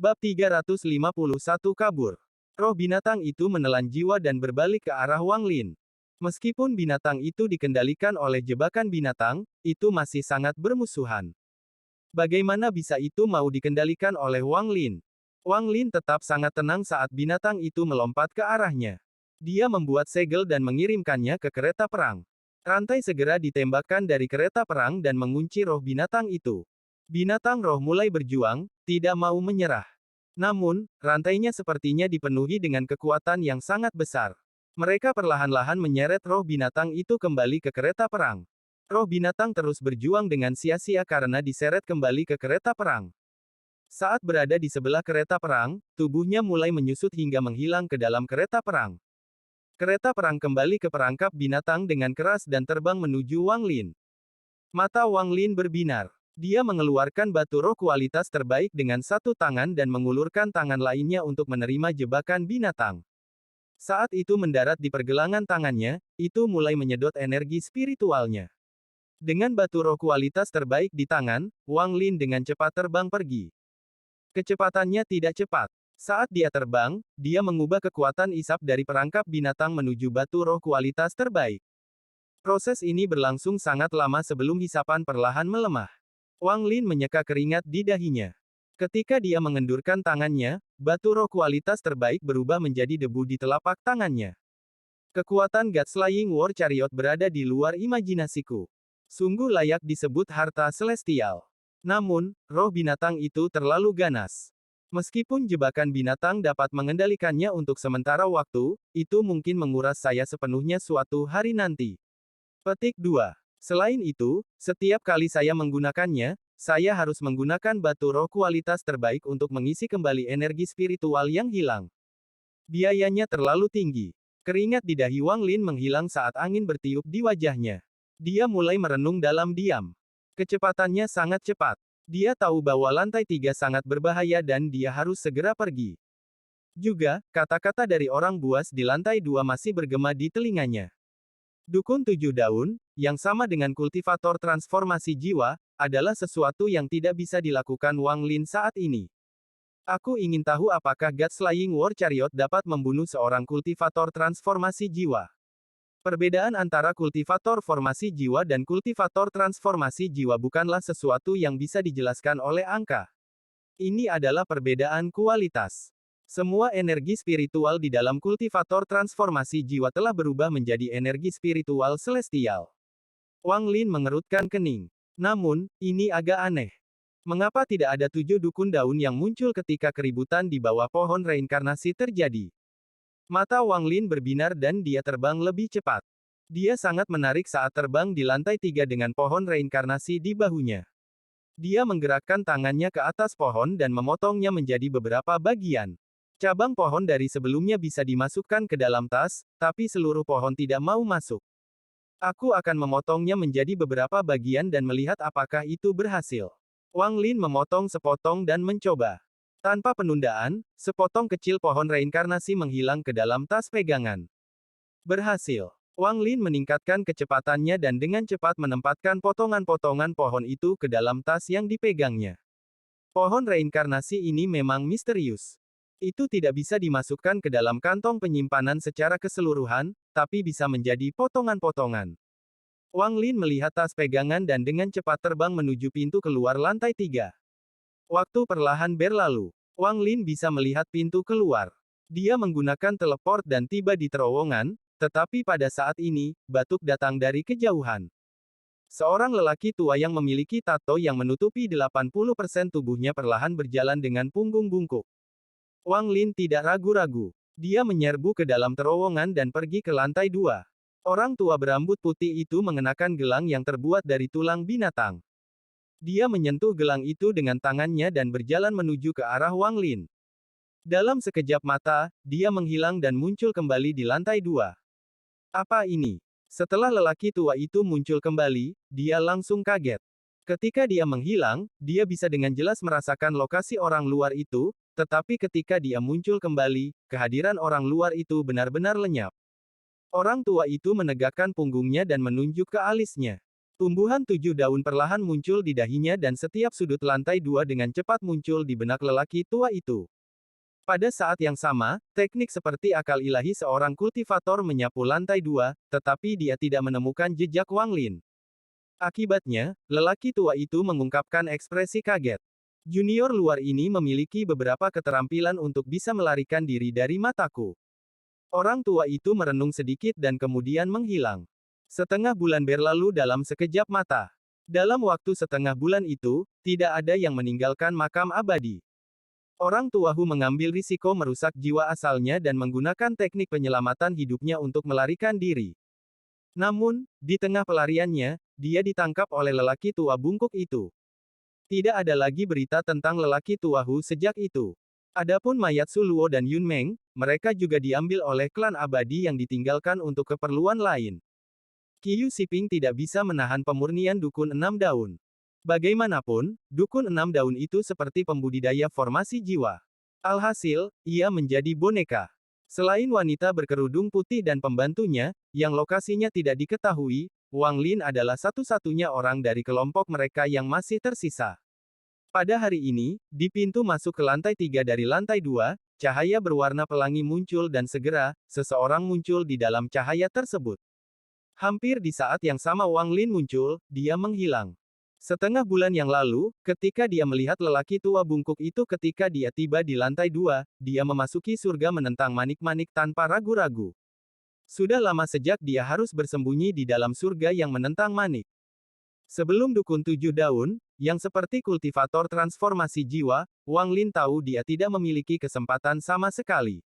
Bab 351 kabur. Roh binatang itu menelan jiwa dan berbalik ke arah Wang Lin. Meskipun binatang itu dikendalikan oleh jebakan binatang, itu masih sangat bermusuhan. Bagaimana bisa itu mau dikendalikan oleh Wang Lin? Wang Lin tetap sangat tenang saat binatang itu melompat ke arahnya. Dia membuat segel dan mengirimkannya ke kereta perang. Rantai segera ditembakkan dari kereta perang dan mengunci roh binatang itu. Binatang roh mulai berjuang, tidak mau menyerah. Namun, rantainya sepertinya dipenuhi dengan kekuatan yang sangat besar. Mereka perlahan-lahan menyeret roh binatang itu kembali ke kereta perang. Roh binatang terus berjuang dengan sia-sia karena diseret kembali ke kereta perang. Saat berada di sebelah kereta perang, tubuhnya mulai menyusut hingga menghilang ke dalam kereta perang. Kereta perang kembali ke perangkap binatang dengan keras dan terbang menuju Wang Lin. Mata Wang Lin berbinar. Dia mengeluarkan batu roh kualitas terbaik dengan satu tangan dan mengulurkan tangan lainnya untuk menerima jebakan binatang. Saat itu mendarat di pergelangan tangannya, itu mulai menyedot energi spiritualnya. Dengan batu roh kualitas terbaik di tangan, Wang Lin dengan cepat terbang pergi. Kecepatannya tidak cepat. Saat dia terbang, dia mengubah kekuatan isap dari perangkap binatang menuju batu roh kualitas terbaik. Proses ini berlangsung sangat lama sebelum hisapan perlahan melemah. Wang Lin menyeka keringat di dahinya. Ketika dia mengendurkan tangannya, batu roh kualitas terbaik berubah menjadi debu di telapak tangannya. Kekuatan God Slaying War Chariot berada di luar imajinasiku. Sungguh layak disebut harta celestial. Namun, roh binatang itu terlalu ganas. Meskipun jebakan binatang dapat mengendalikannya untuk sementara waktu, itu mungkin menguras saya sepenuhnya suatu hari nanti. Petik 2. Selain itu, setiap kali saya menggunakannya, saya harus menggunakan batu roh kualitas terbaik untuk mengisi kembali energi spiritual yang hilang. Biayanya terlalu tinggi. Keringat di dahi Wang Lin menghilang saat angin bertiup di wajahnya. Dia mulai merenung dalam diam. Kecepatannya sangat cepat. Dia tahu bahwa lantai 3 sangat berbahaya dan dia harus segera pergi. Juga, kata-kata dari orang buas di lantai 2 masih bergema di telinganya. Dukun 7 daun, yang sama dengan kultivator transformasi jiwa, adalah sesuatu yang tidak bisa dilakukan Wang Lin saat ini. Aku ingin tahu apakah God Slaying War Chariot dapat membunuh seorang kultivator transformasi jiwa. Perbedaan antara kultivator formasi jiwa dan kultivator transformasi jiwa bukanlah sesuatu yang bisa dijelaskan oleh angka. Ini adalah perbedaan kualitas. Semua energi spiritual di dalam kultivator transformasi jiwa telah berubah menjadi energi spiritual celestial. Wang Lin mengerutkan kening. Namun, ini agak aneh. Mengapa tidak ada 7 dukun daun yang muncul ketika keributan di bawah pohon reinkarnasi terjadi? Mata Wang Lin berbinar dan dia terbang lebih cepat. Dia sangat menarik saat terbang di lantai 3 dengan pohon reinkarnasi di bahunya. Dia menggerakkan tangannya ke atas pohon dan memotongnya menjadi beberapa bagian. Cabang pohon dari sebelumnya bisa dimasukkan ke dalam tas, tapi seluruh pohon tidak mau masuk. Aku akan memotongnya menjadi beberapa bagian dan melihat apakah itu berhasil. Wang Lin memotong sepotong dan mencoba. Tanpa penundaan, sepotong kecil pohon reinkarnasi menghilang ke dalam tas pegangan. Berhasil. Wang Lin meningkatkan kecepatannya dan dengan cepat menempatkan potongan-potongan pohon itu ke dalam tas yang dipegangnya. Pohon reinkarnasi ini memang misterius. Itu tidak bisa dimasukkan ke dalam kantong penyimpanan secara keseluruhan, tapi bisa menjadi potongan-potongan. Wang Lin melihat tas pegangan dan dengan cepat terbang menuju pintu keluar lantai 3. Waktu perlahan berlalu. Wang Lin bisa melihat pintu keluar. Dia menggunakan teleport dan tiba di terowongan, tetapi pada saat ini, batuk datang dari kejauhan. Seorang lelaki tua yang memiliki tato yang menutupi 80% tubuhnya perlahan berjalan dengan punggung bungkuk. Wang Lin tidak ragu-ragu. Dia menyerbu ke dalam terowongan dan pergi ke lantai 2. Orang tua berambut putih itu mengenakan gelang yang terbuat dari tulang binatang. Dia menyentuh gelang itu dengan tangannya dan berjalan menuju ke arah Wang Lin. Dalam sekejap mata, dia menghilang dan muncul kembali di lantai 2. Apa ini? Setelah lelaki tua itu muncul kembali, dia langsung kaget. Ketika dia menghilang, dia bisa dengan jelas merasakan lokasi orang luar itu, tetapi ketika dia muncul kembali, kehadiran orang luar itu benar-benar lenyap. Orang tua itu menegakkan punggungnya dan menunjuk ke alisnya. Tumbuhan 7 daun perlahan muncul di dahinya dan setiap sudut lantai 2 dengan cepat muncul di benak lelaki tua itu. Pada saat yang sama, teknik seperti akal ilahi seorang kultivator menyapu lantai 2, tetapi dia tidak menemukan jejak Wang Lin. Akibatnya, lelaki tua itu mengungkapkan ekspresi kaget. Junior luar ini memiliki beberapa keterampilan untuk bisa melarikan diri dari mataku. Orang tua itu merenung sedikit dan kemudian menghilang. Setengah bulan berlalu dalam sekejap mata. Dalam waktu setengah bulan itu, tidak ada yang meninggalkan makam abadi. Orang tua Hu mengambil risiko merusak jiwa asalnya dan menggunakan teknik penyelamatan hidupnya untuk melarikan diri. Namun, di tengah pelariannya, dia ditangkap oleh lelaki tua bungkuk itu. Tidak ada lagi berita tentang lelaki tua Hu sejak itu. Adapun mayat Su Luo dan Yun Meng, mereka juga diambil oleh klan abadi yang ditinggalkan untuk keperluan lain. Qiu Siping tidak bisa menahan pemurnian dukun 6 daun. Bagaimanapun, dukun 6 daun itu seperti pembudidaya formasi jiwa. Alhasil, ia menjadi boneka. Selain wanita berkerudung putih dan pembantunya, yang lokasinya tidak diketahui, Wang Lin adalah satu-satunya orang dari kelompok mereka yang masih tersisa. Pada hari ini, di pintu masuk ke lantai 3 dari lantai 2, cahaya berwarna pelangi muncul dan segera, seseorang muncul di dalam cahaya tersebut. Hampir di saat yang sama Wang Lin muncul, dia menghilang. Setengah bulan yang lalu, ketika dia melihat lelaki tua bungkuk itu ketika dia tiba di lantai 2, dia memasuki surga menentang manik-manik tanpa ragu-ragu. Sudah lama sejak dia harus bersembunyi di dalam surga yang menentang manik. Sebelum dukun 7 daun, yang seperti kultivator transformasi jiwa, Wang Lin tahu dia tidak memiliki kesempatan sama sekali.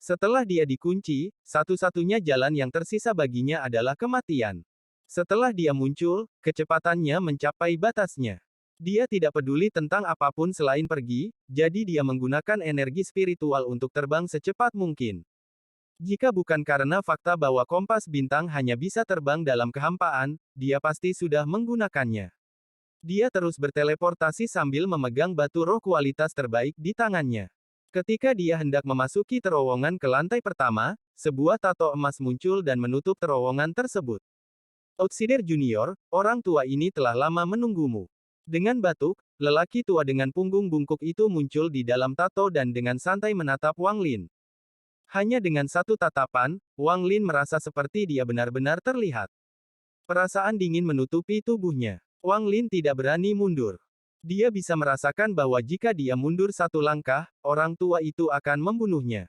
Setelah dia dikunci, satu-satunya jalan yang tersisa baginya adalah kematian. Setelah dia muncul, kecepatannya mencapai batasnya. Dia tidak peduli tentang apapun selain pergi, jadi dia menggunakan energi spiritual untuk terbang secepat mungkin. Jika bukan karena fakta bahwa kompas bintang hanya bisa terbang dalam kehampaan, dia pasti sudah menggunakannya. Dia terus berteleportasi sambil memegang batu roh kualitas terbaik di tangannya. Ketika dia hendak memasuki terowongan ke lantai pertama, sebuah tato emas muncul dan menutup terowongan tersebut. Outsider Junior, orang tua ini telah lama menunggumu. Dengan batuk, lelaki tua dengan punggung bungkuk itu muncul di dalam tato dan dengan santai menatap Wang Lin. Hanya dengan satu tatapan, Wang Lin merasa seperti dia benar-benar terlihat. Perasaan dingin menutupi tubuhnya. Wang Lin tidak berani mundur. Dia bisa merasakan bahwa jika dia mundur satu langkah, orang tua itu akan membunuhnya.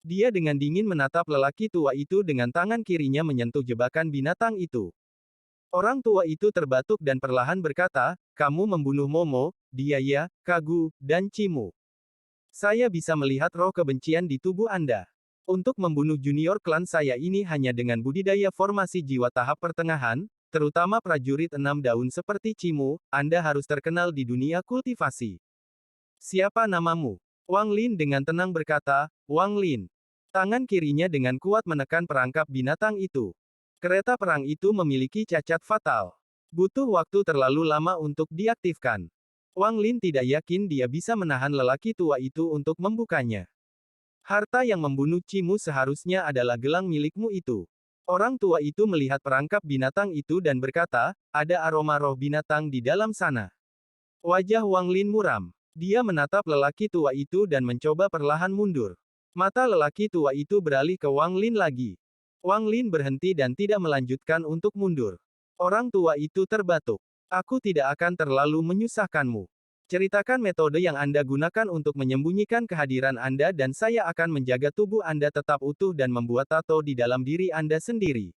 Dia dengan dingin menatap lelaki tua itu dengan tangan kirinya menyentuh jebakan binatang itu. Orang tua itu terbatuk dan perlahan berkata, "Kamu membunuh Momo, dia ya, Kagu, dan Cimu. Saya bisa melihat roh kebencian di tubuh Anda. Untuk membunuh junior klan saya ini hanya dengan budidaya formasi jiwa tahap pertengahan, terutama prajurit 6 daun seperti Cimu, Anda harus terkenal di dunia kultivasi. Siapa namamu?" Wang Lin dengan tenang berkata, "Wang Lin." Tangan kirinya dengan kuat menekan perangkap binatang itu. Kereta perang itu memiliki cacat fatal. Butuh waktu terlalu lama untuk diaktifkan. Wang Lin tidak yakin dia bisa menahan lelaki tua itu untuk membukanya. Harta yang membunuh Cimu seharusnya adalah gelang milikmu itu. Orang tua itu melihat perangkap binatang itu dan berkata, "Ada aroma roh binatang di dalam sana." Wajah Wang Lin muram. Dia menatap lelaki tua itu dan mencoba perlahan mundur. Mata lelaki tua itu beralih ke Wang Lin lagi. Wang Lin berhenti dan tidak melanjutkan untuk mundur. Orang tua itu terbatuk. "Aku tidak akan terlalu menyusahkanmu. Ceritakan metode yang Anda gunakan untuk menyembunyikan kehadiran Anda dan saya akan menjaga tubuh Anda tetap utuh dan membuat tato di dalam diri Anda sendiri.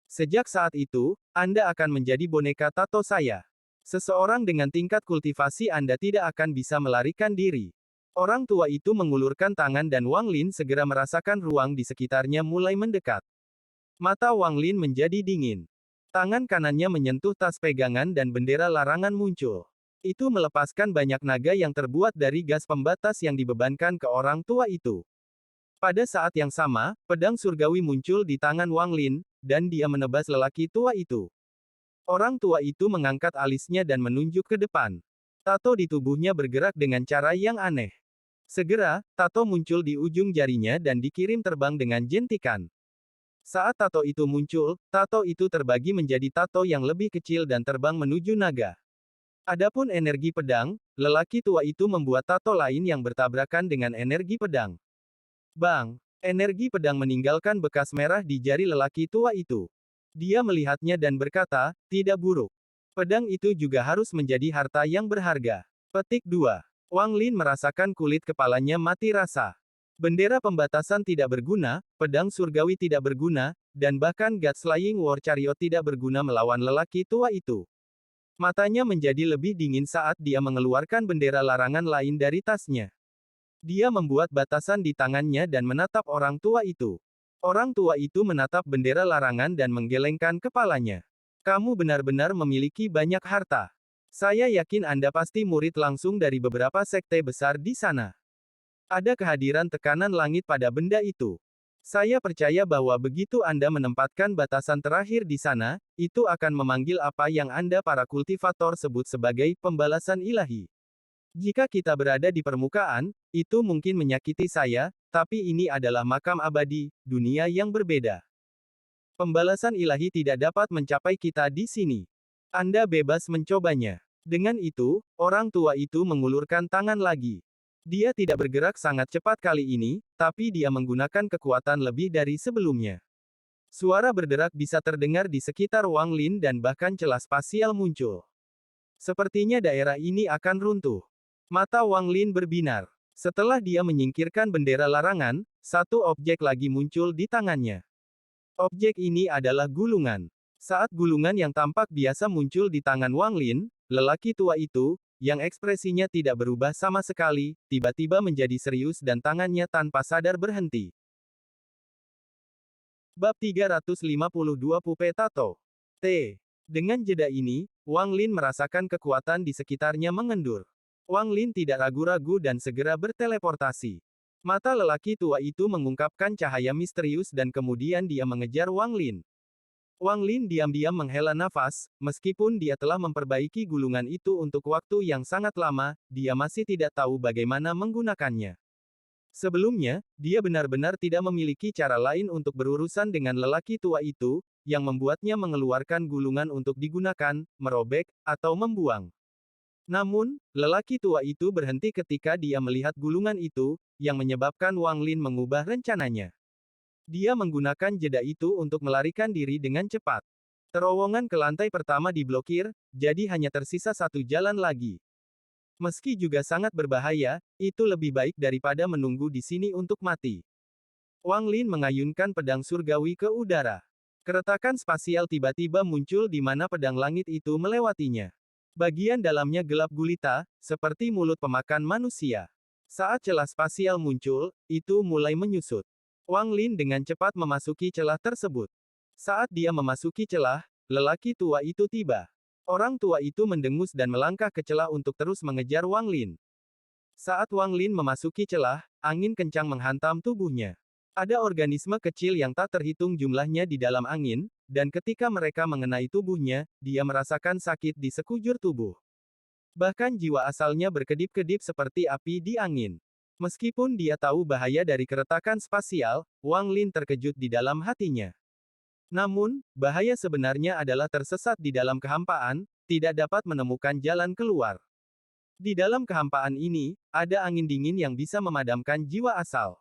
Sejak saat itu, Anda akan menjadi boneka tato saya. Seseorang dengan tingkat kultivasi Anda tidak akan bisa melarikan diri." Orang tua itu mengulurkan tangan dan Wang Lin segera merasakan ruang di sekitarnya mulai mendekat. Mata Wang Lin menjadi dingin. Tangan kanannya menyentuh tas pegangan dan bendera larangan muncul. Itu melepaskan banyak naga yang terbuat dari gas pembatas yang dibebankan ke orang tua itu. Pada saat yang sama, pedang surgawi muncul di tangan Wang Lin, dan dia menebas lelaki tua itu. Orang tua itu mengangkat alisnya dan menunjuk ke depan. Tato di tubuhnya bergerak dengan cara yang aneh. Segera, tato muncul di ujung jarinya dan dikirim terbang dengan jentikan. Saat tato itu muncul, tato itu terbagi menjadi tato yang lebih kecil dan terbang menuju naga. Adapun energi pedang, lelaki tua itu membuat tato lain yang bertabrakan dengan energi pedang. Bang! Energi pedang meninggalkan bekas merah di jari lelaki tua itu. Dia melihatnya dan berkata, tidak buruk. Pedang itu juga harus menjadi harta yang berharga. Petik 2. Wang Lin merasakan kulit kepalanya mati rasa. Bendera pembatasan tidak berguna, pedang surgawi tidak berguna, dan bahkan God's Flying War Chariot tidak berguna melawan lelaki tua itu. Matanya menjadi lebih dingin saat dia mengeluarkan bendera larangan lain dari tasnya. Dia membuat batasan di tangannya dan menatap orang tua itu. Orang tua itu menatap bendera larangan dan menggelengkan kepalanya. Kamu benar-benar memiliki banyak harta. Saya yakin Anda pasti murid langsung dari beberapa sekte besar di sana. Ada kehadiran tekanan langit pada benda itu. Saya percaya bahwa begitu Anda menempatkan batasan terakhir di sana, itu akan memanggil apa yang Anda para kultivator sebut sebagai pembalasan ilahi. Jika kita berada di permukaan, itu mungkin menyakiti saya, tapi ini adalah makam abadi, dunia yang berbeda. Pembalasan ilahi tidak dapat mencapai kita di sini. Anda bebas mencobanya. Dengan itu, orang tua itu mengulurkan tangan lagi. Dia tidak bergerak sangat cepat kali ini, tapi dia menggunakan kekuatan lebih dari sebelumnya. Suara berderak bisa terdengar di sekitar Wang Lin dan bahkan celah spasial muncul. Sepertinya daerah ini akan runtuh. Mata Wang Lin berbinar. Setelah dia menyingkirkan bendera larangan, satu objek lagi muncul di tangannya. Objek ini adalah gulungan. Saat gulungan yang tampak biasa muncul di tangan Wang Lin, lelaki tua itu, yang ekspresinya tidak berubah sama sekali, tiba-tiba menjadi serius dan tangannya tanpa sadar berhenti. Bab 352 Pupe Tato. T. Dengan jeda ini, Wang Lin merasakan kekuatan di sekitarnya mengendur. Wang Lin tidak ragu-ragu dan segera berteleportasi. Mata lelaki tua itu mengungkapkan cahaya misterius dan kemudian dia mengejar Wang Lin. Wang Lin diam-diam menghela nafas, meskipun dia telah memperbaiki gulungan itu untuk waktu yang sangat lama, dia masih tidak tahu bagaimana menggunakannya. Sebelumnya, dia benar-benar tidak memiliki cara lain untuk berurusan dengan lelaki tua itu, yang membuatnya mengeluarkan gulungan untuk digunakan, merobek, atau membuang. Namun, lelaki tua itu berhenti ketika dia melihat gulungan itu, yang menyebabkan Wang Lin mengubah rencananya. Dia menggunakan jeda itu untuk melarikan diri dengan cepat. Terowongan ke lantai pertama diblokir, jadi hanya tersisa satu jalan lagi. Meski juga sangat berbahaya, itu lebih baik daripada menunggu di sini untuk mati. Wang Lin mengayunkan pedang surgawi ke udara. Keretakan spasial tiba-tiba muncul di mana pedang langit itu melewatinya. Bagian dalamnya gelap gulita, seperti mulut pemakan manusia. Saat celah spasial muncul, itu mulai menyusut. Wang Lin dengan cepat memasuki celah tersebut. Saat dia memasuki celah, lelaki tua itu tiba. Orang tua itu mendengus dan melangkah ke celah untuk terus mengejar Wang Lin. Saat Wang Lin memasuki celah, angin kencang menghantam tubuhnya. Ada organisme kecil yang tak terhitung jumlahnya di dalam angin, dan ketika mereka mengenai tubuhnya, dia merasakan sakit di sekujur tubuh. Bahkan jiwa asalnya berkedip-kedip seperti api di angin. Meskipun dia tahu bahaya dari keretakan spasial, Wang Lin terkejut di dalam hatinya. Namun, bahaya sebenarnya adalah tersesat di dalam kehampaan, tidak dapat menemukan jalan keluar. Di dalam kehampaan ini, ada angin dingin yang bisa memadamkan jiwa asal.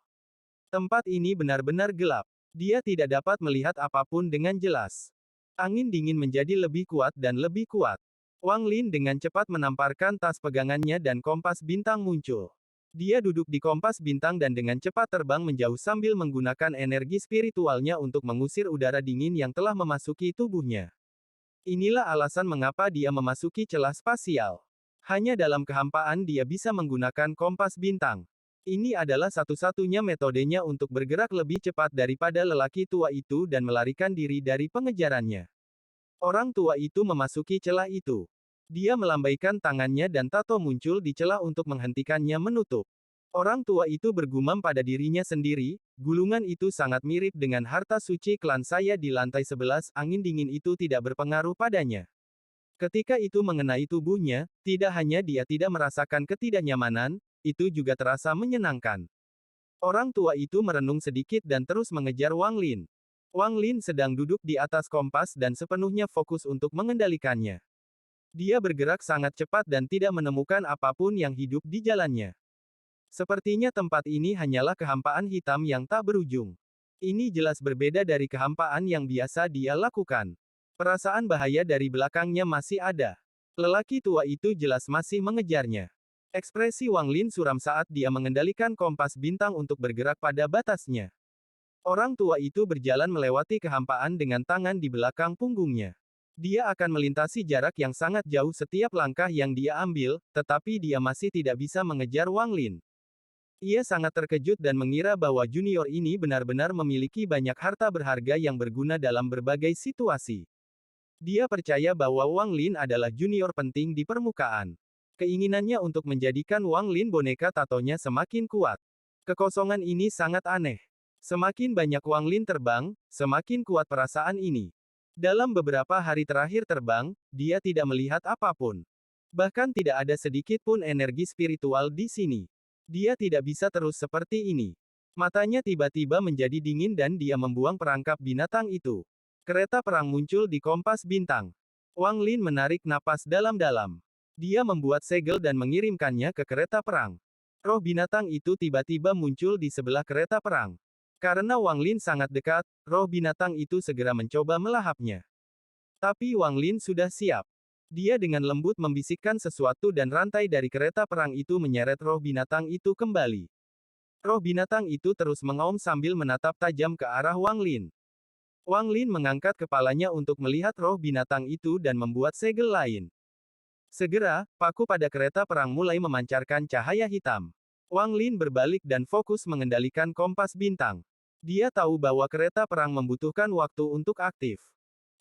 Tempat ini benar-benar gelap. Dia tidak dapat melihat apapun dengan jelas. Angin dingin menjadi lebih kuat dan lebih kuat. Wang Lin dengan cepat menamparkan tas pegangannya dan kompas bintang muncul. Dia duduk di kompas bintang dan dengan cepat terbang menjauh sambil menggunakan energi spiritualnya untuk mengusir udara dingin yang telah memasuki tubuhnya. Inilah alasan mengapa dia memasuki celah spasial. Hanya dalam kehampaan dia bisa menggunakan kompas bintang. Ini adalah satu-satunya metodenya untuk bergerak lebih cepat daripada lelaki tua itu dan melarikan diri dari pengejarannya. Orang tua itu memasuki celah itu. Dia melambaikan tangannya dan tato muncul di celah untuk menghentikannya menutup. Orang tua itu bergumam pada dirinya sendiri, gulungan itu sangat mirip dengan harta suci klan saya di lantai 11, angin dingin itu tidak berpengaruh padanya. Ketika itu mengenai tubuhnya, tidak hanya dia tidak merasakan ketidaknyamanan, itu juga terasa menyenangkan. Orang tua itu merenung sedikit dan terus mengejar Wang Lin. Wang Lin sedang duduk di atas kompas dan sepenuhnya fokus untuk mengendalikannya. Dia bergerak sangat cepat dan tidak menemukan apapun yang hidup di jalannya. Sepertinya tempat ini hanyalah kehampaan hitam yang tak berujung. Ini jelas berbeda dari kehampaan yang biasa dia lakukan. Perasaan bahaya dari belakangnya masih ada. Lelaki tua itu jelas masih mengejarnya. Ekspresi Wang Lin suram saat dia mengendalikan kompas bintang untuk bergerak pada batasnya. Orang tua itu berjalan melewati kehampaan dengan tangan di belakang punggungnya. Dia akan melintasi jarak yang sangat jauh setiap langkah yang dia ambil, tetapi dia masih tidak bisa mengejar Wang Lin. Ia sangat terkejut dan mengira bahwa junior ini benar-benar memiliki banyak harta berharga yang berguna dalam berbagai situasi. Dia percaya bahwa Wang Lin adalah junior penting di permukaan. Keinginannya untuk menjadikan Wang Lin boneka tatonya semakin kuat. Kekosongan ini sangat aneh. Semakin banyak Wang Lin terbang, semakin kuat perasaan ini. Dalam beberapa hari terakhir terbang, dia tidak melihat apapun. Bahkan tidak ada sedikit pun energi spiritual di sini. Dia tidak bisa terus seperti ini. Matanya tiba-tiba menjadi dingin dan dia membuang perangkap binatang itu. Kereta perang muncul di kompas bintang. Wang Lin menarik napas dalam-dalam. Dia membuat segel dan mengirimkannya ke kereta perang. Roh binatang itu tiba-tiba muncul di sebelah kereta perang. Karena Wang Lin sangat dekat, roh binatang itu segera mencoba melahapnya. Tapi Wang Lin sudah siap. Dia dengan lembut membisikkan sesuatu dan rantai dari kereta perang itu menyeret roh binatang itu kembali. Roh binatang itu terus mengaum sambil menatap tajam ke arah Wang Lin. Wang Lin mengangkat kepalanya untuk melihat roh binatang itu dan membuat segel lain. Segera, paku pada kereta perang mulai memancarkan cahaya hitam. Wang Lin berbalik dan fokus mengendalikan kompas bintang. Dia tahu bahwa kereta perang membutuhkan waktu untuk aktif.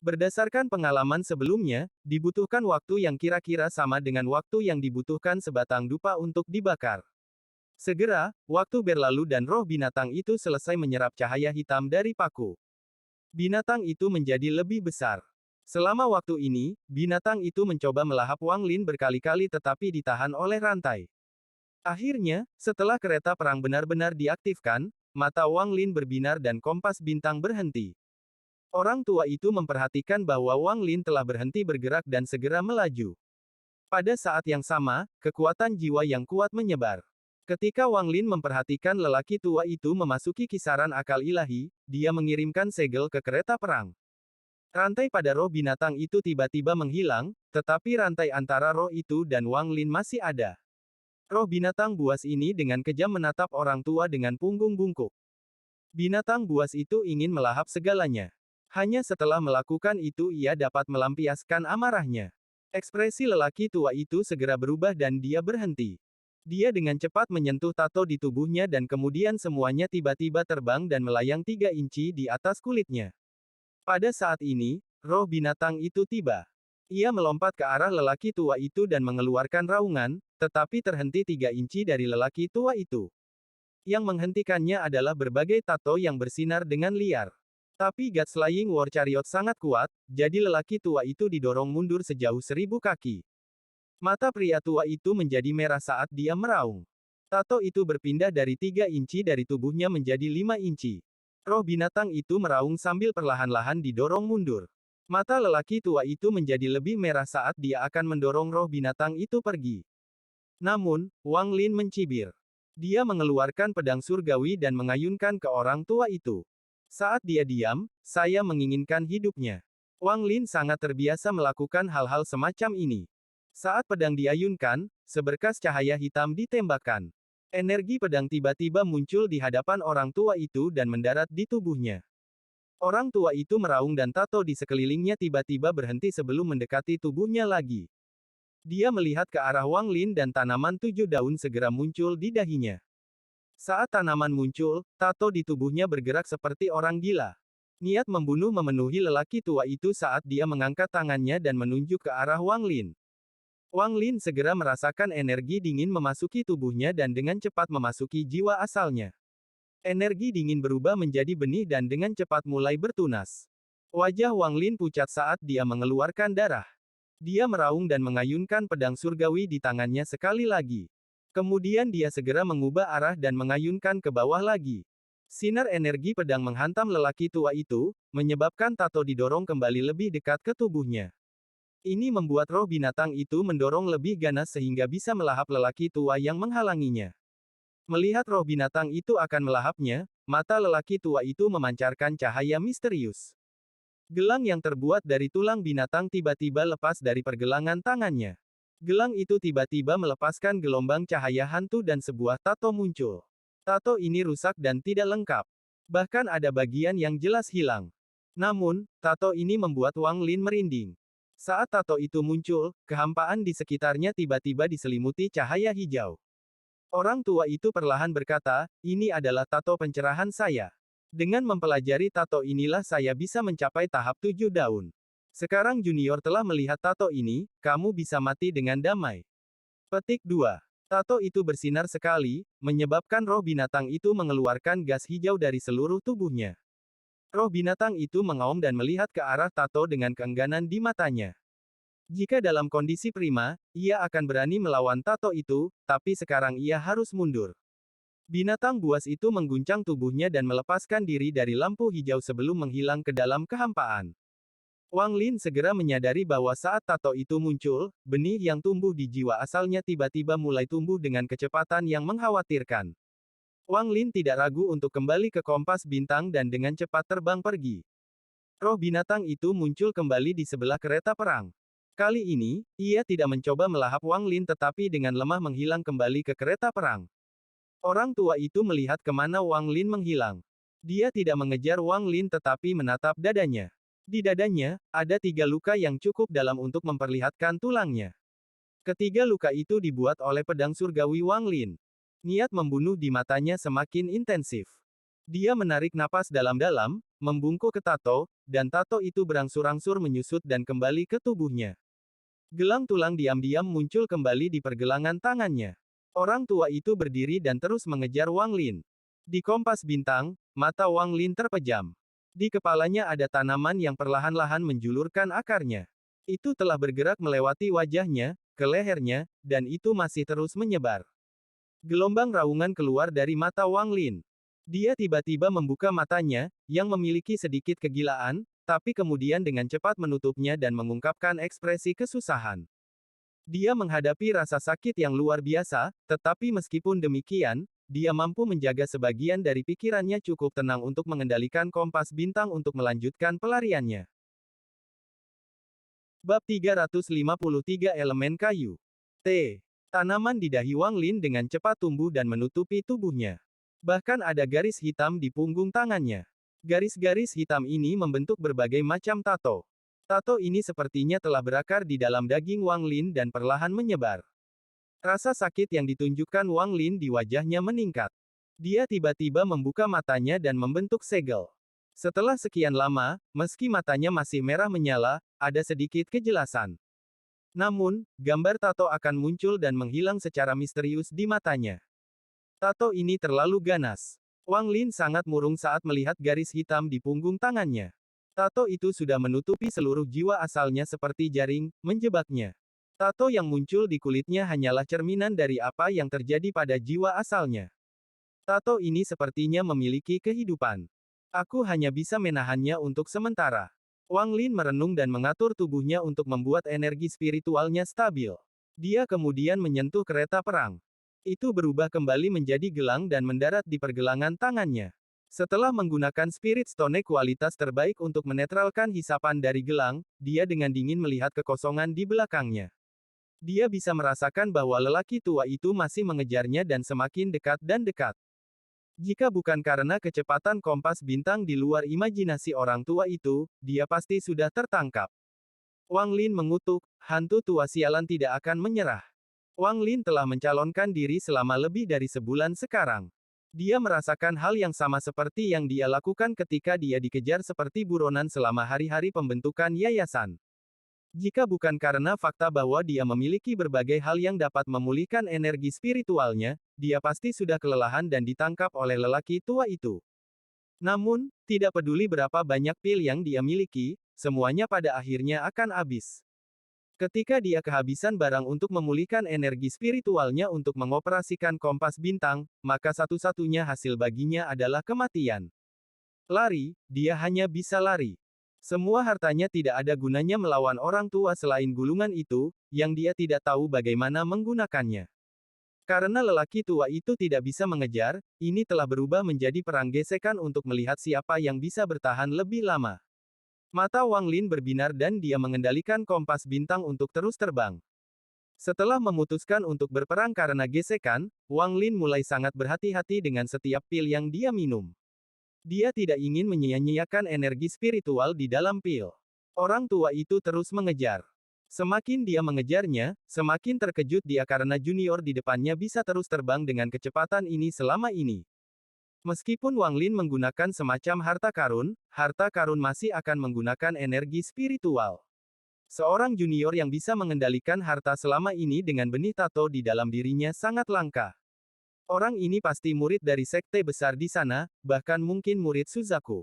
Berdasarkan pengalaman sebelumnya, dibutuhkan waktu yang kira-kira sama dengan waktu yang dibutuhkan sebatang dupa untuk dibakar. Segera, waktu berlalu dan roh binatang itu selesai menyerap cahaya hitam dari paku. Binatang itu menjadi lebih besar. Selama waktu ini, binatang itu mencoba melahap Wang Lin berkali-kali tetapi ditahan oleh rantai. Akhirnya, setelah kereta perang benar-benar diaktifkan, mata Wang Lin berbinar dan kompas bintang berhenti. Orang tua itu memperhatikan bahwa Wang Lin telah berhenti bergerak dan segera melaju. Pada saat yang sama, kekuatan jiwa yang kuat menyebar. Ketika Wang Lin memperhatikan lelaki tua itu memasuki kisaran akal ilahi, dia mengirimkan segel ke kereta perang. Rantai pada roh binatang itu tiba-tiba menghilang, tetapi rantai antara roh itu dan Wang Lin masih ada. Roh binatang buas ini dengan kejam menatap orang tua dengan punggung bungkuk. Binatang buas itu ingin melahap segalanya. Hanya setelah melakukan itu ia dapat melampiaskan amarahnya. Ekspresi lelaki tua itu segera berubah dan dia berhenti. Dia dengan cepat menyentuh tato di tubuhnya dan kemudian semuanya tiba-tiba terbang dan melayang 3 inci di atas kulitnya. Pada saat ini, roh binatang itu tiba. Ia melompat ke arah lelaki tua itu dan mengeluarkan raungan, tetapi terhenti 3 inci dari lelaki tua itu. Yang menghentikannya adalah berbagai tato yang bersinar dengan liar. Tapi God Slaying War Chariot sangat kuat, jadi lelaki tua itu didorong mundur sejauh 1000 kaki. Mata pria tua itu menjadi merah saat dia meraung. Tato itu berpindah dari 3 inci dari tubuhnya menjadi 5 inci. Roh binatang itu meraung sambil perlahan-lahan didorong mundur. Mata lelaki tua itu menjadi lebih merah saat dia akan mendorong roh binatang itu pergi. Namun, Wang Lin mencibir. Dia mengeluarkan pedang surgawi dan mengayunkan ke orang tua itu. Saat dia diam, saya menginginkan hidupnya. Wang Lin sangat terbiasa melakukan hal-hal semacam ini. Saat pedang diayunkan, seberkas cahaya hitam ditembakkan. Energi pedang tiba-tiba muncul di hadapan orang tua itu dan mendarat di tubuhnya. Orang tua itu meraung dan tato di sekelilingnya tiba-tiba berhenti sebelum mendekati tubuhnya lagi. Dia melihat ke arah Wang Lin dan tanaman 7 daun segera muncul di dahinya. Saat tanaman muncul, tato di tubuhnya bergerak seperti orang gila. Niat membunuh memenuhi lelaki tua itu saat dia mengangkat tangannya dan menunjuk ke arah Wang Lin. Wang Lin segera merasakan energi dingin memasuki tubuhnya dan dengan cepat memasuki jiwa asalnya. Energi dingin berubah menjadi benih dan dengan cepat mulai bertunas. Wajah Wang Lin pucat saat dia mengeluarkan darah. Dia meraung dan mengayunkan pedang surgawi di tangannya sekali lagi. Kemudian dia segera mengubah arah dan mengayunkan ke bawah lagi. Sinar energi pedang menghantam lelaki tua itu, menyebabkan Tato didorong kembali lebih dekat ke tubuhnya. Ini membuat roh binatang itu mendorong lebih ganas sehingga bisa melahap lelaki tua yang menghalanginya. Melihat roh binatang itu akan melahapnya, mata lelaki tua itu memancarkan cahaya misterius. Gelang yang terbuat dari tulang binatang tiba-tiba lepas dari pergelangan tangannya. Gelang itu tiba-tiba melepaskan gelombang cahaya hantu dan sebuah tato muncul. Tato ini rusak dan tidak lengkap. Bahkan ada bagian yang jelas hilang. Namun, tato ini membuat Wang Lin merinding. Saat tato itu muncul, kehampaan di sekitarnya tiba-tiba diselimuti cahaya hijau. Orang tua itu perlahan berkata, "Ini adalah tato pencerahan saya. Dengan mempelajari tato inilah saya bisa mencapai tahap 7 daun. Sekarang junior telah melihat tato ini, kamu bisa mati dengan damai." Petik 2. Tato itu bersinar sekali, menyebabkan roh binatang itu mengeluarkan gas hijau dari seluruh tubuhnya. Roh binatang itu mengaum dan melihat ke arah tato dengan keengganan di matanya. Jika dalam kondisi prima, ia akan berani melawan tato itu, tapi sekarang ia harus mundur. Binatang buas itu mengguncang tubuhnya dan melepaskan diri dari lampu hijau sebelum menghilang ke dalam kehampaan. Wang Lin segera menyadari bahwa saat tato itu muncul, benih yang tumbuh di jiwa asalnya tiba-tiba mulai tumbuh dengan kecepatan yang mengkhawatirkan. Wang Lin tidak ragu untuk kembali ke kompas bintang dan dengan cepat terbang pergi. Roh binatang itu muncul kembali di sebelah kereta perang. Kali ini, ia tidak mencoba melahap Wang Lin tetapi dengan lemah menghilang kembali ke kereta perang. Orang tua itu melihat kemana Wang Lin menghilang. Dia tidak mengejar Wang Lin tetapi menatap dadanya. Di dadanya, ada 3 luka yang cukup dalam untuk memperlihatkan tulangnya. Ketiga luka itu dibuat oleh pedang surgawi Wang Lin. Niat membunuh di matanya semakin intensif. Dia menarik napas dalam-dalam, membungkuk ke tato, dan tato itu berangsur-angsur menyusut dan kembali ke tubuhnya. Gelang tulang diam-diam muncul kembali di pergelangan tangannya. Orang tua itu berdiri dan terus mengejar Wang Lin. Di kompas bintang, mata Wang Lin terpejam. Di kepalanya ada tanaman yang perlahan-lahan menjulurkan akarnya. Itu telah bergerak melewati wajahnya, ke lehernya, dan itu masih terus menyebar. Gelombang raungan keluar dari mata Wang Lin. Dia tiba-tiba membuka matanya, yang memiliki sedikit kegilaan, tapi kemudian dengan cepat menutupnya dan mengungkapkan ekspresi kesusahan. Dia menghadapi rasa sakit yang luar biasa, tetapi meskipun demikian, dia mampu menjaga sebagian dari pikirannya cukup tenang untuk mengendalikan kompas bintang untuk melanjutkan pelariannya. Bab 353 Elemen Kayu. T. Tanaman di dahi Wang Lin dengan cepat tumbuh dan menutupi tubuhnya. Bahkan ada garis hitam di punggung tangannya. Garis-garis hitam ini membentuk berbagai macam tato. Tato ini sepertinya telah berakar di dalam daging Wang Lin dan perlahan menyebar. Rasa sakit yang ditunjukkan Wang Lin di wajahnya meningkat. Dia tiba-tiba membuka matanya dan membentuk segel. Setelah sekian lama, meski matanya masih merah menyala, ada sedikit kejelasan. Namun, gambar tato akan muncul dan menghilang secara misterius di matanya. Tato ini terlalu ganas. Wang Lin sangat murung saat melihat garis hitam di punggung tangannya. Tato itu sudah menutupi seluruh jiwa asalnya seperti jaring, menjebaknya. Tato yang muncul di kulitnya hanyalah cerminan dari apa yang terjadi pada jiwa asalnya. Tato ini sepertinya memiliki kehidupan. Aku hanya bisa menahannya untuk sementara. Wang Lin merenung dan mengatur tubuhnya untuk membuat energi spiritualnya stabil. Dia kemudian menyentuh kereta perang. Itu berubah kembali menjadi gelang dan mendarat di pergelangan tangannya. Setelah menggunakan Spirit Stone kualitas terbaik untuk menetralkan hisapan dari gelang, dia dengan dingin melihat kekosongan di belakangnya. Dia bisa merasakan bahwa lelaki tua itu masih mengejarnya dan semakin dekat dan dekat. Jika bukan karena kecepatan kompas bintang di luar imajinasi orang tua itu, dia pasti sudah tertangkap. Wang Lin mengutuk, hantu tua sialan tidak akan menyerah. Wang Lin telah mencalonkan diri selama lebih dari sebulan sekarang. Dia merasakan hal yang sama seperti yang dia lakukan ketika dia dikejar seperti buronan selama hari-hari pembentukan yayasan. Jika bukan karena fakta bahwa dia memiliki berbagai hal yang dapat memulihkan energi spiritualnya, dia pasti sudah kelelahan dan ditangkap oleh lelaki tua itu. Namun, tidak peduli berapa banyak pil yang dia miliki, semuanya pada akhirnya akan habis. Ketika dia kehabisan barang untuk memulihkan energi spiritualnya untuk mengoperasikan kompas bintang, maka satu-satunya hasil baginya adalah kematian. Lari, dia hanya bisa lari. Semua hartanya tidak ada gunanya melawan orang tua selain gulungan itu, yang dia tidak tahu bagaimana menggunakannya. Karena lelaki tua itu tidak bisa mengejar, ini telah berubah menjadi perang gesekan untuk melihat siapa yang bisa bertahan lebih lama. Mata Wang Lin berbinar dan dia mengendalikan kompas bintang untuk terus terbang. Setelah memutuskan untuk berperang karena gesekan, Wang Lin mulai sangat berhati-hati dengan setiap pil yang dia minum. Dia tidak ingin menyia-nyiakan energi spiritual di dalam pil. Orang tua itu terus mengejar. Semakin dia mengejarnya, semakin terkejut dia karena junior di depannya bisa terus terbang dengan kecepatan ini selama ini. Meskipun Wang Lin menggunakan semacam harta karun masih akan menggunakan energi spiritual. Seorang junior yang bisa mengendalikan harta selama ini dengan benih tato di dalam dirinya sangat langka. Orang ini pasti murid dari sekte besar di sana, bahkan mungkin murid Suzaku.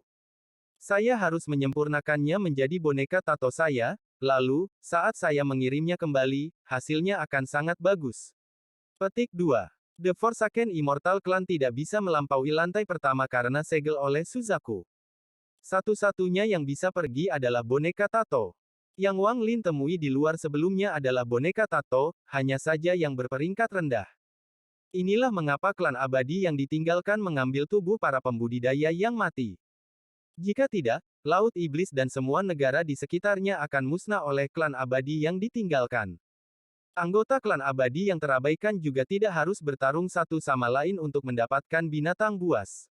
Saya harus menyempurnakannya menjadi boneka tato saya, lalu, saat saya mengirimnya kembali, hasilnya akan sangat bagus. Petik 2. The Forsaken Immortal Clan tidak bisa melampaui lantai pertama karena segel oleh Suzaku. Satu-satunya yang bisa pergi adalah boneka tato. Yang Wang Lin temui di luar sebelumnya adalah boneka tato, hanya saja yang berperingkat rendah. Inilah mengapa klan abadi yang ditinggalkan mengambil tubuh para pembudidaya yang mati. Jika tidak, Laut Iblis dan semua negara di sekitarnya akan musnah oleh klan abadi yang ditinggalkan. Anggota klan abadi yang terabaikan juga tidak harus bertarung satu sama lain untuk mendapatkan binatang buas.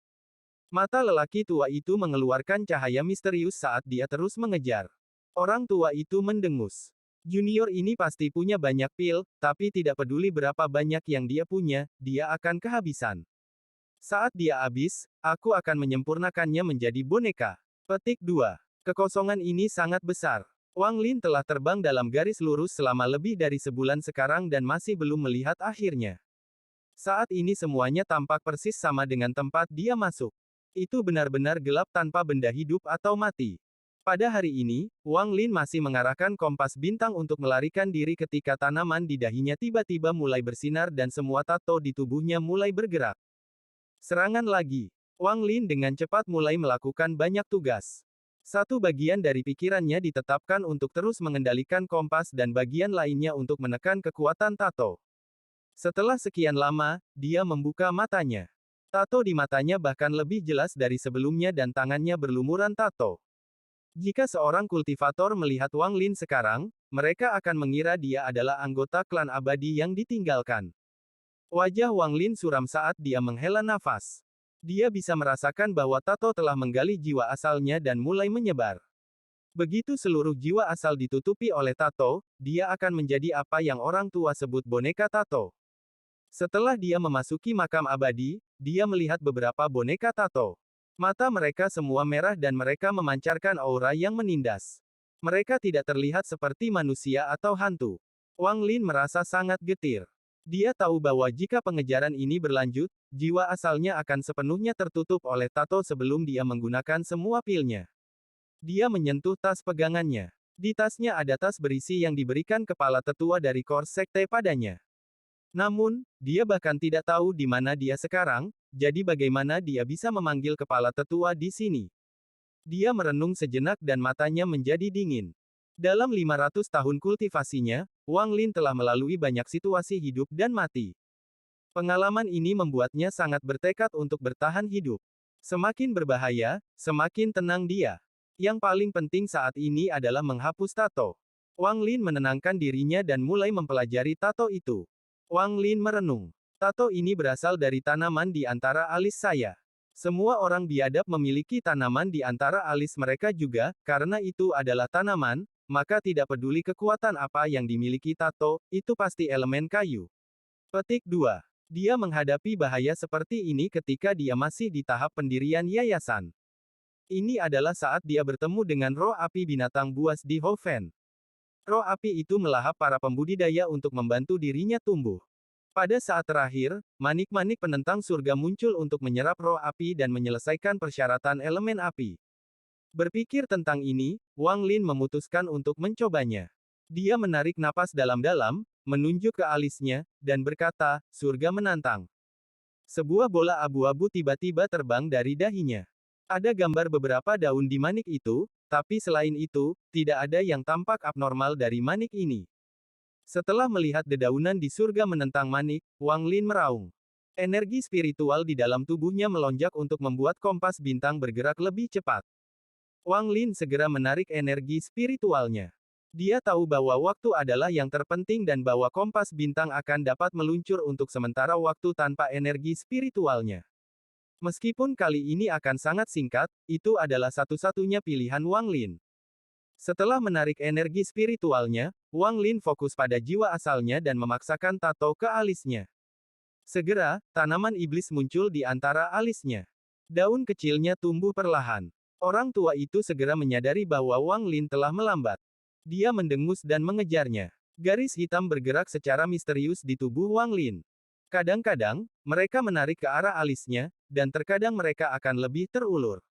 Mata lelaki tua itu mengeluarkan cahaya misterius saat dia terus mengejar. Orang tua itu mendengus. Junior ini pasti punya banyak pil, tapi tidak peduli berapa banyak yang dia punya, dia akan kehabisan. Saat dia habis, aku akan menyempurnakannya menjadi boneka. Petik 2. Kekosongan ini sangat besar. Wang Lin telah terbang dalam garis lurus selama lebih dari sebulan sekarang dan masih belum melihat akhirnya. Saat ini semuanya tampak persis sama dengan tempat dia masuk. Itu benar-benar gelap tanpa benda hidup atau mati. Pada hari ini, Wang Lin masih mengarahkan kompas bintang untuk melarikan diri ketika tanaman di dahinya tiba-tiba mulai bersinar dan semua tato di tubuhnya mulai bergerak. Serangan lagi. Wang Lin dengan cepat mulai melakukan banyak tugas. Satu bagian dari pikirannya ditetapkan untuk terus mengendalikan kompas dan bagian lainnya untuk menekan kekuatan tato. Setelah sekian lama, dia membuka matanya. Tato di matanya bahkan lebih jelas dari sebelumnya dan tangannya berlumuran tato. Jika seorang kultivator melihat Wang Lin sekarang, mereka akan mengira dia adalah anggota klan abadi yang ditinggalkan. Wajah Wang Lin suram saat dia menghela nafas. Dia bisa merasakan bahwa tato telah menggali jiwa asalnya dan mulai menyebar. Begitu seluruh jiwa asal ditutupi oleh tato, dia akan menjadi apa yang orang tua sebut boneka tato. Setelah dia memasuki makam abadi, dia melihat beberapa boneka tato. Mata mereka semua merah dan mereka memancarkan aura yang menindas. Mereka tidak terlihat seperti manusia atau hantu. Wang Lin merasa sangat getir. Dia tahu bahwa jika pengejaran ini berlanjut, jiwa asalnya akan sepenuhnya tertutup oleh tato sebelum dia menggunakan semua pilnya. Dia menyentuh tas pegangannya. Di tasnya ada tas berisi yang diberikan kepala tetua dari Kors Sekte padanya. Namun, dia bahkan tidak tahu di mana dia sekarang, jadi bagaimana dia bisa memanggil kepala tetua di sini. Dia merenung sejenak dan matanya menjadi dingin. Dalam 500 tahun kultivasinya, Wang Lin telah melalui banyak situasi hidup dan mati. Pengalaman ini membuatnya sangat bertekad untuk bertahan hidup. Semakin berbahaya, semakin tenang dia. Yang paling penting saat ini adalah menghapus tato. Wang Lin menenangkan dirinya dan mulai mempelajari tato itu. Wang Lin merenung. Tato ini berasal dari tanaman di antara alis saya. Semua orang biadab memiliki tanaman di antara alis mereka juga, karena itu adalah tanaman, maka tidak peduli kekuatan apa yang dimiliki tato, itu pasti elemen kayu. Petik 2. Dia menghadapi bahaya seperti ini ketika dia masih di tahap pendirian yayasan. Ini adalah saat dia bertemu dengan roh api binatang buas di Hoven. Roh api itu melahap para pembudidaya untuk membantu dirinya tumbuh. Pada saat terakhir, manik-manik penentang surga muncul untuk menyerap roh api dan menyelesaikan persyaratan elemen api. Berpikir tentang ini, Wang Lin memutuskan untuk mencobanya. Dia menarik napas dalam-dalam, menunjuk ke alisnya, dan berkata, surga menantang. Sebuah bola abu-abu tiba-tiba terbang dari dahinya. Ada gambar beberapa daun di manik itu, tapi selain itu, tidak ada yang tampak abnormal dari manik ini. Setelah melihat dedaunan di surga menentang manik, Wang Lin meraung. Energi spiritual di dalam tubuhnya melonjak untuk membuat kompas bintang bergerak lebih cepat. Wang Lin segera menarik energi spiritualnya. Dia tahu bahwa waktu adalah yang terpenting dan bahwa kompas bintang akan dapat meluncur untuk sementara waktu tanpa energi spiritualnya. Meskipun kali ini akan sangat singkat, itu adalah satu-satunya pilihan Wang Lin. Setelah menarik energi spiritualnya, Wang Lin fokus pada jiwa asalnya dan memaksakan tato ke alisnya. Segera, tanaman iblis muncul di antara alisnya. Daun kecilnya tumbuh perlahan. Orang tua itu segera menyadari bahwa Wang Lin telah melambat. Dia mendengus dan mengejarnya. Garis hitam bergerak secara misterius di tubuh Wang Lin. Kadang-kadang, mereka menarik ke arah alisnya, dan terkadang mereka akan lebih terulur.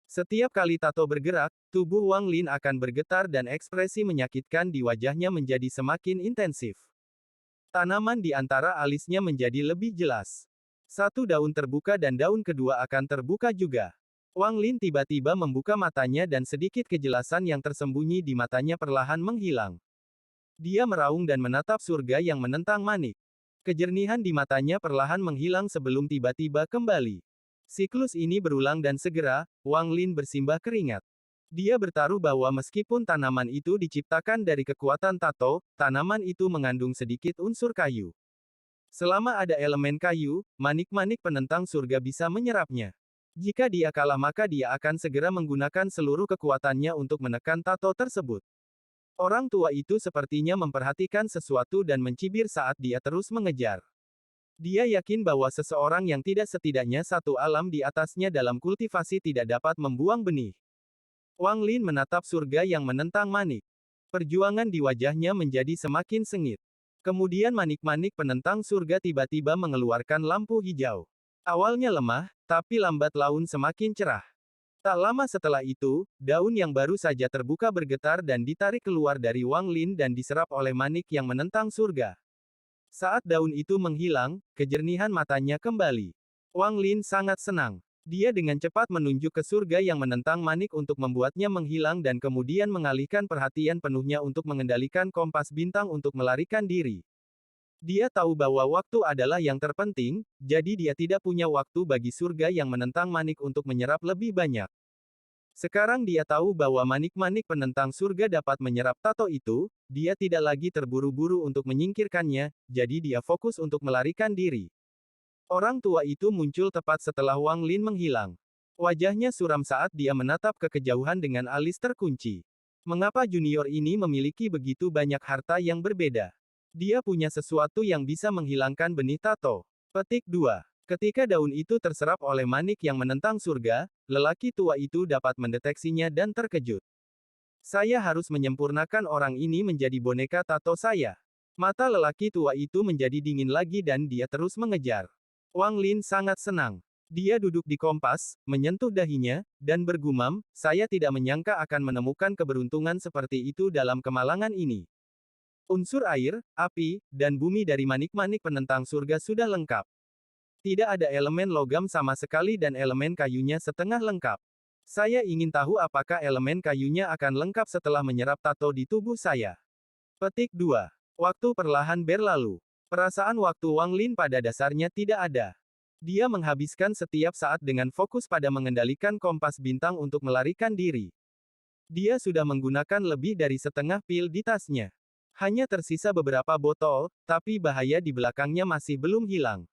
Setiap kali tato bergerak, tubuh Wang Lin akan bergetar dan ekspresi menyakitkan di wajahnya menjadi semakin intensif. Tanaman di antara alisnya menjadi lebih jelas. Satu daun terbuka dan daun kedua akan terbuka juga. Wang Lin tiba-tiba membuka matanya dan sedikit kejelasan yang tersembunyi di matanya perlahan menghilang. Dia meraung dan menatap surga yang menentang manik. Kejernihan di matanya perlahan menghilang sebelum tiba-tiba kembali. Siklus ini berulang dan segera, Wang Lin bersimbah keringat. Dia bertaruh bahwa meskipun tanaman itu diciptakan dari kekuatan tato, tanaman itu mengandung sedikit unsur kayu. Selama ada elemen kayu, manik-manik penentang surga bisa menyerapnya. Jika dia kalah maka dia akan segera menggunakan seluruh kekuatannya untuk menekan tato tersebut. Orang tua itu sepertinya memperhatikan sesuatu dan mencibir saat dia terus mengejar. Dia yakin bahwa seseorang yang tidak setidaknya satu alam di atasnya dalam kultivasi tidak dapat membuang benih. Wang Lin menatap surga yang menentang manik. Perjuangan di wajahnya menjadi semakin sengit. Kemudian manik-manik penentang surga tiba-tiba mengeluarkan lampu hijau. Awalnya lemah, tapi lambat laun semakin cerah. Tak lama setelah itu, daun yang baru saja terbuka bergetar dan ditarik keluar dari Wang Lin dan diserap oleh manik yang menentang surga. Saat daun itu menghilang, kejernihan matanya kembali. Wang Lin sangat senang. Dia dengan cepat menunjuk ke surga yang menentang manik untuk membuatnya menghilang dan kemudian mengalihkan perhatian penuhnya untuk mengendalikan kompas bintang untuk melarikan diri. Dia tahu bahwa waktu adalah yang terpenting, jadi dia tidak punya waktu bagi surga yang menentang manik untuk menyerap lebih banyak. Sekarang dia tahu bahwa manik-manik penentang surga dapat menyerap tato itu, dia tidak lagi terburu-buru untuk menyingkirkannya, jadi dia fokus untuk melarikan diri. Orang tua itu muncul tepat setelah Wang Lin menghilang. Wajahnya suram saat dia menatap ke kejauhan dengan alis terkunci. Mengapa junior ini memiliki begitu banyak harta yang berbeda? Dia punya sesuatu yang bisa menghilangkan benih tato. Petik 2. Ketika daun itu terserap oleh manik yang menentang surga, lelaki tua itu dapat mendeteksinya dan terkejut. Saya harus menyempurnakan orang ini menjadi boneka tato saya. Mata lelaki tua itu menjadi dingin lagi dan dia terus mengejar. Wang Lin sangat senang. Dia duduk di kompas, menyentuh dahinya, dan bergumam, saya tidak menyangka akan menemukan keberuntungan seperti itu dalam kemalangan ini. Unsur air, api, dan bumi dari manik-manik penentang surga sudah lengkap. Tidak ada elemen logam sama sekali dan elemen kayunya setengah lengkap. Saya ingin tahu apakah elemen kayunya akan lengkap setelah menyerap tato di tubuh saya. Petik 2. Waktu perlahan berlalu. Perasaan waktu Wang Lin pada dasarnya tidak ada. Dia menghabiskan setiap saat dengan fokus pada mengendalikan kompas bintang untuk melarikan diri. Dia sudah menggunakan lebih dari setengah pil di tasnya. Hanya tersisa beberapa botol, tapi bahaya di belakangnya masih belum hilang.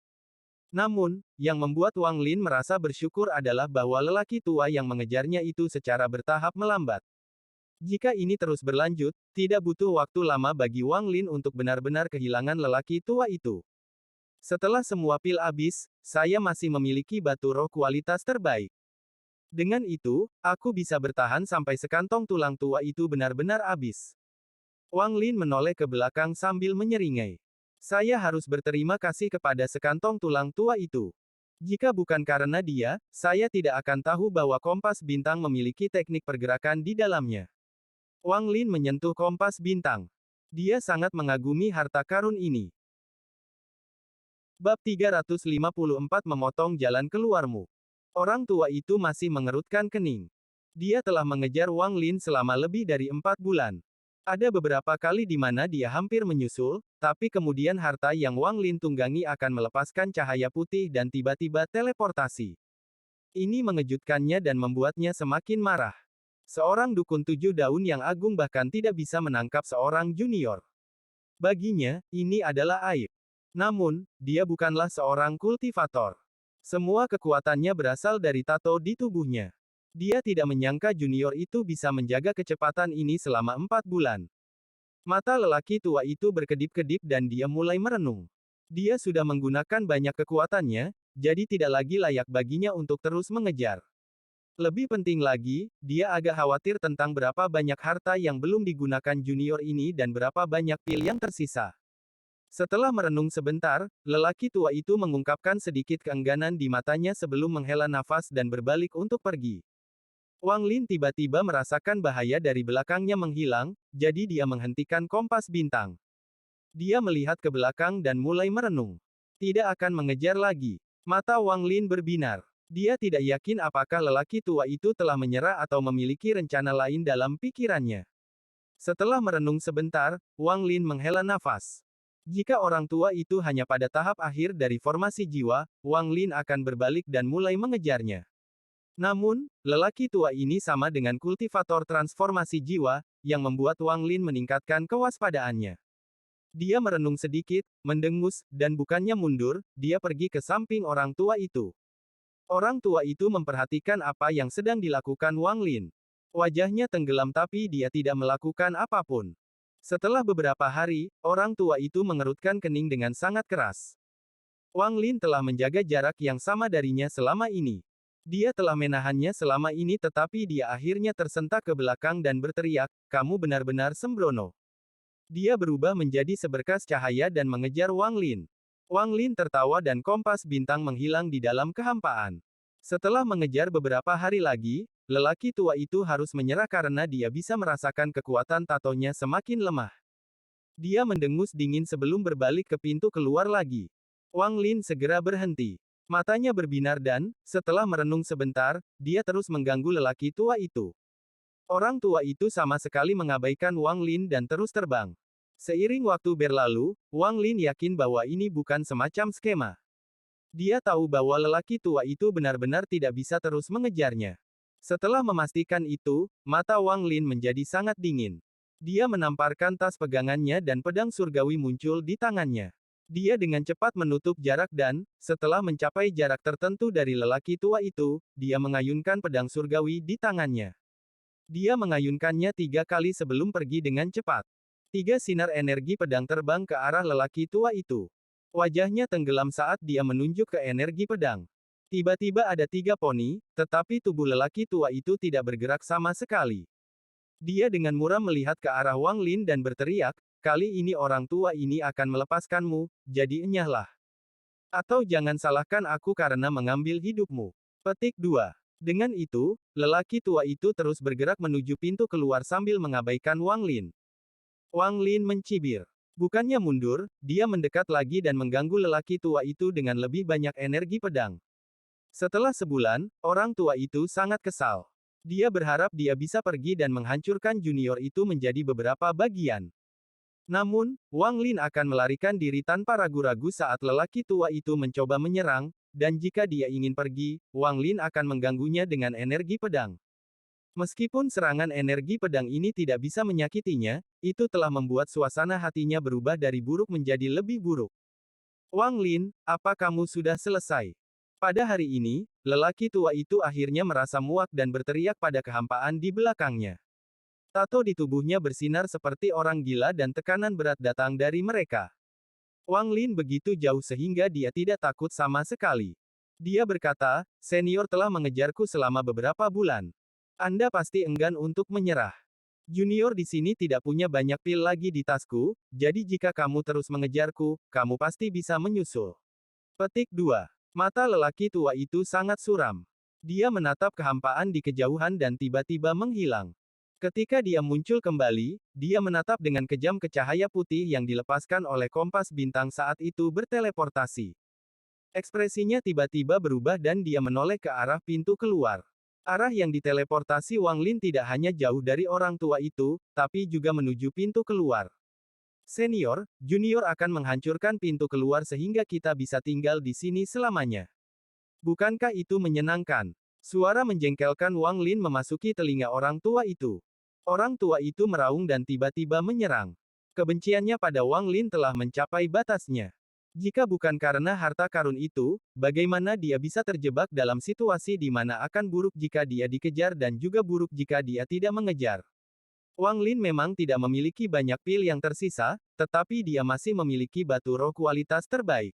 Namun, yang membuat Wang Lin merasa bersyukur adalah bahwa lelaki tua yang mengejarnya itu secara bertahap melambat. Jika ini terus berlanjut, tidak butuh waktu lama bagi Wang Lin untuk benar-benar kehilangan lelaki tua itu. Setelah semua pil habis, saya masih memiliki batu roh kualitas terbaik. Dengan itu, aku bisa bertahan sampai sekantong tulang tua itu benar-benar habis. Wang Lin menoleh ke belakang sambil menyeringai. Saya harus berterima kasih kepada sekantong tulang tua itu. Jika bukan karena dia, saya tidak akan tahu bahwa kompas bintang memiliki teknik pergerakan di dalamnya. Wang Lin menyentuh kompas bintang. Dia sangat mengagumi harta karun ini. Bab 354 memotong jalan keluarmu. Orang tua itu masih mengerutkan kening. Dia telah mengejar Wang Lin selama lebih dari 4 bulan. Ada beberapa kali di mana dia hampir menyusul, tapi kemudian harta yang Wang Lin tunggangi akan melepaskan cahaya putih dan tiba-tiba teleportasi. Ini mengejutkannya dan membuatnya semakin marah. Seorang dukun 7 daun yang agung bahkan tidak bisa menangkap seorang junior. Baginya, ini adalah aib. Namun, dia bukanlah seorang kultivator. Semua kekuatannya berasal dari tato di tubuhnya. Dia tidak menyangka junior itu bisa menjaga kecepatan ini selama 4 bulan. Mata lelaki tua itu berkedip-kedip dan dia mulai merenung. Dia sudah menggunakan banyak kekuatannya, jadi tidak lagi layak baginya untuk terus mengejar. Lebih penting lagi, dia agak khawatir tentang berapa banyak harta yang belum digunakan junior ini dan berapa banyak pil yang tersisa. Setelah merenung sebentar, lelaki tua itu mengungkapkan sedikit keengganan di matanya sebelum menghela nafas dan berbalik untuk pergi. Wang Lin tiba-tiba merasakan bahaya dari belakangnya menghilang, jadi dia menghentikan kompas bintang. Dia melihat ke belakang dan mulai merenung. Tidak akan mengejar lagi. Mata Wang Lin berbinar. Dia tidak yakin apakah lelaki tua itu telah menyerah atau memiliki rencana lain dalam pikirannya. Setelah merenung sebentar, Wang Lin menghela nafas. Jika orang tua itu hanya pada tahap akhir dari formasi jiwa, Wang Lin akan berbalik dan mulai mengejarnya. Namun, lelaki tua ini sama dengan kultivator transformasi jiwa, yang membuat Wang Lin meningkatkan kewaspadaannya. Dia merenung sedikit, mendengus, dan bukannya mundur, dia pergi ke samping orang tua itu. Orang tua itu memperhatikan apa yang sedang dilakukan Wang Lin. Wajahnya tenggelam tapi dia tidak melakukan apapun. Setelah beberapa hari, orang tua itu mengerutkan kening dengan sangat keras. Wang Lin telah menjaga jarak yang sama darinya selama ini. Dia telah menahannya selama ini tetapi dia akhirnya tersentak ke belakang dan berteriak, "Kamu benar-benar sembrono." Dia berubah menjadi seberkas cahaya dan mengejar Wang Lin. Wang Lin tertawa dan kompas bintang menghilang di dalam kehampaan. Setelah mengejar beberapa hari lagi, lelaki tua itu harus menyerah karena dia bisa merasakan kekuatan tatonya semakin lemah. Dia mendengus dingin sebelum berbalik ke pintu keluar lagi. Wang Lin segera berhenti. Matanya berbinar dan, setelah merenung sebentar, dia terus mengganggu lelaki tua itu. Orang tua itu sama sekali mengabaikan Wang Lin dan terus terbang. Seiring waktu berlalu, Wang Lin yakin bahwa ini bukan semacam skema. Dia tahu bahwa lelaki tua itu benar-benar tidak bisa terus mengejarnya. Setelah memastikan itu, mata Wang Lin menjadi sangat dingin. Dia menamparkan tas pegangannya dan pedang surgawi muncul di tangannya. Dia dengan cepat menutup jarak dan, setelah mencapai jarak tertentu dari lelaki tua itu, dia mengayunkan pedang surgawi di tangannya. Dia mengayunkannya 3 kali sebelum pergi dengan cepat. 3 sinar energi pedang terbang ke arah lelaki tua itu. Wajahnya tenggelam saat dia menunjuk ke energi pedang. Tiba-tiba ada 3 poni, tetapi tubuh lelaki tua itu tidak bergerak sama sekali. Dia dengan muram melihat ke arah Wang Lin dan berteriak, "Kali ini orang tua ini akan melepaskanmu, jadi enyahlah. Atau jangan salahkan aku karena mengambil hidupmu." Petik 2. Dengan itu, lelaki tua itu terus bergerak menuju pintu keluar sambil mengabaikan Wang Lin. Wang Lin mencibir. Bukannya mundur, dia mendekat lagi dan mengganggu lelaki tua itu dengan lebih banyak energi pedang. Setelah sebulan, orang tua itu sangat kesal. Dia berharap dia bisa pergi dan menghancurkan junior itu menjadi beberapa bagian. Namun, Wang Lin akan melarikan diri tanpa ragu-ragu saat lelaki tua itu mencoba menyerang, dan jika dia ingin pergi, Wang Lin akan mengganggunya dengan energi pedang. Meskipun serangan energi pedang ini tidak bisa menyakitinya, itu telah membuat suasana hatinya berubah dari buruk menjadi lebih buruk. "Wang Lin, apa kamu sudah selesai?" Pada hari ini, lelaki tua itu akhirnya merasa muak dan berteriak pada kehampaan di belakangnya. Tato di tubuhnya bersinar seperti orang gila dan tekanan berat datang dari mereka. Wang Lin begitu jauh sehingga dia tidak takut sama sekali. Dia berkata, "Senior telah mengejarku selama beberapa bulan. Anda pasti enggan untuk menyerah. Junior di sini tidak punya banyak pil lagi di tasku, jadi jika kamu terus mengejarku, kamu pasti bisa menyusul." Petik 2. Mata lelaki tua itu sangat suram. Dia menatap kehampaan di kejauhan dan tiba-tiba menghilang. Ketika dia muncul kembali, dia menatap dengan kejam ke cahaya putih yang dilepaskan oleh kompas bintang saat itu berteleportasi. Ekspresinya tiba-tiba berubah dan dia menoleh ke arah pintu keluar. Arah yang diteleportasi Wang Lin tidak hanya jauh dari orang tua itu, tapi juga menuju pintu keluar. Senior, junior akan menghancurkan pintu keluar sehingga kita bisa tinggal di sini selamanya. Bukankah itu menyenangkan? Suara menjengkelkan Wang Lin memasuki telinga orang tua itu. Orang tua itu meraung dan tiba-tiba menyerang. Kebenciannya pada Wang Lin telah mencapai batasnya. Jika bukan karena harta karun itu, bagaimana dia bisa terjebak dalam situasi di mana akan buruk jika dia dikejar dan juga buruk jika dia tidak mengejar. Wang Lin memang tidak memiliki banyak pil yang tersisa, tetapi dia masih memiliki batu roh kualitas terbaik.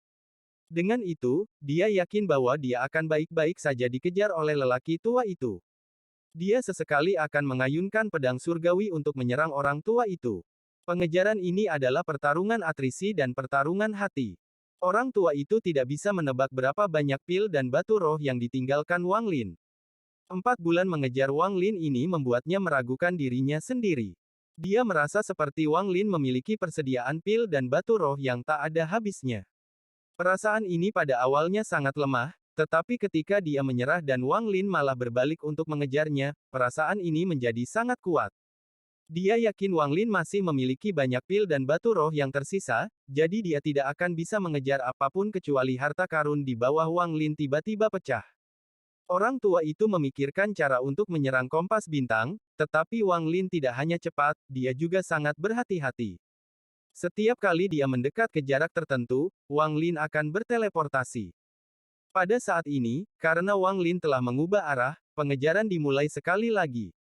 Dengan itu, dia yakin bahwa dia akan baik-baik saja dikejar oleh lelaki tua itu. Dia sesekali akan mengayunkan pedang surgawi untuk menyerang orang tua itu. Pengejaran ini adalah pertarungan atrisi dan pertarungan hati. Orang tua itu tidak bisa menebak berapa banyak pil dan batu roh yang ditinggalkan Wang Lin. 4 bulan mengejar Wang Lin ini membuatnya meragukan dirinya sendiri. Dia merasa seperti Wang Lin memiliki persediaan pil dan batu roh yang tak ada habisnya. Perasaan ini pada awalnya sangat lemah, tetapi ketika dia menyerah dan Wang Lin malah berbalik untuk mengejarnya, perasaan ini menjadi sangat kuat. Dia yakin Wang Lin masih memiliki banyak pil dan batu roh yang tersisa, jadi dia tidak akan bisa mengejar apapun kecuali harta karun di bawah Wang Lin tiba-tiba pecah. Orang tua itu memikirkan cara untuk menyerang kompas bintang, tetapi Wang Lin tidak hanya cepat, dia juga sangat berhati-hati. Setiap kali dia mendekat ke jarak tertentu, Wang Lin akan berteleportasi. Pada saat ini, karena Wang Lin telah mengubah arah, pengejaran dimulai sekali lagi.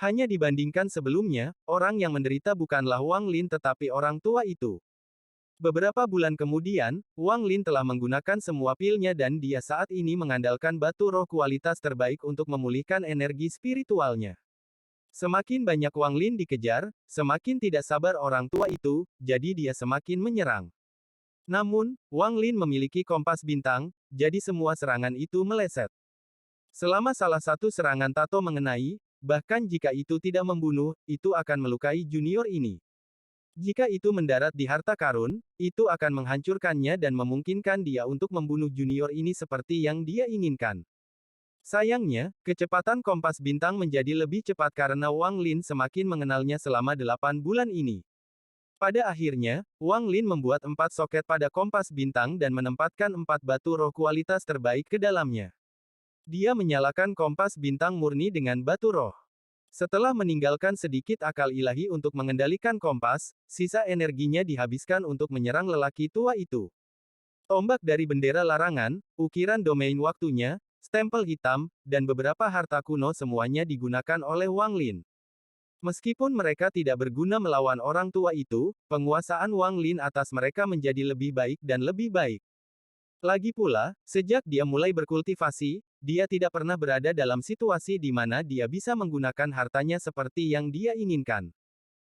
Hanya dibandingkan sebelumnya, orang yang menderita bukanlah Wang Lin tetapi orang tua itu. Beberapa bulan kemudian, Wang Lin telah menggunakan semua pilnya dan dia saat ini mengandalkan batu roh kualitas terbaik untuk memulihkan energi spiritualnya. Semakin banyak Wang Lin dikejar, semakin tidak sabar orang tua itu, jadi dia semakin menyerang. Namun, Wang Lin memiliki kompas bintang, jadi semua serangan itu meleset. Selama salah satu serangan tato mengenai, bahkan jika itu tidak membunuh, itu akan melukai junior ini. Jika itu mendarat di harta karun, itu akan menghancurkannya dan memungkinkan dia untuk membunuh junior ini seperti yang dia inginkan. Sayangnya, kecepatan kompas bintang menjadi lebih cepat karena Wang Lin semakin mengenalnya selama 8 bulan ini. Pada akhirnya, Wang Lin membuat 4 soket pada kompas bintang dan menempatkan 4 batu roh kualitas terbaik ke dalamnya. Dia menyalakan kompas bintang murni dengan batu roh. Setelah meninggalkan sedikit akal ilahi untuk mengendalikan kompas, sisa energinya dihabiskan untuk menyerang lelaki tua itu. Tombak dari bendera larangan, ukiran domain waktunya, stempel hitam, dan beberapa harta kuno semuanya digunakan oleh Wang Lin. Meskipun mereka tidak berguna melawan orang tua itu, penguasaan Wang Lin atas mereka menjadi lebih baik dan lebih baik. Lagi pula, sejak dia mulai berkultivasi, dia tidak pernah berada dalam situasi di mana dia bisa menggunakan hartanya seperti yang dia inginkan.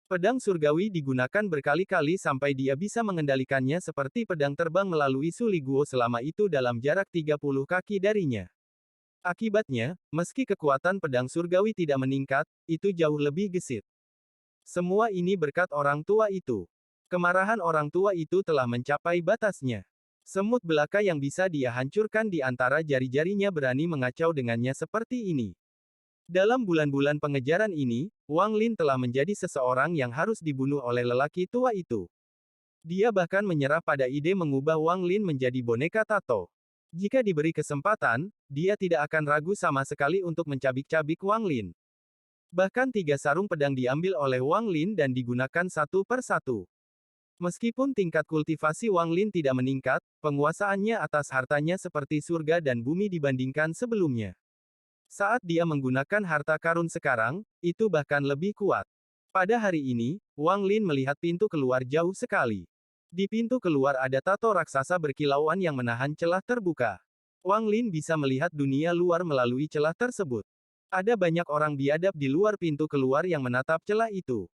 Pedang surgawi digunakan berkali-kali sampai dia bisa mengendalikannya seperti pedang terbang melalui Suliguo selama itu dalam jarak 30 kaki darinya. Akibatnya, meski kekuatan pedang surgawi tidak meningkat, itu jauh lebih gesit. Semua ini berkat orang tua itu. Kemarahan orang tua itu telah mencapai batasnya. Semut belaka yang bisa dia hancurkan di antara jari-jarinya berani mengacau dengannya seperti ini. Dalam bulan-bulan pengejaran ini, Wang Lin telah menjadi seseorang yang harus dibunuh oleh lelaki tua itu. Dia bahkan menyerah pada ide mengubah Wang Lin menjadi boneka tato. Jika diberi kesempatan, dia tidak akan ragu sama sekali untuk mencabik-cabik Wang Lin. Bahkan 3 sarung pedang diambil oleh Wang Lin dan digunakan satu per satu. Meskipun tingkat kultivasi Wang Lin tidak meningkat, penguasaannya atas hartanya seperti surga dan bumi dibandingkan sebelumnya. Saat dia menggunakan harta karun sekarang, itu bahkan lebih kuat. Pada hari ini, Wang Lin melihat pintu keluar jauh sekali. Di pintu keluar ada tato raksasa berkilauan yang menahan celah terbuka. Wang Lin bisa melihat dunia luar melalui celah tersebut. Ada banyak orang biadab di luar pintu keluar yang menatap celah itu.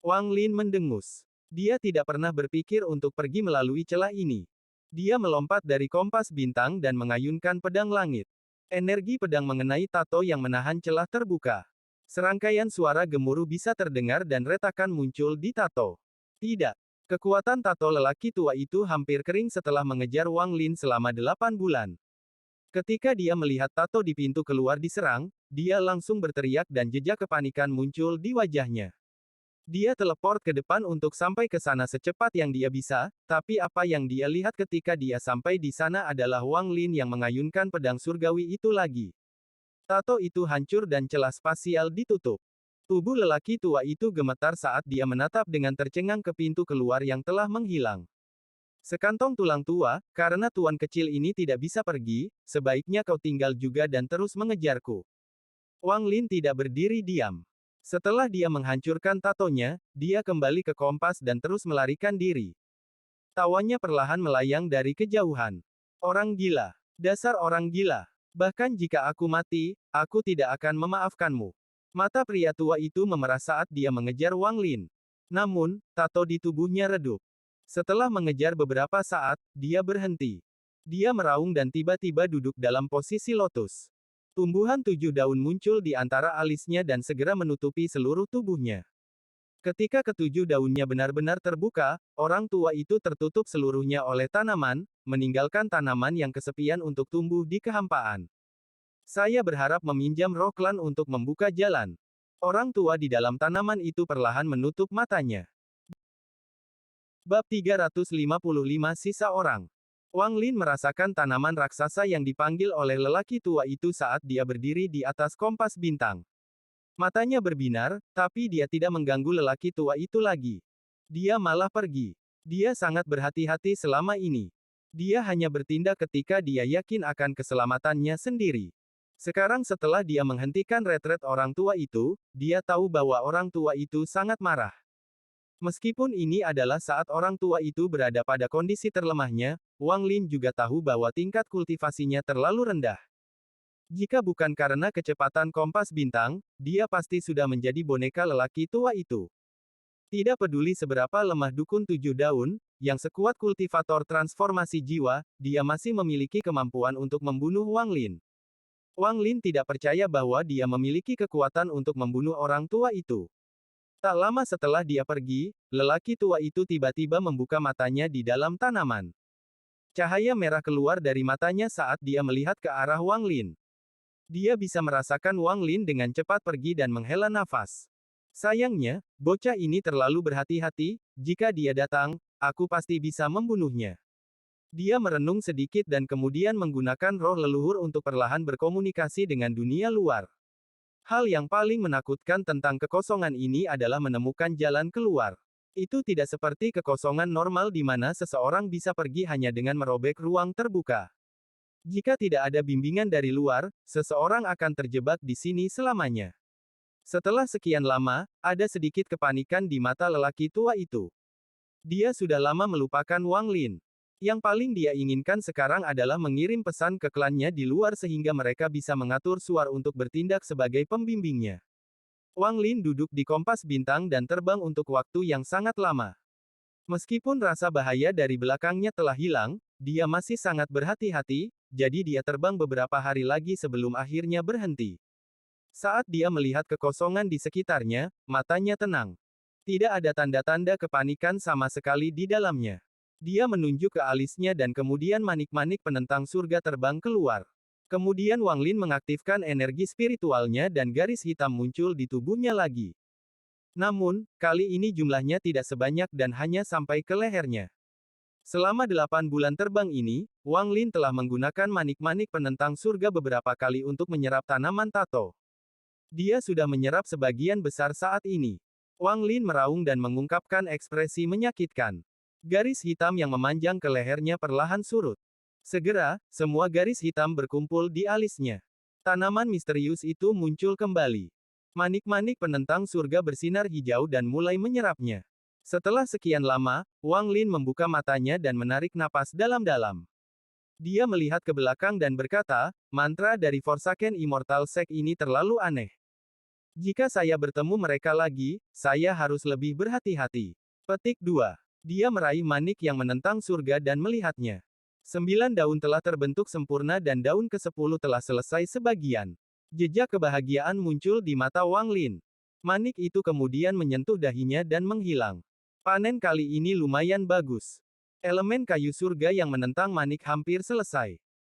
Wang Lin mendengus. Dia tidak pernah berpikir untuk pergi melalui celah ini. Dia melompat dari kompas bintang dan mengayunkan pedang langit. Energi pedang mengenai tato yang menahan celah terbuka. Serangkaian suara gemuruh bisa terdengar dan retakan muncul di tato. Tidak. Kekuatan tato lelaki tua itu hampir kering setelah mengejar Wang Lin selama 8 bulan. Ketika dia melihat tato di pintu keluar diserang, dia langsung berteriak dan jejak kepanikan muncul di wajahnya. Dia teleport ke depan untuk sampai ke sana secepat yang dia bisa, tapi apa yang dia lihat ketika dia sampai di sana adalah Wang Lin yang mengayunkan pedang surgawi itu lagi. Tato itu hancur dan celah spasial ditutup. Tubuh lelaki tua itu gemetar saat dia menatap dengan tercengang ke pintu keluar yang telah menghilang. Sekantong tulang tua, karena tuan kecil ini tidak bisa pergi, sebaiknya kau tinggal juga dan terus mengejarku. Wang Lin tidak berdiri diam. Setelah dia menghancurkan tatonya, dia kembali ke kompas dan terus melarikan diri. Tawanya perlahan melayang dari kejauhan. Orang gila. Dasar orang gila. Bahkan jika aku mati, aku tidak akan memaafkanmu. Mata pria tua itu memerah saat dia mengejar Wang Lin. Namun, tato di tubuhnya redup. Setelah mengejar beberapa saat, dia berhenti. Dia meraung dan tiba-tiba duduk dalam posisi lotus. Tumbuhan 7 daun muncul di antara alisnya dan segera menutupi seluruh tubuhnya. Ketika ketujuh daunnya benar-benar terbuka, orang tua itu tertutup seluruhnya oleh tanaman, meninggalkan tanaman yang kesepian untuk tumbuh di kehampaan. Saya berharap meminjam roh klan untuk membuka jalan. Orang tua di dalam tanaman itu perlahan menutup matanya. Bab 355 Sisa Orang. Wang Lin merasakan tanaman raksasa yang dipanggil oleh lelaki tua itu saat dia berdiri di atas kompas bintang. Matanya berbinar, tapi dia tidak mengganggu lelaki tua itu lagi. Dia malah pergi. Dia sangat berhati-hati selama ini. Dia hanya bertindak ketika dia yakin akan keselamatannya sendiri. Sekarang setelah dia menghentikan retret orang tua itu, dia tahu bahwa orang tua itu sangat marah. Meskipun ini adalah saat orang tua itu berada pada kondisi terlemahnya, Wang Lin juga tahu bahwa tingkat kultivasinya terlalu rendah. Jika bukan karena kecepatan kompas bintang, dia pasti sudah menjadi boneka lelaki tua itu. Tidak peduli seberapa lemah dukun 7 daun, yang sekuat kultivator transformasi jiwa, dia masih memiliki kemampuan untuk membunuh Wang Lin. Wang Lin tidak percaya bahwa dia memiliki kekuatan untuk membunuh orang tua itu. Tak lama setelah dia pergi, lelaki tua itu tiba-tiba membuka matanya di dalam tanaman. Cahaya merah keluar dari matanya saat dia melihat ke arah Wang Lin. Dia bisa merasakan Wang Lin dengan cepat pergi dan menghela nafas. Sayangnya, bocah ini terlalu berhati-hati, jika dia datang, aku pasti bisa membunuhnya. Dia merenung sedikit dan kemudian menggunakan roh leluhur untuk perlahan berkomunikasi dengan dunia luar. Hal yang paling menakutkan tentang kekosongan ini adalah menemukan jalan keluar. Itu tidak seperti kekosongan normal di mana seseorang bisa pergi hanya dengan merobek ruang terbuka. Jika tidak ada bimbingan dari luar, seseorang akan terjebak di sini selamanya. Setelah sekian lama, ada sedikit kepanikan di mata lelaki tua itu. Dia sudah lama melupakan Wang Lin. Yang paling dia inginkan sekarang adalah mengirim pesan ke klannya di luar sehingga mereka bisa mengatur Suar untuk bertindak sebagai pembimbingnya. Wang Lin duduk di kompas bintang dan terbang untuk waktu yang sangat lama. Meskipun rasa bahaya dari belakangnya telah hilang, dia masih sangat berhati-hati, jadi dia terbang beberapa hari lagi sebelum akhirnya berhenti. Saat dia melihat kekosongan di sekitarnya, matanya tenang. Tidak ada tanda-tanda kepanikan sama sekali di dalamnya. Dia menunjuk ke alisnya dan kemudian manik-manik penentang surga terbang keluar. Kemudian Wang Lin mengaktifkan energi spiritualnya dan garis hitam muncul di tubuhnya lagi. Namun, kali ini jumlahnya tidak sebanyak dan hanya sampai ke lehernya. Selama 8 bulan terbang ini, Wang Lin telah menggunakan manik-manik penentang surga beberapa kali untuk menyerap tanaman tato. Dia sudah menyerap sebagian besar saat ini. Wang Lin meraung dan mengungkapkan ekspresi menyakitkan. Garis hitam yang memanjang ke lehernya perlahan surut. Segera, semua garis hitam berkumpul di alisnya. Tanaman misterius itu muncul kembali. Manik-manik penentang surga bersinar hijau dan mulai menyerapnya. Setelah sekian lama, Wang Lin membuka matanya dan menarik napas dalam-dalam. Dia melihat ke belakang dan berkata, mantra dari Forsaken Immortal Sect ini terlalu aneh. Jika saya bertemu mereka lagi, saya harus lebih berhati-hati. Petik 2. Dia meraih manik yang menentang surga dan melihatnya. 9 daun telah terbentuk sempurna dan daun ke-10 telah selesai sebagian. Jejak kebahagiaan muncul di mata Wang Lin. Manik itu kemudian menyentuh dahinya dan menghilang. Panen kali ini lumayan bagus. Elemen kayu surga yang menentang manik hampir selesai.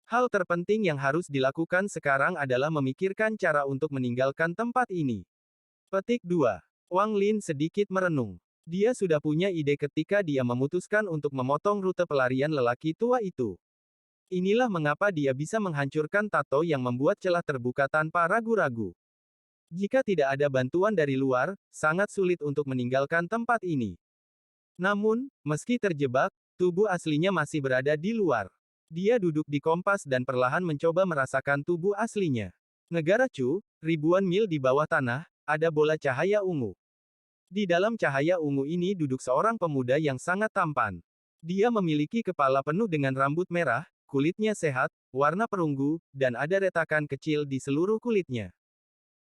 Hal terpenting yang harus dilakukan sekarang adalah memikirkan cara untuk meninggalkan tempat ini. Petik 2. Wang Lin sedikit merenung. Dia sudah punya ide ketika dia memutuskan untuk memotong rute pelarian lelaki tua itu. Inilah mengapa dia bisa menghancurkan tato yang membuat celah terbuka tanpa ragu-ragu. Jika tidak ada bantuan dari luar, sangat sulit untuk meninggalkan tempat ini. Namun, meski terjebak, tubuh aslinya masih berada di luar. Dia duduk di kompas dan perlahan mencoba merasakan tubuh aslinya. Negara Chu, ribuan mil di bawah tanah, ada bola cahaya ungu. Di dalam cahaya ungu ini duduk seorang pemuda yang sangat tampan. Dia memiliki kepala penuh dengan rambut merah, kulitnya sehat, warna perunggu, dan ada retakan kecil di seluruh kulitnya.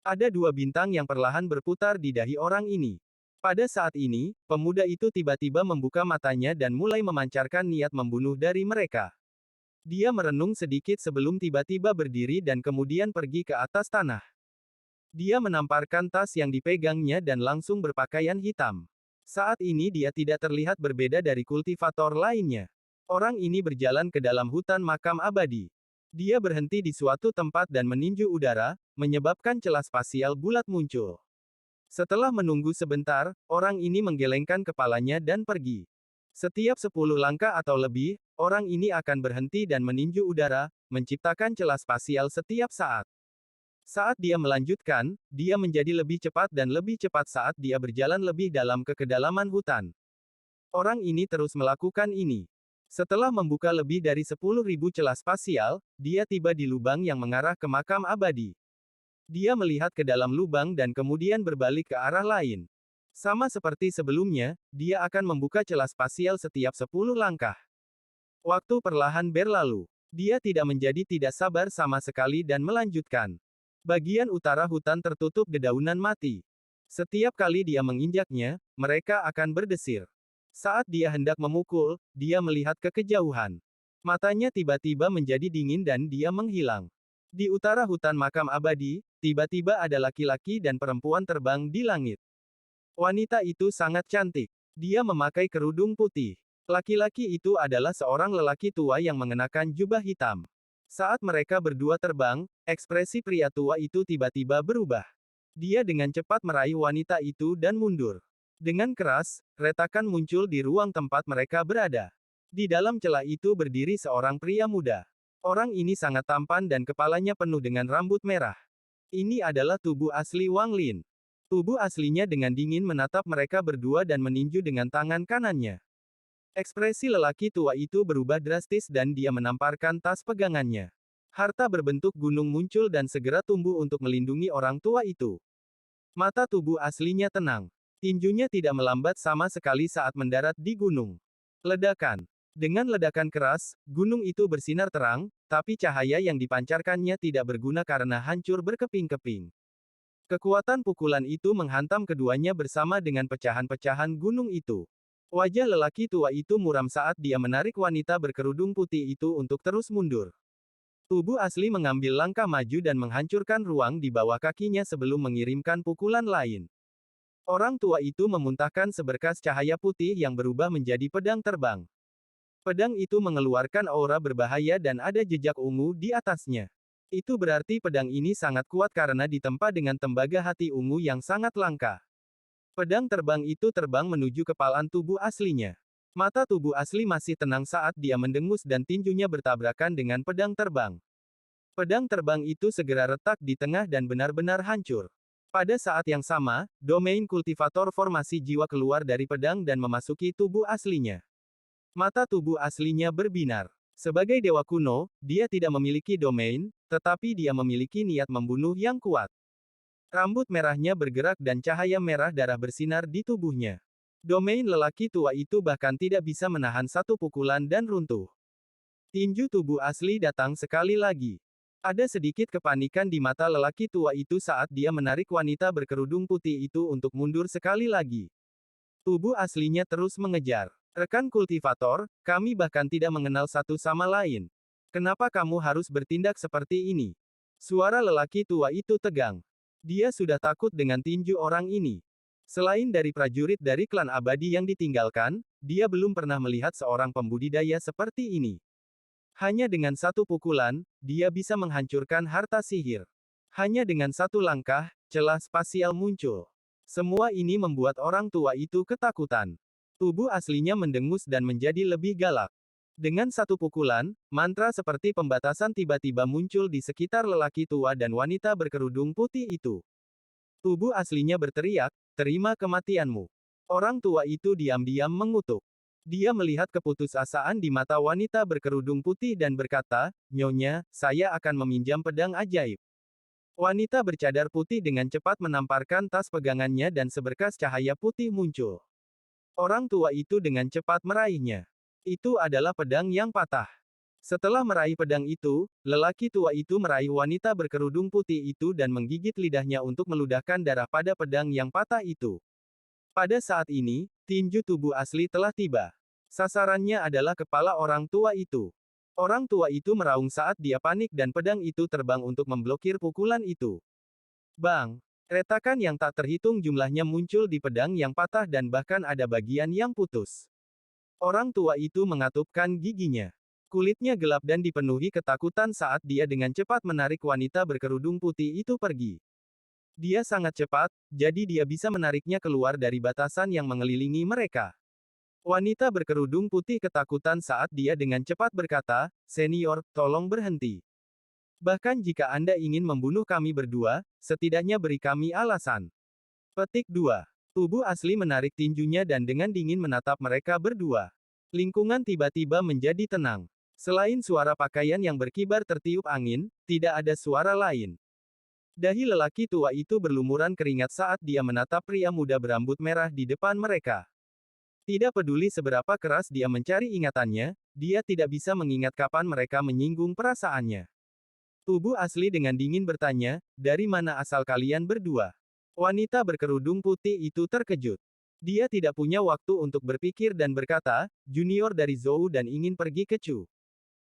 Ada dua bintang yang perlahan berputar di dahi orang ini. Pada saat ini, pemuda itu tiba-tiba membuka matanya dan mulai memancarkan niat membunuh dari mereka. Dia merenung sedikit sebelum tiba-tiba berdiri dan kemudian pergi ke atas tanah. Dia menamparkan tas yang dipegangnya dan langsung berpakaian hitam. Saat ini dia tidak terlihat berbeda dari kultivator lainnya. Orang ini berjalan ke dalam hutan makam abadi. Dia berhenti di suatu tempat dan meninju udara, menyebabkan celah spasial bulat muncul. Setelah menunggu sebentar, orang ini menggelengkan kepalanya dan pergi. Setiap 10 langkah atau lebih, orang ini akan berhenti dan meninju udara, menciptakan celah spasial setiap saat. Saat dia melanjutkan, dia menjadi lebih cepat dan lebih cepat saat dia berjalan lebih dalam ke kedalaman hutan. Orang ini terus melakukan ini. Setelah membuka lebih dari 10.000 celah spasial, dia tiba di lubang yang mengarah ke makam abadi. Dia melihat ke dalam lubang dan kemudian berbalik ke arah lain. Sama seperti sebelumnya, dia akan membuka celah spasial setiap 10 langkah. Waktu perlahan berlalu. Dia tidak menjadi tidak sabar sama sekali dan melanjutkan. Bagian utara hutan tertutup dedaunan mati. Setiap kali dia menginjaknya, mereka akan berdesir. Saat dia hendak memukul, dia melihat ke kejauhan. Matanya tiba-tiba menjadi dingin dan dia menghilang. Di utara hutan makam abadi, tiba-tiba ada laki-laki dan perempuan terbang di langit. Wanita itu sangat cantik. Dia memakai kerudung putih. Laki-laki itu adalah seorang lelaki tua yang mengenakan jubah hitam. Saat mereka berdua terbang, ekspresi pria tua itu tiba-tiba berubah. Dia dengan cepat meraih wanita itu dan mundur. Dengan keras, retakan muncul di ruang tempat mereka berada. Di dalam celah itu berdiri seorang pria muda. Orang ini sangat tampan dan kepalanya penuh dengan rambut merah. Ini adalah tubuh asli Wang Lin. Tubuh aslinya dengan dingin menatap mereka berdua dan meninju dengan tangan kanannya. Ekspresi lelaki tua itu berubah drastis dan dia menamparkan tas pegangannya. Harta berbentuk gunung muncul dan segera tumbuh untuk melindungi orang tua itu. Mata tubuh aslinya tenang. Tinjunya tidak melambat sama sekali saat mendarat di gunung. Ledakan. Dengan ledakan keras, gunung itu bersinar terang, tapi cahaya yang dipancarkannya tidak berguna karena hancur berkeping-keping. Kekuatan pukulan itu menghantam keduanya bersama dengan pecahan-pecahan gunung itu. Wajah lelaki tua itu muram saat dia menarik wanita berkerudung putih itu untuk terus mundur. Tubuh asli mengambil langkah maju dan menghancurkan ruang di bawah kakinya sebelum mengirimkan pukulan lain. Orang tua itu memuntahkan seberkas cahaya putih yang berubah menjadi pedang terbang. Pedang itu mengeluarkan aura berbahaya dan ada jejak ungu di atasnya. Itu berarti pedang ini sangat kuat karena ditempa dengan tembaga hati ungu yang sangat langka. Pedang terbang itu terbang menuju kepalan tubuh aslinya. Mata tubuh asli masih tenang saat dia mendengus dan tinjunya bertabrakan dengan pedang terbang. Pedang terbang itu segera retak di tengah dan benar-benar hancur. Pada saat yang sama, domain kultivator formasi jiwa keluar dari pedang dan memasuki tubuh aslinya. Mata tubuh aslinya berbinar. Sebagai dewa kuno, dia tidak memiliki domain, tetapi dia memiliki niat membunuh yang kuat. Rambut merahnya bergerak dan cahaya merah darah bersinar di tubuhnya. Domain lelaki tua itu bahkan tidak bisa menahan satu pukulan dan runtuh. Tinju tubuh asli datang sekali lagi. Ada sedikit kepanikan di mata lelaki tua itu saat dia menarik wanita berkerudung putih itu untuk mundur sekali lagi. Tubuh aslinya terus mengejar. Rekan kultivator, kami bahkan tidak mengenal satu sama lain. Kenapa kamu harus bertindak seperti ini? Suara lelaki tua itu tegang. Dia sudah takut dengan tinju orang ini. Selain dari prajurit dari klan abadi yang ditinggalkan, dia belum pernah melihat seorang pembudidaya seperti ini. Hanya dengan satu pukulan, dia bisa menghancurkan harta sihir. Hanya dengan satu langkah, celah spasial muncul. Semua ini membuat orang tua itu ketakutan. Tubuh aslinya mendengus dan menjadi lebih galak. Dengan satu pukulan, mantra seperti pembatasan tiba-tiba muncul di sekitar lelaki tua dan wanita berkerudung putih itu. Tubuh aslinya berteriak, "Terima kematianmu." Orang tua itu diam-diam mengutuk. Dia melihat keputusasaan di mata wanita berkerudung putih dan berkata, "Nyonya, saya akan meminjam pedang ajaib." Wanita bercadar putih dengan cepat menamparkan tas pegangannya dan seberkas cahaya putih muncul. Orang tua itu dengan cepat meraihnya. Itu adalah pedang yang patah. Setelah meraih pedang itu, lelaki tua itu meraih wanita berkerudung putih itu dan menggigit lidahnya untuk meludahkan darah pada pedang yang patah itu. Pada saat ini, tinju tubuh asli telah tiba. Sasarannya adalah kepala orang tua itu. Orang tua itu meraung saat dia panik dan pedang itu terbang untuk memblokir pukulan itu. Bang! Retakan yang tak terhitung jumlahnya muncul di pedang yang patah dan bahkan ada bagian yang putus. Orang tua itu mengatupkan giginya. Kulitnya gelap dan dipenuhi ketakutan saat dia dengan cepat menarik wanita berkerudung putih itu pergi. Dia sangat cepat, jadi dia bisa menariknya keluar dari batasan yang mengelilingi mereka. Wanita berkerudung putih ketakutan saat dia dengan cepat berkata, "Senior, tolong berhenti. Bahkan jika Anda ingin membunuh kami berdua, setidaknya beri kami alasan." Petik 2. Tubuh asli menarik tinjunya dan dengan dingin menatap mereka berdua. Lingkungan tiba-tiba menjadi tenang. Selain suara pakaian yang berkibar tertiup angin, tidak ada suara lain. Dahi lelaki tua itu berlumuran keringat saat dia menatap pria muda berambut merah di depan mereka. Tidak peduli seberapa keras dia mencari ingatannya, dia tidak bisa mengingat kapan mereka menyinggung perasaannya. Tubuh asli dengan dingin bertanya, "Dari mana asal kalian berdua?" Wanita berkerudung putih itu terkejut. Dia tidak punya waktu untuk berpikir dan berkata, "Junior dari Zhou dan ingin pergi ke Chu."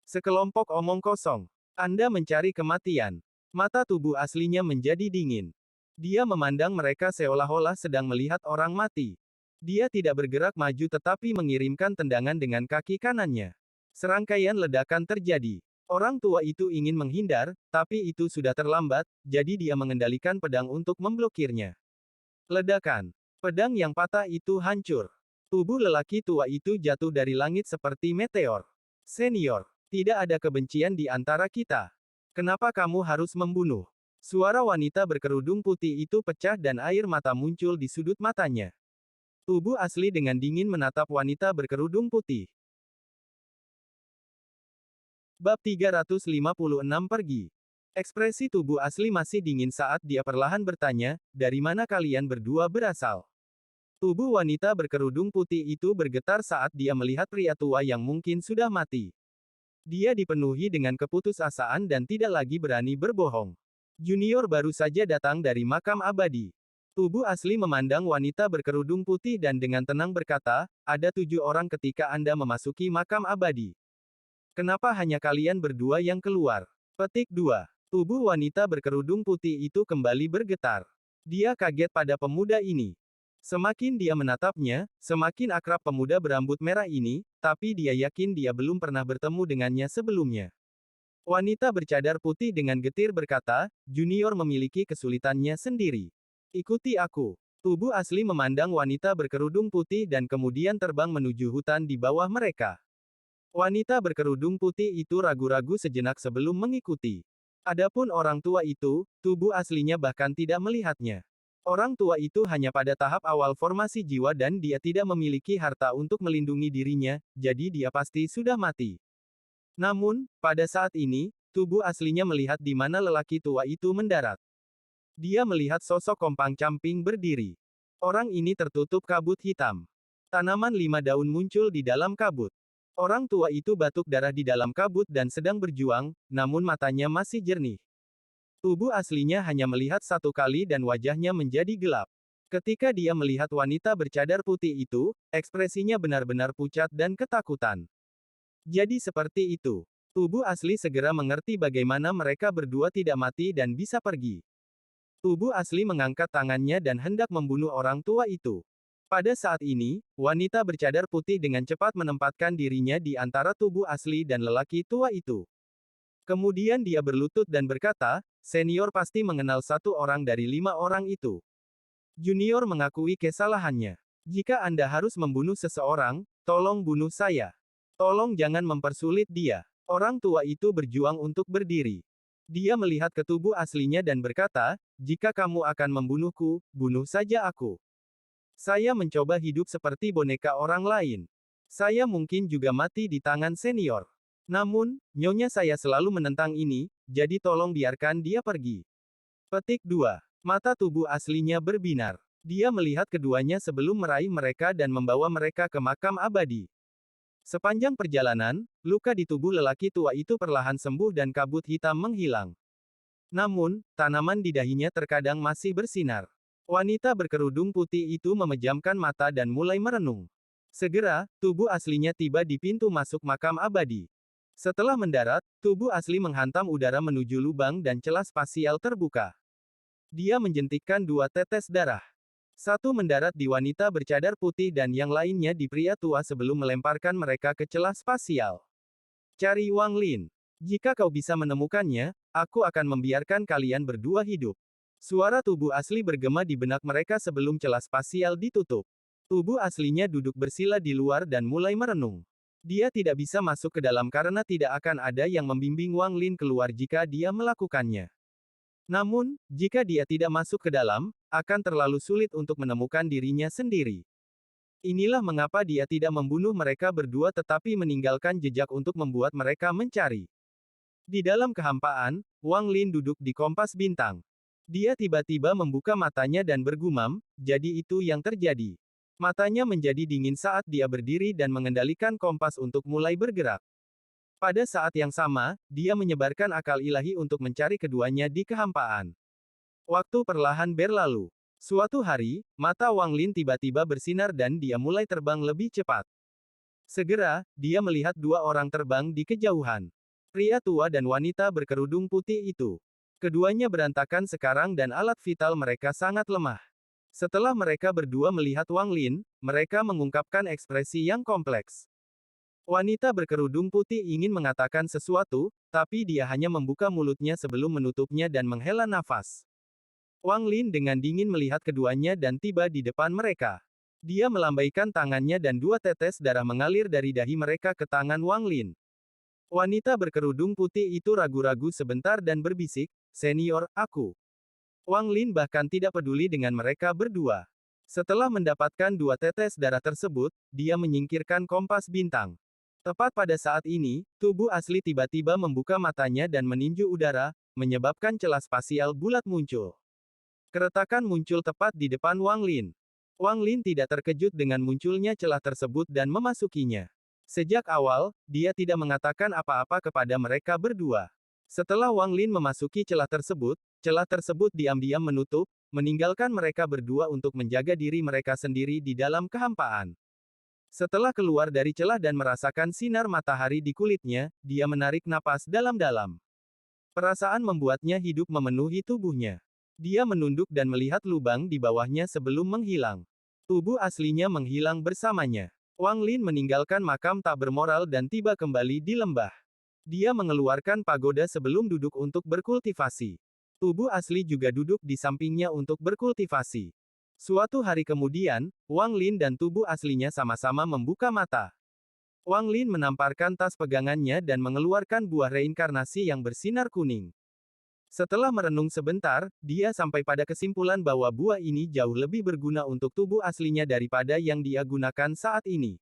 Sekelompok omong kosong. Anda mencari kematian. Mata tubuh aslinya menjadi dingin. Dia memandang mereka seolah-olah sedang melihat orang mati. Dia tidak bergerak maju tetapi mengirimkan tendangan dengan kaki kanannya. Serangkaian ledakan terjadi. Orang tua itu ingin menghindar, tapi itu sudah terlambat, jadi dia mengendalikan pedang untuk memblokirnya. Ledakan. Pedang yang patah itu hancur. Tubuh lelaki tua itu jatuh dari langit seperti meteor. "Senior, tidak ada kebencian di antara kita. Kenapa kamu harus membunuh?" Suara wanita berkerudung putih itu pecah dan air mata muncul di sudut matanya. Tubuh asli dengan dingin menatap wanita berkerudung putih. Bab 356 pergi. Ekspresi tubuh asli masih dingin saat dia perlahan bertanya, "Dari mana kalian berdua berasal?" Tubuh wanita berkerudung putih itu bergetar saat dia melihat pria tua yang mungkin sudah mati. Dia dipenuhi dengan keputusasaan dan tidak lagi berani berbohong. Junior baru saja datang dari makam abadi. Tubuh asli memandang wanita berkerudung putih dan dengan tenang berkata, "Ada 7 orang ketika Anda memasuki makam abadi. Kenapa hanya kalian berdua yang keluar?" Petik 2. Tubuh wanita berkerudung putih itu kembali bergetar. Dia kaget pada pemuda ini. Semakin dia menatapnya, semakin akrab pemuda berambut merah ini, tapi dia yakin dia belum pernah bertemu dengannya sebelumnya. Wanita bercadar putih dengan getir berkata, "Junior memiliki kesulitannya sendiri. Ikuti aku." Tubuh asli memandang wanita berkerudung putih dan kemudian terbang menuju hutan di bawah mereka. Wanita berkerudung putih itu ragu-ragu sejenak sebelum mengikuti. Adapun orang tua itu, tubuh aslinya bahkan tidak melihatnya. Orang tua itu hanya pada tahap awal formasi jiwa dan dia tidak memiliki harta untuk melindungi dirinya, jadi dia pasti sudah mati. Namun, pada saat ini, tubuh aslinya melihat di mana lelaki tua itu mendarat. Dia melihat sosok Kompang Camping berdiri. Orang ini tertutup kabut hitam. Tanaman 5 daun muncul di dalam kabut. Orang tua itu batuk darah di dalam kabut dan sedang berjuang, namun matanya masih jernih. Tubuh aslinya hanya melihat satu kali dan wajahnya menjadi gelap. Ketika dia melihat wanita bercadar putih itu, ekspresinya benar-benar pucat dan ketakutan. Jadi seperti itu. Tubuh asli segera mengerti bagaimana mereka berdua tidak mati dan bisa pergi. Tubuh asli mengangkat tangannya dan hendak membunuh orang tua itu. Pada saat ini, wanita bercadar putih dengan cepat menempatkan dirinya di antara tubuh asli dan lelaki tua itu. Kemudian dia berlutut dan berkata, "Senior pasti mengenal satu orang dari 5 orang itu. Junior mengakui kesalahannya. Jika Anda harus membunuh seseorang, tolong bunuh saya. Tolong jangan mempersulit dia." Orang tua itu berjuang untuk berdiri. Dia melihat ke tubuh aslinya dan berkata, "Jika kamu akan membunuhku, bunuh saja aku. Saya mencoba hidup seperti boneka orang lain. Saya mungkin juga mati di tangan senior. Namun, nyonya saya selalu menentang ini, jadi tolong biarkan dia pergi." Petik 2. Mata tubuh aslinya berbinar. Dia melihat keduanya sebelum meraih mereka dan membawa mereka ke makam abadi. Sepanjang perjalanan, luka di tubuh lelaki tua itu perlahan sembuh dan kabut hitam menghilang. Namun, tanaman di dahinya terkadang masih bersinar. Wanita berkerudung putih itu memejamkan mata dan mulai merenung. Segera, tubuh aslinya tiba di pintu masuk makam abadi. Setelah mendarat, tubuh asli menghantam udara menuju lubang dan celah spasial terbuka. Dia menjentikkan 2 tetes darah. Satu mendarat di wanita bercadar putih dan yang lainnya di pria tua sebelum melemparkan mereka ke celah spasial. "Cari Wang Lin. Jika kau bisa menemukannya, aku akan membiarkan kalian berdua hidup." Suara tubuh asli bergema di benak mereka sebelum celah spasial ditutup. Tubuh aslinya duduk bersila di luar dan mulai merenung. Dia tidak bisa masuk ke dalam karena tidak akan ada yang membimbing Wang Lin keluar jika dia melakukannya. Namun, jika dia tidak masuk ke dalam, akan terlalu sulit untuk menemukan dirinya sendiri. Inilah mengapa dia tidak membunuh mereka berdua tetapi meninggalkan jejak untuk membuat mereka mencari. Di dalam kehampaan, Wang Lin duduk di kompas bintang. Dia tiba-tiba membuka matanya dan bergumam, "Jadi itu yang terjadi." Matanya menjadi dingin saat dia berdiri dan mengendalikan kompas untuk mulai bergerak. Pada saat yang sama, dia menyebarkan akal ilahi untuk mencari keduanya di kehampaan. Waktu perlahan berlalu. Suatu hari, mata Wang Lin tiba-tiba bersinar dan dia mulai terbang lebih cepat. Segera, dia melihat 2 orang terbang di kejauhan. Pria tua dan wanita berkerudung putih itu. Keduanya berantakan sekarang dan alat vital mereka sangat lemah. Setelah mereka berdua melihat Wang Lin, mereka mengungkapkan ekspresi yang kompleks. Wanita berkerudung putih ingin mengatakan sesuatu, tapi dia hanya membuka mulutnya sebelum menutupnya dan menghela nafas. Wang Lin dengan dingin melihat keduanya dan tiba di depan mereka. Dia melambaikan tangannya dan 2 tetes darah mengalir dari dahi mereka ke tangan Wang Lin. Wanita berkerudung putih itu ragu-ragu sebentar dan berbisik, "Senior, aku." Wang Lin bahkan tidak peduli dengan mereka berdua. Setelah mendapatkan 2 tetes darah tersebut, dia menyingkirkan kompas bintang. Tepat pada saat ini, tubuh asli tiba-tiba membuka matanya dan meninju udara, menyebabkan celah spasial bulat muncul. Keretakan muncul tepat di depan Wang Lin. Wang Lin tidak terkejut dengan munculnya celah tersebut dan memasukinya. Sejak awal, dia tidak mengatakan apa-apa kepada mereka berdua. Setelah Wang Lin memasuki celah tersebut diam-diam menutup, meninggalkan mereka berdua untuk menjaga diri mereka sendiri di dalam kehampaan. Setelah keluar dari celah dan merasakan sinar matahari di kulitnya, dia menarik napas dalam-dalam. Perasaan membuatnya hidup memenuhi tubuhnya. Dia menunduk dan melihat lubang di bawahnya sebelum menghilang. Tubuh aslinya menghilang bersamanya. Wang Lin meninggalkan makam tak bermoral dan tiba kembali di lembah. Dia mengeluarkan pagoda sebelum duduk untuk berkultivasi. Tubuh asli juga duduk di sampingnya untuk berkultivasi. Suatu hari kemudian, Wang Lin dan tubuh aslinya sama-sama membuka mata. Wang Lin menamparkan tas pegangannya dan mengeluarkan buah reinkarnasi yang bersinar kuning. Setelah merenung sebentar, dia sampai pada kesimpulan bahwa buah ini jauh lebih berguna untuk tubuh aslinya daripada yang dia gunakan saat ini.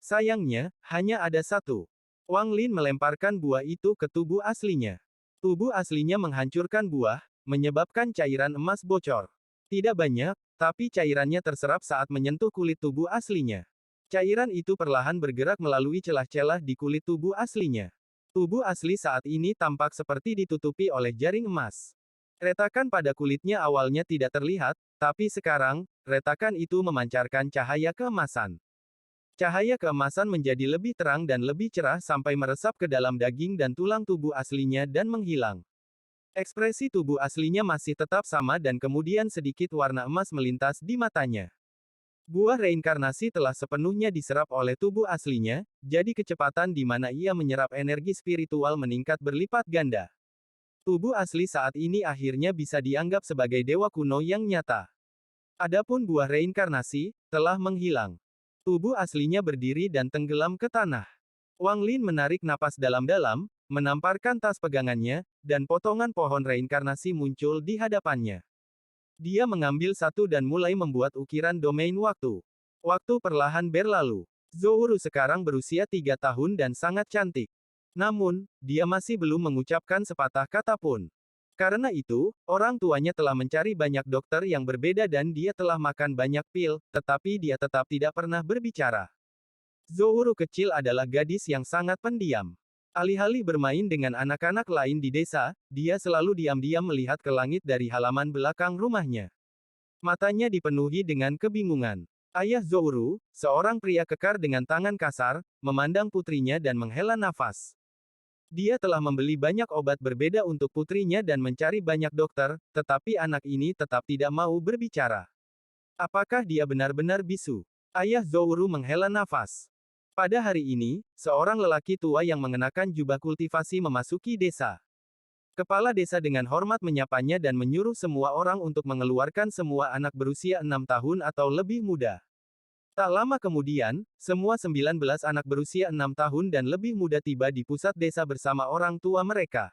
Sayangnya, hanya ada satu. Wang Lin melemparkan buah itu ke tubuh aslinya. Tubuh aslinya menghancurkan buah, menyebabkan cairan emas bocor. Tidak banyak, tapi cairannya terserap saat menyentuh kulit tubuh aslinya. Cairan itu perlahan bergerak melalui celah-celah di kulit tubuh aslinya. Tubuh asli saat ini tampak seperti ditutupi oleh jaring emas. Retakan pada kulitnya awalnya tidak terlihat, tapi sekarang, retakan itu memancarkan cahaya keemasan. Cahaya keemasan menjadi lebih terang dan lebih cerah sampai meresap ke dalam daging dan tulang tubuh aslinya dan menghilang. Ekspresi tubuh aslinya masih tetap sama dan kemudian sedikit warna emas melintas di matanya. Buah reinkarnasi telah sepenuhnya diserap oleh tubuh aslinya, jadi kecepatan di mana ia menyerap energi spiritual meningkat berlipat ganda. Tubuh asli saat ini akhirnya bisa dianggap sebagai dewa kuno yang nyata. Adapun buah reinkarnasi, telah menghilang. Tubuh aslinya berdiri dan tenggelam ke tanah. Wang Lin menarik napas dalam-dalam, menamparkan tas pegangannya, dan potongan pohon reinkarnasi muncul di hadapannya. Dia mengambil satu dan mulai membuat ukiran domain waktu. Waktu perlahan berlalu. Zhou sekarang berusia 3 tahun dan sangat cantik. Namun, dia masih belum mengucapkan sepatah kata pun. Karena itu, orang tuanya telah mencari banyak dokter yang berbeda dan dia telah makan banyak pil, tetapi dia tetap tidak pernah berbicara. Zhou kecil adalah gadis yang sangat pendiam. Alih-alih bermain dengan anak-anak lain di desa, dia selalu diam-diam melihat ke langit dari halaman belakang rumahnya. Matanya dipenuhi dengan kebingungan. Ayah Zhou, seorang pria kekar dengan tangan kasar, memandang putrinya dan menghela nafas. Dia telah membeli banyak obat berbeda untuk putrinya dan mencari banyak dokter, tetapi anak ini tetap tidak mau berbicara. Apakah dia benar-benar bisu? Ayah Zhou menghela nafas. Pada hari ini, seorang lelaki tua yang mengenakan jubah kultivasi memasuki desa. Kepala desa dengan hormat menyapanya dan menyuruh semua orang untuk mengeluarkan semua anak berusia 6 tahun atau lebih muda. Tak lama kemudian, semua 19 anak berusia 6 tahun dan lebih muda tiba di pusat desa bersama orang tua mereka.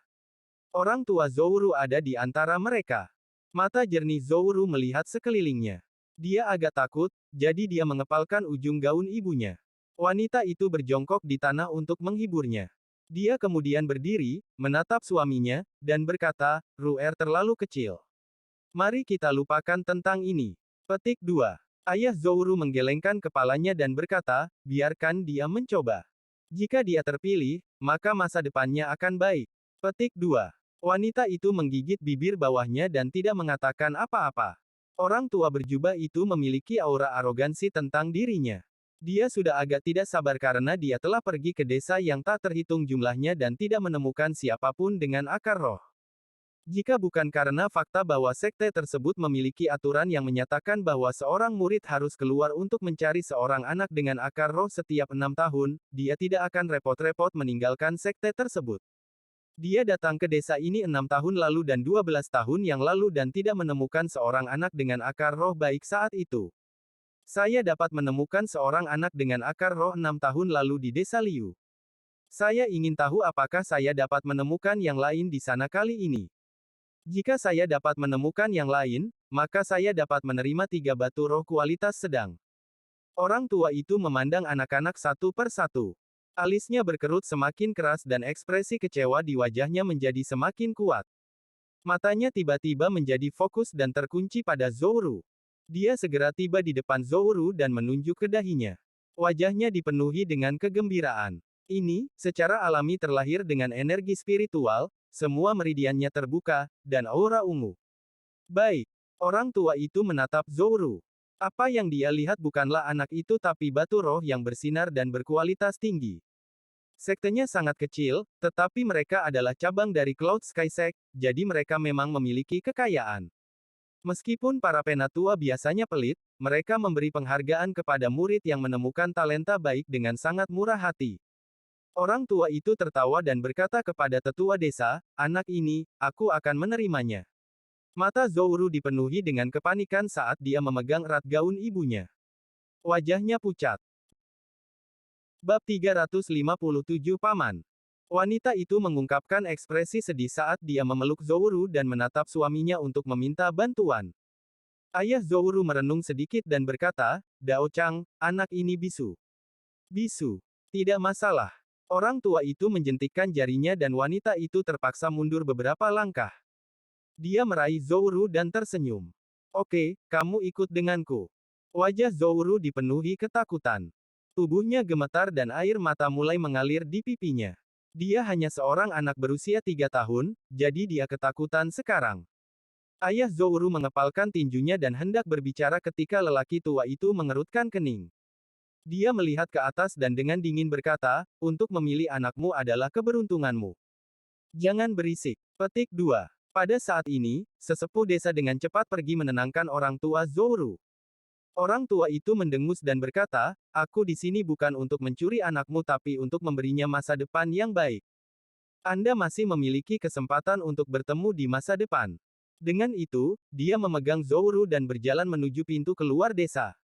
Orang tua Zhou ada di antara mereka. Mata jernih Zhou melihat sekelilingnya. Dia agak takut, jadi dia mengepalkan ujung gaun ibunya. Wanita itu berjongkok di tanah untuk menghiburnya. Dia kemudian berdiri, menatap suaminya, dan berkata, "Ruer terlalu kecil. Mari kita lupakan tentang ini." Petik 2. Ayah Zhou menggelengkan kepalanya dan berkata, "Biarkan dia mencoba. Jika dia terpilih, maka masa depannya akan baik." Petik 2. Wanita itu menggigit bibir bawahnya dan tidak mengatakan apa-apa. Orang tua berjubah itu memiliki aura arogansi tentang dirinya. Dia sudah agak tidak sabar karena dia telah pergi ke desa yang tak terhitung jumlahnya dan tidak menemukan siapapun dengan akar roh. Jika bukan karena fakta bahwa sekte tersebut memiliki aturan yang menyatakan bahwa seorang murid harus keluar untuk mencari seorang anak dengan akar roh setiap 6 tahun, dia tidak akan repot-repot meninggalkan sekte tersebut. Dia datang ke desa ini 6 tahun lalu dan 12 tahun yang lalu dan tidak menemukan seorang anak dengan akar roh baik saat itu. Saya dapat menemukan seorang anak dengan akar roh 6 tahun lalu di desa Liu. Saya ingin tahu apakah saya dapat menemukan yang lain di sana kali ini. Jika saya dapat menemukan yang lain, maka saya dapat menerima 3 batu roh kualitas sedang. Orang tua itu memandang anak-anak satu per satu. Alisnya berkerut semakin keras dan ekspresi kecewa di wajahnya menjadi semakin kuat. Matanya tiba-tiba menjadi fokus dan terkunci pada Zhou. Dia segera tiba di depan Zhou dan menunjuk ke dahinya. Wajahnya dipenuhi dengan kegembiraan. Ini, secara alami terlahir dengan energi spiritual, semua meridiannya terbuka, dan aura ungu. Baik. Orang tua itu menatap Zhou. Apa yang dia lihat bukanlah anak itu tapi batu roh yang bersinar dan berkualitas tinggi. Sektenya sangat kecil, tetapi mereka adalah cabang dari Cloud Sky Sect, jadi mereka memang memiliki kekayaan. Meskipun para penatua biasanya pelit, mereka memberi penghargaan kepada murid yang menemukan talenta baik dengan sangat murah hati. Orang tua itu tertawa dan berkata kepada tetua desa, "Anak ini, aku akan menerimanya." Mata Zhou dipenuhi dengan kepanikan saat dia memegang erat gaun ibunya. Wajahnya pucat. Bab 357 Paman. Wanita itu mengungkapkan ekspresi sedih saat dia memeluk Zhou dan menatap suaminya untuk meminta bantuan. Ayah Zhou merenung sedikit dan berkata, "Dao Chang, anak ini bisu." "Bisu. Tidak masalah." Orang tua itu menjentikkan jarinya dan wanita itu terpaksa mundur beberapa langkah. Dia meraih Zhou dan tersenyum. "Oke, kamu ikut denganku." Wajah Zhou dipenuhi ketakutan. Tubuhnya gemetar dan air mata mulai mengalir di pipinya. Dia hanya seorang anak berusia 3 tahun, jadi dia ketakutan sekarang. Ayah Zhou mengepalkan tinjunya dan hendak berbicara ketika lelaki tua itu mengerutkan kening. Dia melihat ke atas dan dengan dingin berkata, untuk memilih anakmu adalah keberuntunganmu. Jangan berisik. Petik 2. Pada saat ini, sesepuh desa dengan cepat pergi menenangkan orang tua Zouru. Orang tua itu mendengus dan berkata, aku di sini bukan untuk mencuri anakmu tapi untuk memberinya masa depan yang baik. Anda masih memiliki kesempatan untuk bertemu di masa depan. Dengan itu, dia memegang Zouru dan berjalan menuju pintu keluar desa.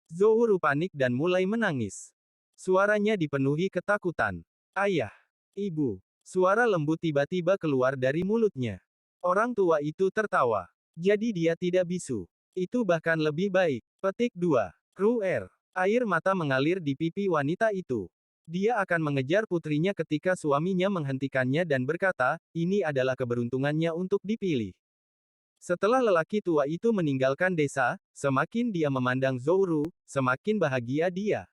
Zouru panik dan mulai menangis. Suaranya dipenuhi ketakutan. Ayah, ibu. Suara lembut tiba-tiba keluar dari mulutnya. Orang tua itu tertawa. Jadi dia tidak bisu. Itu bahkan lebih baik. Petik 2. Ruer. Air mata mengalir di pipi wanita itu. Dia akan mengejar putrinya ketika suaminya menghentikannya dan berkata, ini adalah keberuntungannya untuk dipilih. Setelah lelaki tua itu meninggalkan desa, semakin dia memandang Zouru, semakin bahagia dia.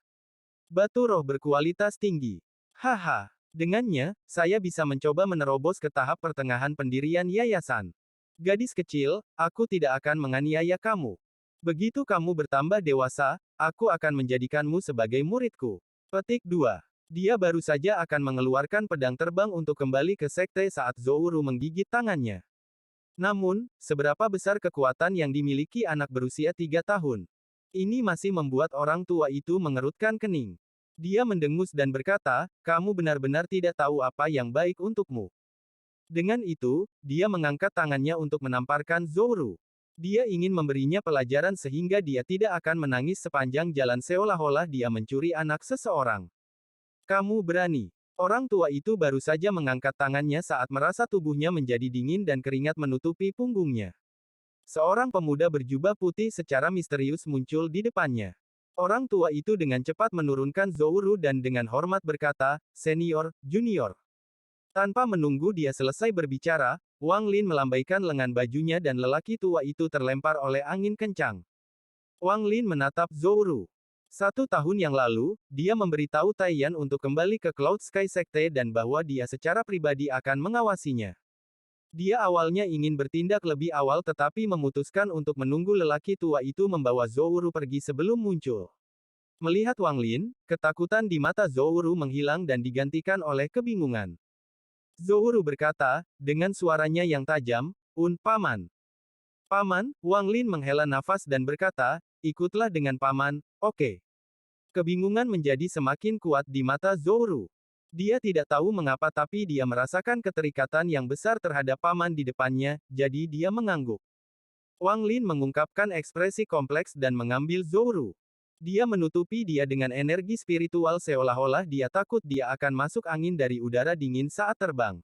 Batu roh berkualitas tinggi. Haha, dengannya, saya bisa mencoba menerobos ke tahap pertengahan pendirian yayasan. Gadis kecil, aku tidak akan menganiaya kamu. Begitu kamu bertambah dewasa, aku akan menjadikanmu sebagai muridku. Petik 2. Dia baru saja akan mengeluarkan pedang terbang untuk kembali ke sekte saat Zouru menggigit tangannya. Namun, seberapa besar kekuatan yang dimiliki anak berusia 3 tahun? Ini masih membuat orang tua itu mengerutkan kening. Dia mendengus dan berkata, kamu benar-benar tidak tahu apa yang baik untukmu. Dengan itu, dia mengangkat tangannya untuk menamparkan Zouru. Dia ingin memberinya pelajaran sehingga dia tidak akan menangis sepanjang jalan seolah-olah dia mencuri anak seseorang. Kamu berani. Orang tua itu baru saja mengangkat tangannya saat merasa tubuhnya menjadi dingin dan keringat menutupi punggungnya. Seorang pemuda berjubah putih secara misterius muncul di depannya. Orang tua itu dengan cepat menurunkan Zouru dan dengan hormat berkata, senior, junior. Tanpa menunggu dia selesai berbicara, Wang Lin melambaikan lengan bajunya dan lelaki tua itu terlempar oleh angin kencang. Wang Lin menatap Zouru. 1 tahun yang lalu, dia memberitahu Taiyan untuk kembali ke Cloud Sky Sekte dan bahwa dia secara pribadi akan mengawasinya. Dia awalnya ingin bertindak lebih awal tetapi memutuskan untuk menunggu lelaki tua itu membawa Zouru pergi sebelum muncul. Melihat Wang Lin, ketakutan di mata Zouru menghilang dan digantikan oleh kebingungan. Zouru berkata, dengan suaranya yang tajam, Paman. Paman, Wang Lin menghela nafas dan berkata, ikutlah dengan Paman, oke. Kebingungan menjadi semakin kuat di mata Zouru. Dia tidak tahu mengapa tapi dia merasakan keterikatan yang besar terhadap paman di depannya, jadi dia mengangguk. Wang Lin mengungkapkan ekspresi kompleks dan mengambil Zouru. Dia menutupi dia dengan energi spiritual seolah-olah dia takut dia akan masuk angin dari udara dingin saat terbang.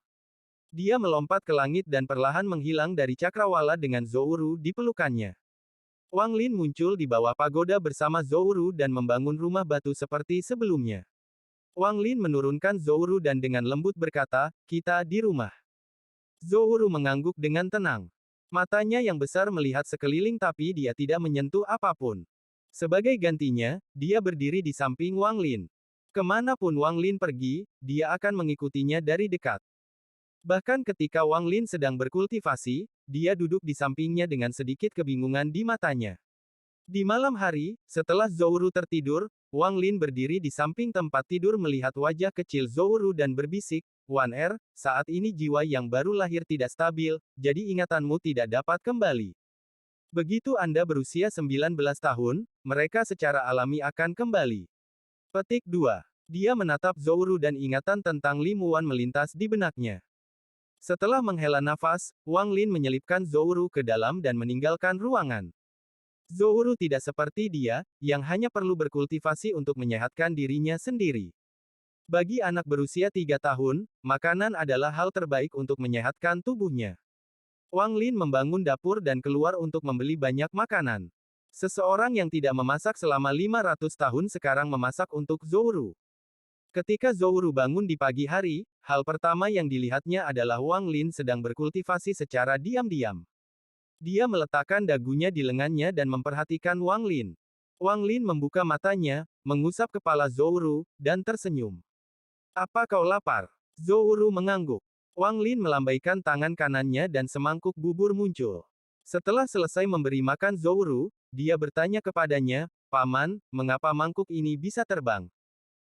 Dia melompat ke langit dan perlahan menghilang dari cakrawala dengan Zouru di pelukannya. Wang Lin muncul di bawah pagoda bersama Zouru dan membangun rumah batu seperti sebelumnya. Wang Lin menurunkan Zouru dan dengan lembut berkata, kita di rumah. Zouru mengangguk dengan tenang. Matanya yang besar melihat sekeliling tapi dia tidak menyentuh apapun. Sebagai gantinya, dia berdiri di samping Wang Lin. Kemanapun Wang Lin pergi, dia akan mengikutinya dari dekat. Bahkan ketika Wang Lin sedang berkultivasi, dia duduk di sampingnya dengan sedikit kebingungan di matanya. Di malam hari, setelah Zouru tertidur, Wang Lin berdiri di samping tempat tidur melihat wajah kecil Zouru dan berbisik, Wan Er, saat ini jiwa yang baru lahir tidak stabil, jadi ingatanmu tidak dapat kembali. Begitu Anda berusia 19 tahun, mereka secara alami akan kembali. Petik 2. Dia menatap Zouru dan ingatan tentang Li Muan melintas di benaknya. Setelah menghela nafas, Wang Lin menyelipkan Zouru ke dalam dan meninggalkan ruangan. Zouru tidak seperti dia, yang hanya perlu berkultivasi untuk menyehatkan dirinya sendiri. Bagi anak berusia 3 tahun, makanan adalah hal terbaik untuk menyehatkan tubuhnya. Wang Lin membangun dapur dan keluar untuk membeli banyak makanan. Seseorang yang tidak memasak selama 500 tahun sekarang memasak untuk Zouru. Ketika Zouru bangun di pagi hari, hal pertama yang dilihatnya adalah Wang Lin sedang berkultivasi secara diam-diam. Dia meletakkan dagunya di lengannya dan memperhatikan Wang Lin. Wang Lin membuka matanya, mengusap kepala Zouru, dan tersenyum. Apa kau lapar? Zouru mengangguk. Wang Lin melambaikan tangan kanannya dan semangkuk bubur muncul. Setelah selesai memberi makan Zouru, dia bertanya kepadanya, "Paman, mengapa mangkuk ini bisa terbang?"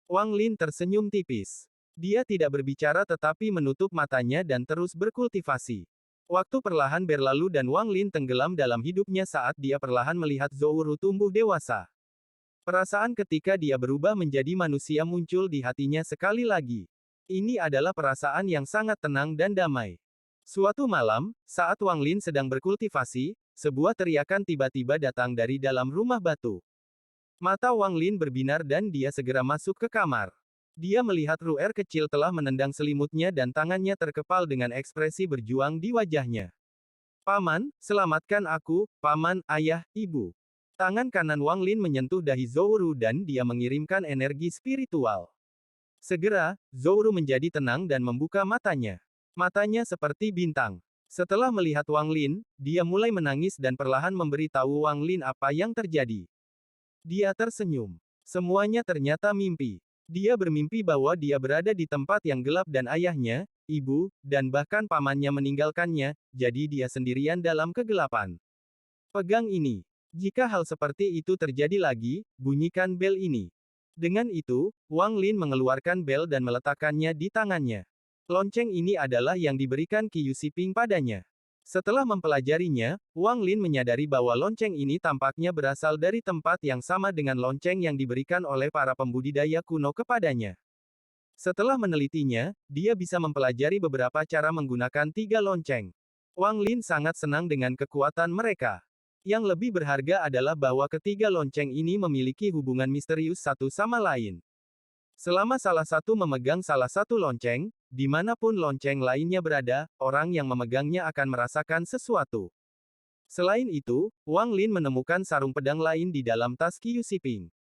Wang Lin tersenyum tipis. Dia tidak berbicara tetapi menutup matanya dan terus berkultivasi. Waktu perlahan berlalu dan Wang Lin tenggelam dalam hidupnya saat dia perlahan melihat Zhou Ru tumbuh dewasa. Perasaan ketika dia berubah menjadi manusia muncul di hatinya sekali lagi. Ini adalah perasaan yang sangat tenang dan damai. Suatu malam, saat Wang Lin sedang berkultivasi, sebuah teriakan tiba-tiba datang dari dalam rumah batu. Mata Wang Lin berbinar dan dia segera masuk ke kamar. Dia melihat Ru'er kecil telah menendang selimutnya dan tangannya terkepal dengan ekspresi berjuang di wajahnya. "Paman, selamatkan aku, Paman, Ayah, Ibu." Tangan kanan Wang Lin menyentuh dahi Zhou Ru dan dia mengirimkan energi spiritual. Segera, Zhou Ru menjadi tenang dan membuka matanya. Matanya seperti bintang. Setelah melihat Wang Lin, dia mulai menangis dan perlahan memberi tahu Wang Lin apa yang terjadi. Dia tersenyum. Semuanya ternyata mimpi. Dia bermimpi bahwa dia berada di tempat yang gelap dan ayahnya, ibu, dan bahkan pamannya meninggalkannya, jadi dia sendirian dalam kegelapan. Pegang ini. Jika hal seperti itu terjadi lagi, bunyikan bel ini. Dengan itu, Wang Lin mengeluarkan bel dan meletakkannya di tangannya. Lonceng ini adalah yang diberikan Qiu Siping padanya. Setelah mempelajarinya, Wang Lin menyadari bahwa lonceng ini tampaknya berasal dari tempat yang sama dengan lonceng yang diberikan oleh para pembudidaya kuno kepadanya. Setelah menelitinya, dia bisa mempelajari beberapa cara menggunakan 3 lonceng. Wang Lin sangat senang dengan kekuatan mereka. Yang lebih berharga adalah bahwa ketiga lonceng ini memiliki hubungan misterius satu sama lain. Selama salah satu memegang salah satu lonceng, dimanapun lonceng lainnya berada, orang yang memegangnya akan merasakan sesuatu. Selain itu, Wang Lin menemukan sarung pedang lain di dalam tas Qiu Siping.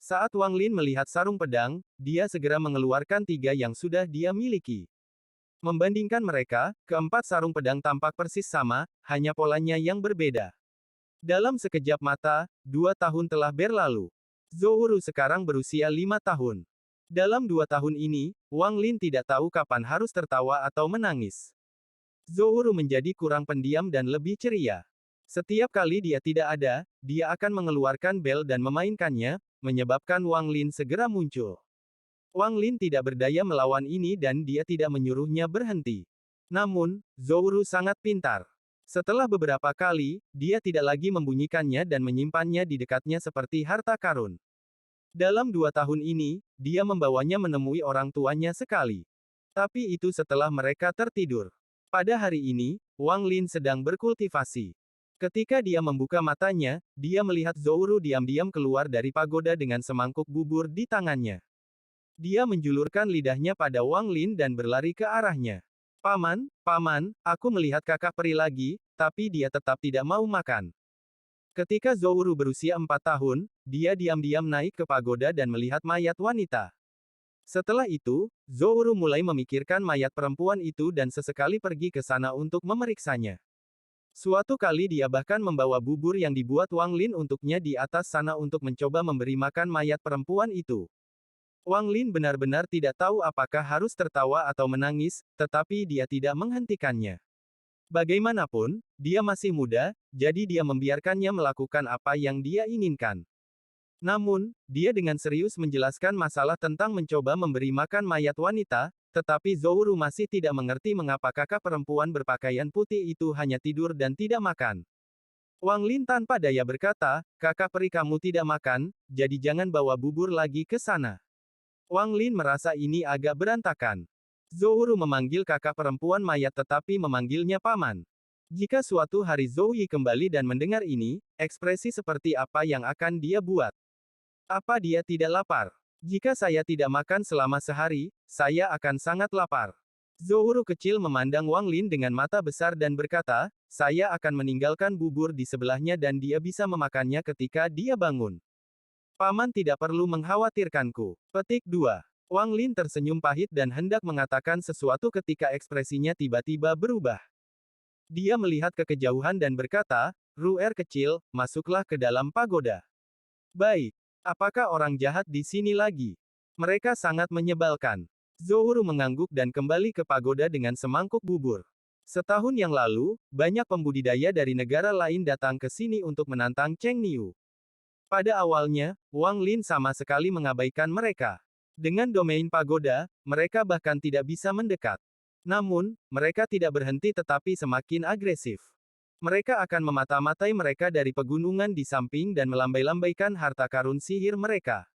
Saat Wang Lin melihat sarung pedang, dia segera mengeluarkan 3 yang sudah dia miliki. Membandingkan mereka, keempat sarung pedang tampak persis sama, hanya polanya yang berbeda. Dalam sekejap mata, 2 tahun telah berlalu. Zhou Ru sekarang berusia 5 tahun. Dalam 2 tahun ini, Wang Lin tidak tahu kapan harus tertawa atau menangis. Zhou Ru menjadi kurang pendiam dan lebih ceria. Setiap kali dia tidak ada, dia akan mengeluarkan bel dan memainkannya, menyebabkan Wang Lin segera muncul. Wang Lin tidak berdaya melawan ini dan dia tidak menyuruhnya berhenti. Namun, Zhou Ru sangat pintar. Setelah beberapa kali, dia tidak lagi membunyikannya dan menyimpannya di dekatnya seperti harta karun. Dalam 2 tahun ini, dia membawanya menemui orang tuanya sekali. Tapi itu setelah mereka tertidur. Pada hari ini, Wang Lin sedang berkultivasi. Ketika dia membuka matanya, dia melihat Zhou Ru diam-diam keluar dari pagoda dengan semangkuk bubur di tangannya. Dia menjulurkan lidahnya pada Wang Lin dan berlari ke arahnya. "Paman, Paman, aku melihat kakak peri lagi, tapi dia tetap tidak mau makan." Ketika Zhou Ru berusia 4 tahun, dia diam-diam naik ke pagoda dan melihat mayat wanita. Setelah itu, Zhou Ru mulai memikirkan mayat perempuan itu dan sesekali pergi ke sana untuk memeriksanya. Suatu kali dia bahkan membawa bubur yang dibuat Wang Lin untuknya di atas sana untuk mencoba memberi makan mayat perempuan itu. Wang Lin benar-benar tidak tahu apakah harus tertawa atau menangis, tetapi dia tidak menghentikannya. Bagaimanapun, dia masih muda, jadi dia membiarkannya melakukan apa yang dia inginkan. Namun, dia dengan serius menjelaskan masalah tentang mencoba memberi makan mayat wanita, tetapi Zhou Ru masih tidak mengerti mengapa kakak perempuan berpakaian putih itu hanya tidur dan tidak makan. Wang Lin tanpa daya berkata, "Kakak peri kamu tidak makan, jadi jangan bawa bubur lagi ke sana." Wang Lin merasa ini agak berantakan. Zhou Ru memanggil kakak perempuan mayat tetapi memanggilnya paman. Jika suatu hari Zhou Yi kembali dan mendengar ini, ekspresi seperti apa yang akan dia buat? Apa dia tidak lapar? Jika saya tidak makan selama sehari, saya akan sangat lapar. Zhou Ru kecil memandang Wang Lin dengan mata besar dan berkata, "Saya akan meninggalkan bubur di sebelahnya dan dia bisa memakannya ketika dia bangun. Paman tidak perlu mengkhawatirkanku." Petik 2. Wang Lin tersenyum pahit dan hendak mengatakan sesuatu ketika ekspresinya tiba-tiba berubah. Dia melihat ke kejauhan dan berkata, "Ru'er kecil, masuklah ke dalam pagoda." "Baik. Apakah orang jahat di sini lagi? Mereka sangat menyebalkan." Zhou Ru mengangguk dan kembali ke pagoda dengan semangkuk bubur. Setahun yang lalu, banyak pembudidaya dari negara lain datang ke sini untuk menantang Cheng Niu. Pada awalnya, Wang Lin sama sekali mengabaikan mereka. Dengan domain pagoda, mereka bahkan tidak bisa mendekat. Namun, mereka tidak berhenti tetapi semakin agresif. Mereka akan memata-matai mereka dari pegunungan di samping dan melambai-lambaikan harta karun sihir mereka.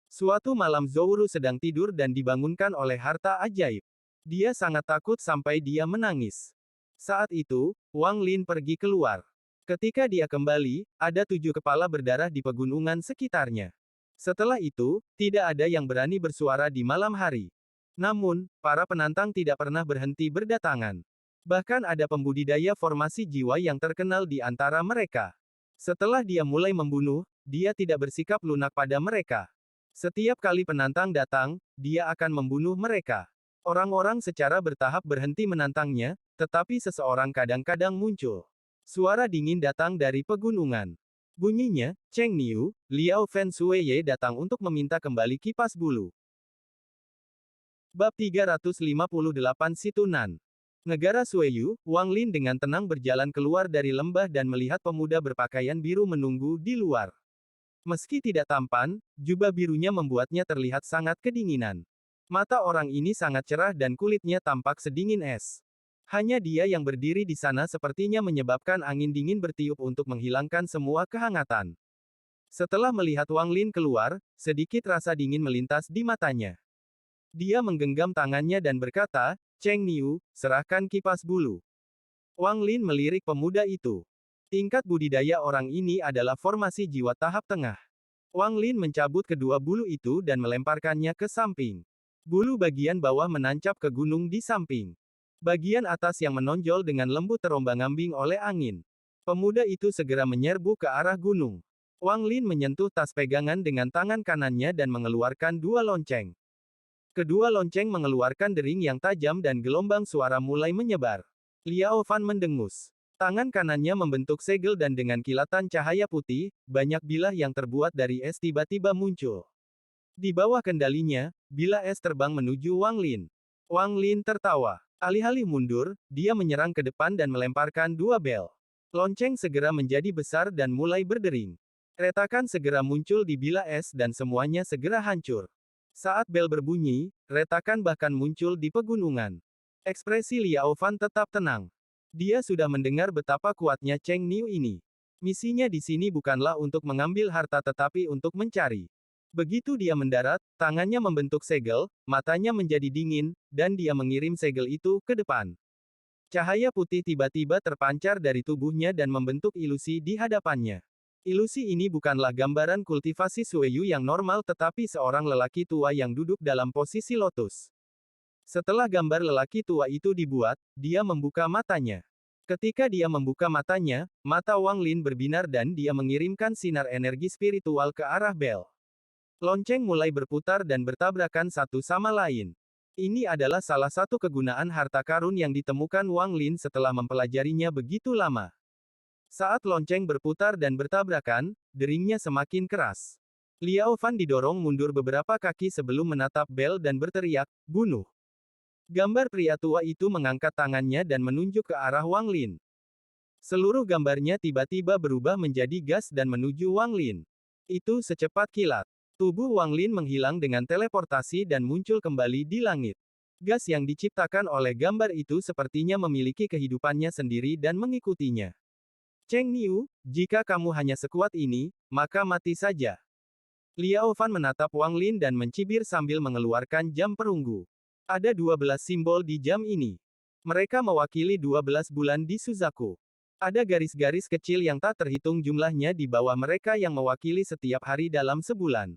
Suatu malam Zhou sedang tidur dan dibangunkan oleh harta ajaib. Dia sangat takut sampai dia menangis. Saat itu, Wang Lin pergi keluar. Ketika dia kembali, ada 7 kepala berdarah di pegunungan sekitarnya. Setelah itu, tidak ada yang berani bersuara di malam hari. Namun, para penantang tidak pernah berhenti berdatangan. Bahkan ada pembudidaya formasi jiwa yang terkenal di antara mereka. Setelah dia mulai membunuh, dia tidak bersikap lunak pada mereka. Setiap kali penantang datang, dia akan membunuh mereka. Orang-orang secara bertahap berhenti menantangnya, tetapi seseorang kadang-kadang muncul. Suara dingin datang dari pegunungan. Bunyinya, Cheng Niu, Liao Fen Sueye datang untuk meminta kembali kipas bulu. Bab 358 Situnan. Negara Sueyu, Wang Lin dengan tenang berjalan keluar dari lembah dan melihat pemuda berpakaian biru menunggu di luar. Meski tidak tampan, jubah birunya membuatnya terlihat sangat kedinginan. Mata orang ini sangat cerah dan kulitnya tampak sedingin es. Hanya dia yang berdiri di sana sepertinya menyebabkan angin dingin bertiup untuk menghilangkan semua kehangatan. Setelah melihat Wang Lin keluar, sedikit rasa dingin melintas di matanya. Dia menggenggam tangannya dan berkata, Cheng Niu, serahkan kipas bulu. Wang Lin melirik pemuda itu. Tingkat budidaya orang ini adalah formasi jiwa tahap tengah. Wang Lin mencabut kedua bulu itu dan melemparkannya ke samping. Bulu bagian bawah menancap ke gunung di samping. Bagian atas yang menonjol dengan lembut terombang-ambing oleh angin. Pemuda itu segera menyerbu ke arah gunung. Wang Lin menyentuh tas pegangan dengan tangan kanannya dan mengeluarkan 2 lonceng. Kedua lonceng mengeluarkan dering yang tajam dan gelombang suara mulai menyebar. Liao Fan mendengus. Tangan kanannya membentuk segel dan dengan kilatan cahaya putih, banyak bilah yang terbuat dari es tiba-tiba muncul. Di bawah kendalinya, bilah es terbang menuju Wang Lin. Wang Lin tertawa. Alih-alih mundur, dia menyerang ke depan dan melemparkan 2 bel. Lonceng segera menjadi besar dan mulai berdering. Retakan segera muncul di bilah es dan semuanya segera hancur. Saat bel berbunyi, retakan bahkan muncul di pegunungan. Ekspresi Liao Fan tetap tenang. Dia sudah mendengar betapa kuatnya Cheng Niu ini. Misinya di sini bukanlah untuk mengambil harta tetapi untuk mencari. Begitu dia mendarat, tangannya membentuk segel, matanya menjadi dingin, dan dia mengirim segel itu ke depan. Cahaya putih tiba-tiba terpancar dari tubuhnya dan membentuk ilusi di hadapannya. Ilusi ini bukanlah gambaran kultivasi Sueyu yang normal tetapi seorang lelaki tua yang duduk dalam posisi lotus. Setelah gambar lelaki tua itu dibuat, dia membuka matanya. Ketika dia membuka matanya, mata Wang Lin berbinar dan dia mengirimkan sinar energi spiritual ke arah bel. Lonceng mulai berputar dan bertabrakan satu sama lain. Ini adalah salah satu kegunaan harta karun yang ditemukan Wang Lin setelah mempelajarinya begitu lama. Saat lonceng berputar dan bertabrakan, deringnya semakin keras. Liao Fan didorong mundur beberapa kaki sebelum menatap bel dan berteriak, bunuh. Gambar pria tua itu mengangkat tangannya dan menunjuk ke arah Wang Lin. Seluruh gambarnya tiba-tiba berubah menjadi gas dan menuju Wang Lin. Itu secepat kilat. Tubuh Wang Lin menghilang dengan teleportasi dan muncul kembali di langit. Gas yang diciptakan oleh gambar itu sepertinya memiliki kehidupannya sendiri dan mengikutinya. Cheng Niu, jika kamu hanya sekuat ini, maka mati saja. Liao Fan menatap Wang Lin dan mencibir sambil mengeluarkan jam perunggu. Ada 12 simbol di jam ini. Mereka mewakili 12 bulan di Suzaku. Ada garis-garis kecil yang tak terhitung jumlahnya di bawah mereka yang mewakili setiap hari dalam sebulan.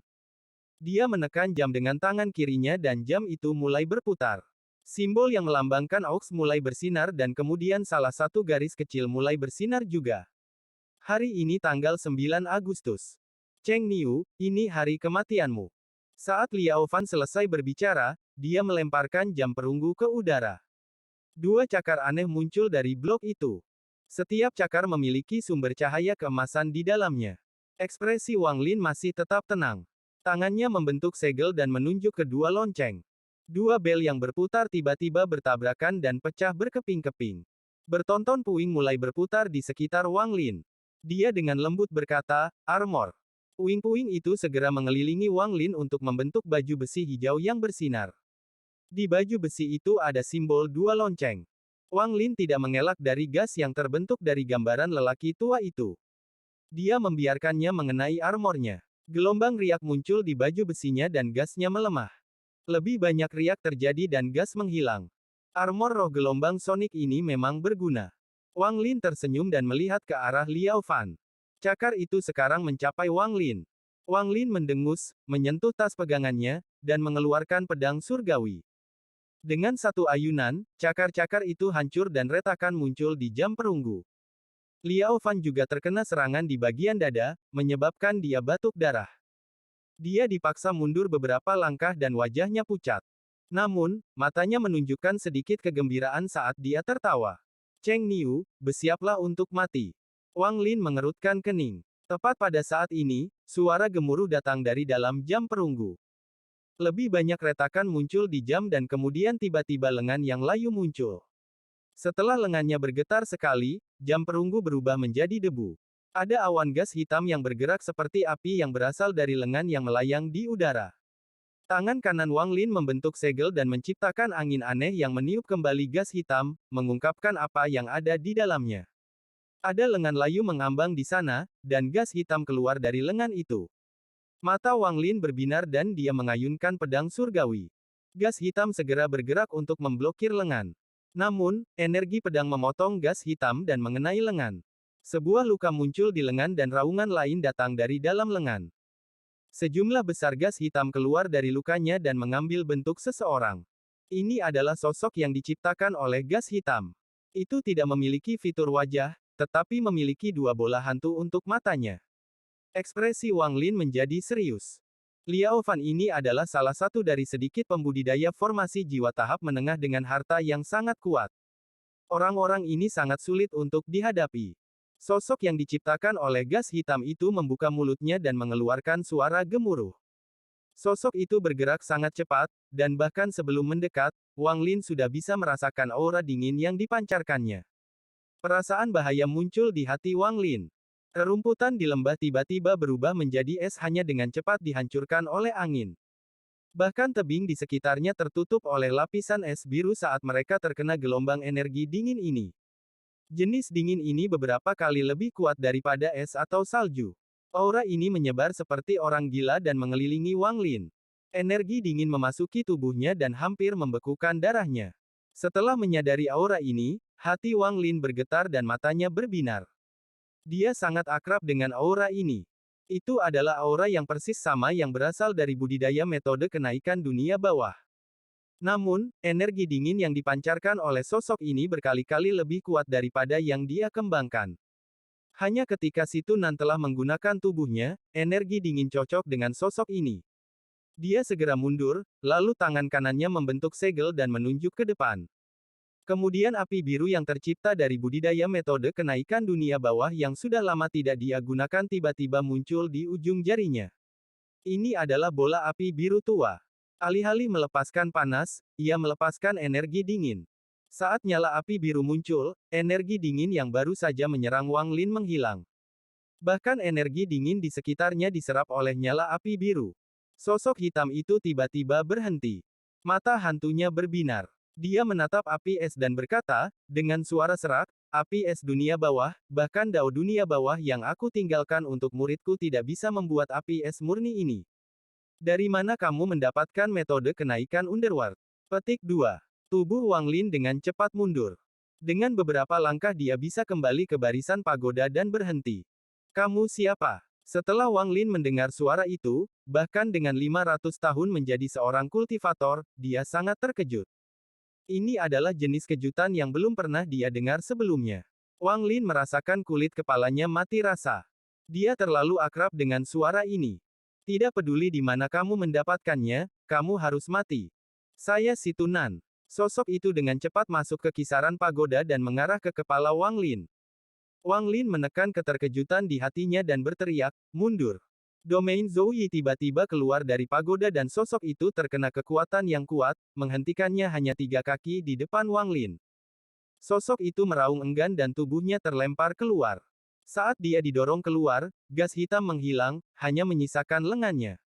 Dia menekan jam dengan tangan kirinya dan jam itu mulai berputar. Simbol yang melambangkan Aux mulai bersinar dan kemudian salah satu garis kecil mulai bersinar juga. Hari ini tanggal 9 Agustus. Cheng Niu, ini hari kematianmu. Saat Liao Fan selesai berbicara, dia melemparkan jam perunggu ke udara. 2 cakar aneh muncul dari blok itu. Setiap cakar memiliki sumber cahaya keemasan di dalamnya. Ekspresi Wang Lin masih tetap tenang. Tangannya membentuk segel dan menunjuk ke 2 lonceng. 2 bel yang berputar tiba-tiba bertabrakan dan pecah berkeping-keping. Bertonton puing mulai berputar di sekitar Wang Lin. Dia dengan lembut berkata, armor. Puing-puing itu segera mengelilingi Wang Lin untuk membentuk baju besi hijau yang bersinar. Di baju besi itu ada simbol dua lonceng. Wang Lin tidak mengelak dari gas yang terbentuk dari gambaran lelaki tua itu. Dia membiarkannya mengenai armornya. Gelombang riak muncul di baju besinya dan gasnya melemah. Lebih banyak riak terjadi dan gas menghilang. Armor roh gelombang sonik ini memang berguna. Wang Lin tersenyum dan melihat ke arah Liao Fan. Cakar itu sekarang mencapai Wang Lin. Wang Lin mendengus, menyentuh tas pegangannya, dan mengeluarkan pedang surgawi. Dengan satu ayunan, cakar-cakar itu hancur dan retakan muncul di jam perunggu. Liao Fan juga terkena serangan di bagian dada, menyebabkan dia batuk darah. Dia dipaksa mundur beberapa langkah dan wajahnya pucat. Namun, matanya menunjukkan sedikit kegembiraan saat dia tertawa. Cheng Niu, bersiaplah untuk mati. Wang Lin mengerutkan kening. Tepat pada saat ini, suara gemuruh datang dari dalam jam perunggu. Lebih banyak retakan muncul di jam dan kemudian tiba-tiba lengan yang layu muncul. Setelah lengannya bergetar sekali, jam perunggu berubah menjadi debu. Ada awan gas hitam yang bergerak seperti api yang berasal dari lengan yang melayang di udara. Tangan kanan Wang Lin membentuk segel dan menciptakan angin aneh yang meniup kembali gas hitam, mengungkapkan apa yang ada di dalamnya. Ada lengan layu mengambang di sana, dan gas hitam keluar dari lengan itu. Mata Wang Lin berbinar dan dia mengayunkan pedang surgawi. Gas hitam segera bergerak untuk memblokir lengan. Namun, energi pedang memotong gas hitam dan mengenai lengan. Sebuah luka muncul di lengan dan raungan lain datang dari dalam lengan. Sejumlah besar gas hitam keluar dari lukanya dan mengambil bentuk seseorang. Ini adalah sosok yang diciptakan oleh gas hitam. Itu tidak memiliki fitur wajah, tetapi memiliki dua bola hantu untuk matanya. Ekspresi Wang Lin menjadi serius. Liao Fan ini adalah salah satu dari sedikit pembudidaya formasi jiwa tahap menengah dengan harta yang sangat kuat. Orang-orang ini sangat sulit untuk dihadapi. Sosok yang diciptakan oleh gas hitam itu membuka mulutnya dan mengeluarkan suara gemuruh. Sosok itu bergerak sangat cepat, dan bahkan sebelum mendekat, Wang Lin sudah bisa merasakan aura dingin yang dipancarkannya. Perasaan bahaya muncul di hati Wang Lin. Rerumputan di lembah tiba-tiba berubah menjadi es hanya dengan cepat dihancurkan oleh angin. Bahkan tebing di sekitarnya tertutup oleh lapisan es biru saat mereka terkena gelombang energi dingin ini. Jenis dingin ini beberapa kali lebih kuat daripada es atau salju. Aura ini menyebar seperti orang gila dan mengelilingi Wang Lin. Energi dingin memasuki tubuhnya dan hampir membekukan darahnya. Setelah menyadari aura ini, hati Wang Lin bergetar dan matanya berbinar. Dia sangat akrab dengan aura ini. Itu adalah aura yang persis sama yang berasal dari budidaya metode kenaikan dunia bawah. Namun, energi dingin yang dipancarkan oleh sosok ini berkali-kali lebih kuat daripada yang dia kembangkan. Hanya ketika Si Tunan telah menggunakan tubuhnya, energi dingin cocok dengan sosok ini. Dia segera mundur, lalu tangan kanannya membentuk segel dan menunjuk ke depan. Kemudian api biru yang tercipta dari budidaya metode kenaikan dunia bawah yang sudah lama tidak dia gunakan tiba-tiba muncul di ujung jarinya. Ini adalah bola api biru tua. Alih-alih melepaskan panas, ia melepaskan energi dingin. Saat nyala api biru muncul, energi dingin yang baru saja menyerang Wang Lin menghilang. Bahkan energi dingin di sekitarnya diserap oleh nyala api biru. Sosok hitam itu tiba-tiba berhenti. Mata hantunya berbinar. Dia menatap api es dan berkata, dengan suara serak, api es dunia bawah, bahkan dao dunia bawah yang aku tinggalkan untuk muridku tidak bisa membuat api es murni ini. Dari mana kamu mendapatkan metode kenaikan Underworld? Petik 2. Tubuh Wang Lin dengan cepat mundur. Dengan beberapa langkah dia bisa kembali ke barisan pagoda dan berhenti. Kamu siapa? Setelah Wang Lin mendengar suara itu, bahkan dengan 500 tahun menjadi seorang kultivator, dia sangat terkejut. Ini adalah jenis kejutan yang belum pernah dia dengar sebelumnya. Wang Lin merasakan kulit kepalanya mati rasa. Dia terlalu akrab dengan suara ini. Tidak peduli di mana kamu mendapatkannya, kamu harus mati. Saya Si Tunan. Sosok itu dengan cepat masuk ke kisaran pagoda dan mengarah ke kepala Wang Lin. Wang Lin menekan keterkejutan di hatinya dan berteriak, mundur. Domain Zhouyi tiba-tiba keluar dari pagoda dan sosok itu terkena kekuatan yang kuat, menghentikannya hanya 3 kaki di depan Wang Lin. Sosok itu meraung enggan dan tubuhnya terlempar keluar. Saat dia didorong keluar, gas hitam menghilang, hanya menyisakan lengannya.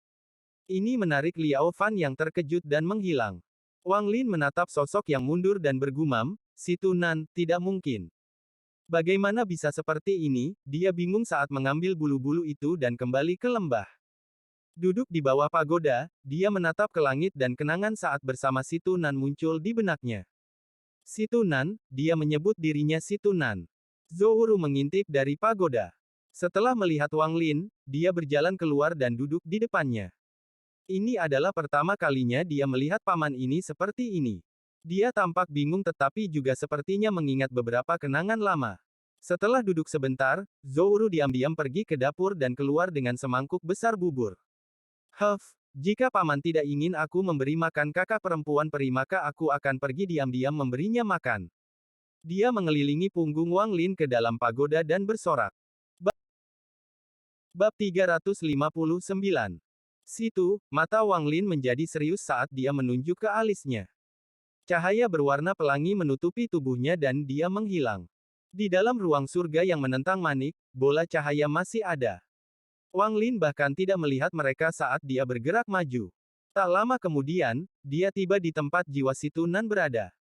Ini menarik Liao Fan yang terkejut dan menghilang. Wang Lin menatap sosok yang mundur dan bergumam, "Si Tunan, tidak mungkin. Bagaimana bisa seperti ini?" Dia bingung saat mengambil bulu-bulu itu dan kembali ke lembah. Duduk di bawah pagoda, dia menatap ke langit dan kenangan saat bersama Si Tunan muncul di benaknya. Si Tunan, dia menyebut dirinya Si Tunan. Zhou mengintip dari pagoda. Setelah melihat Wang Lin, dia berjalan keluar dan duduk di depannya. Ini adalah pertama kalinya dia melihat paman ini seperti ini. Dia tampak bingung tetapi juga sepertinya mengingat beberapa kenangan lama. Setelah duduk sebentar, Zhou diam-diam pergi ke dapur dan keluar dengan semangkuk besar bubur. Jika paman tidak ingin aku memberi makan kakak perempuan peri maka aku akan pergi diam-diam memberinya makan. Dia mengelilingi punggung Wang Lin ke dalam pagoda dan bersorak. Bab 359. Situ, mata Wang Lin menjadi serius saat dia menunjuk ke alisnya. Cahaya berwarna pelangi menutupi tubuhnya dan dia menghilang. Di dalam ruang surga yang menentang manik, bola cahaya masih ada. Wang Lin bahkan tidak melihat mereka saat dia bergerak maju. Tak lama kemudian, dia tiba di tempat jiwa Si Tunan berada.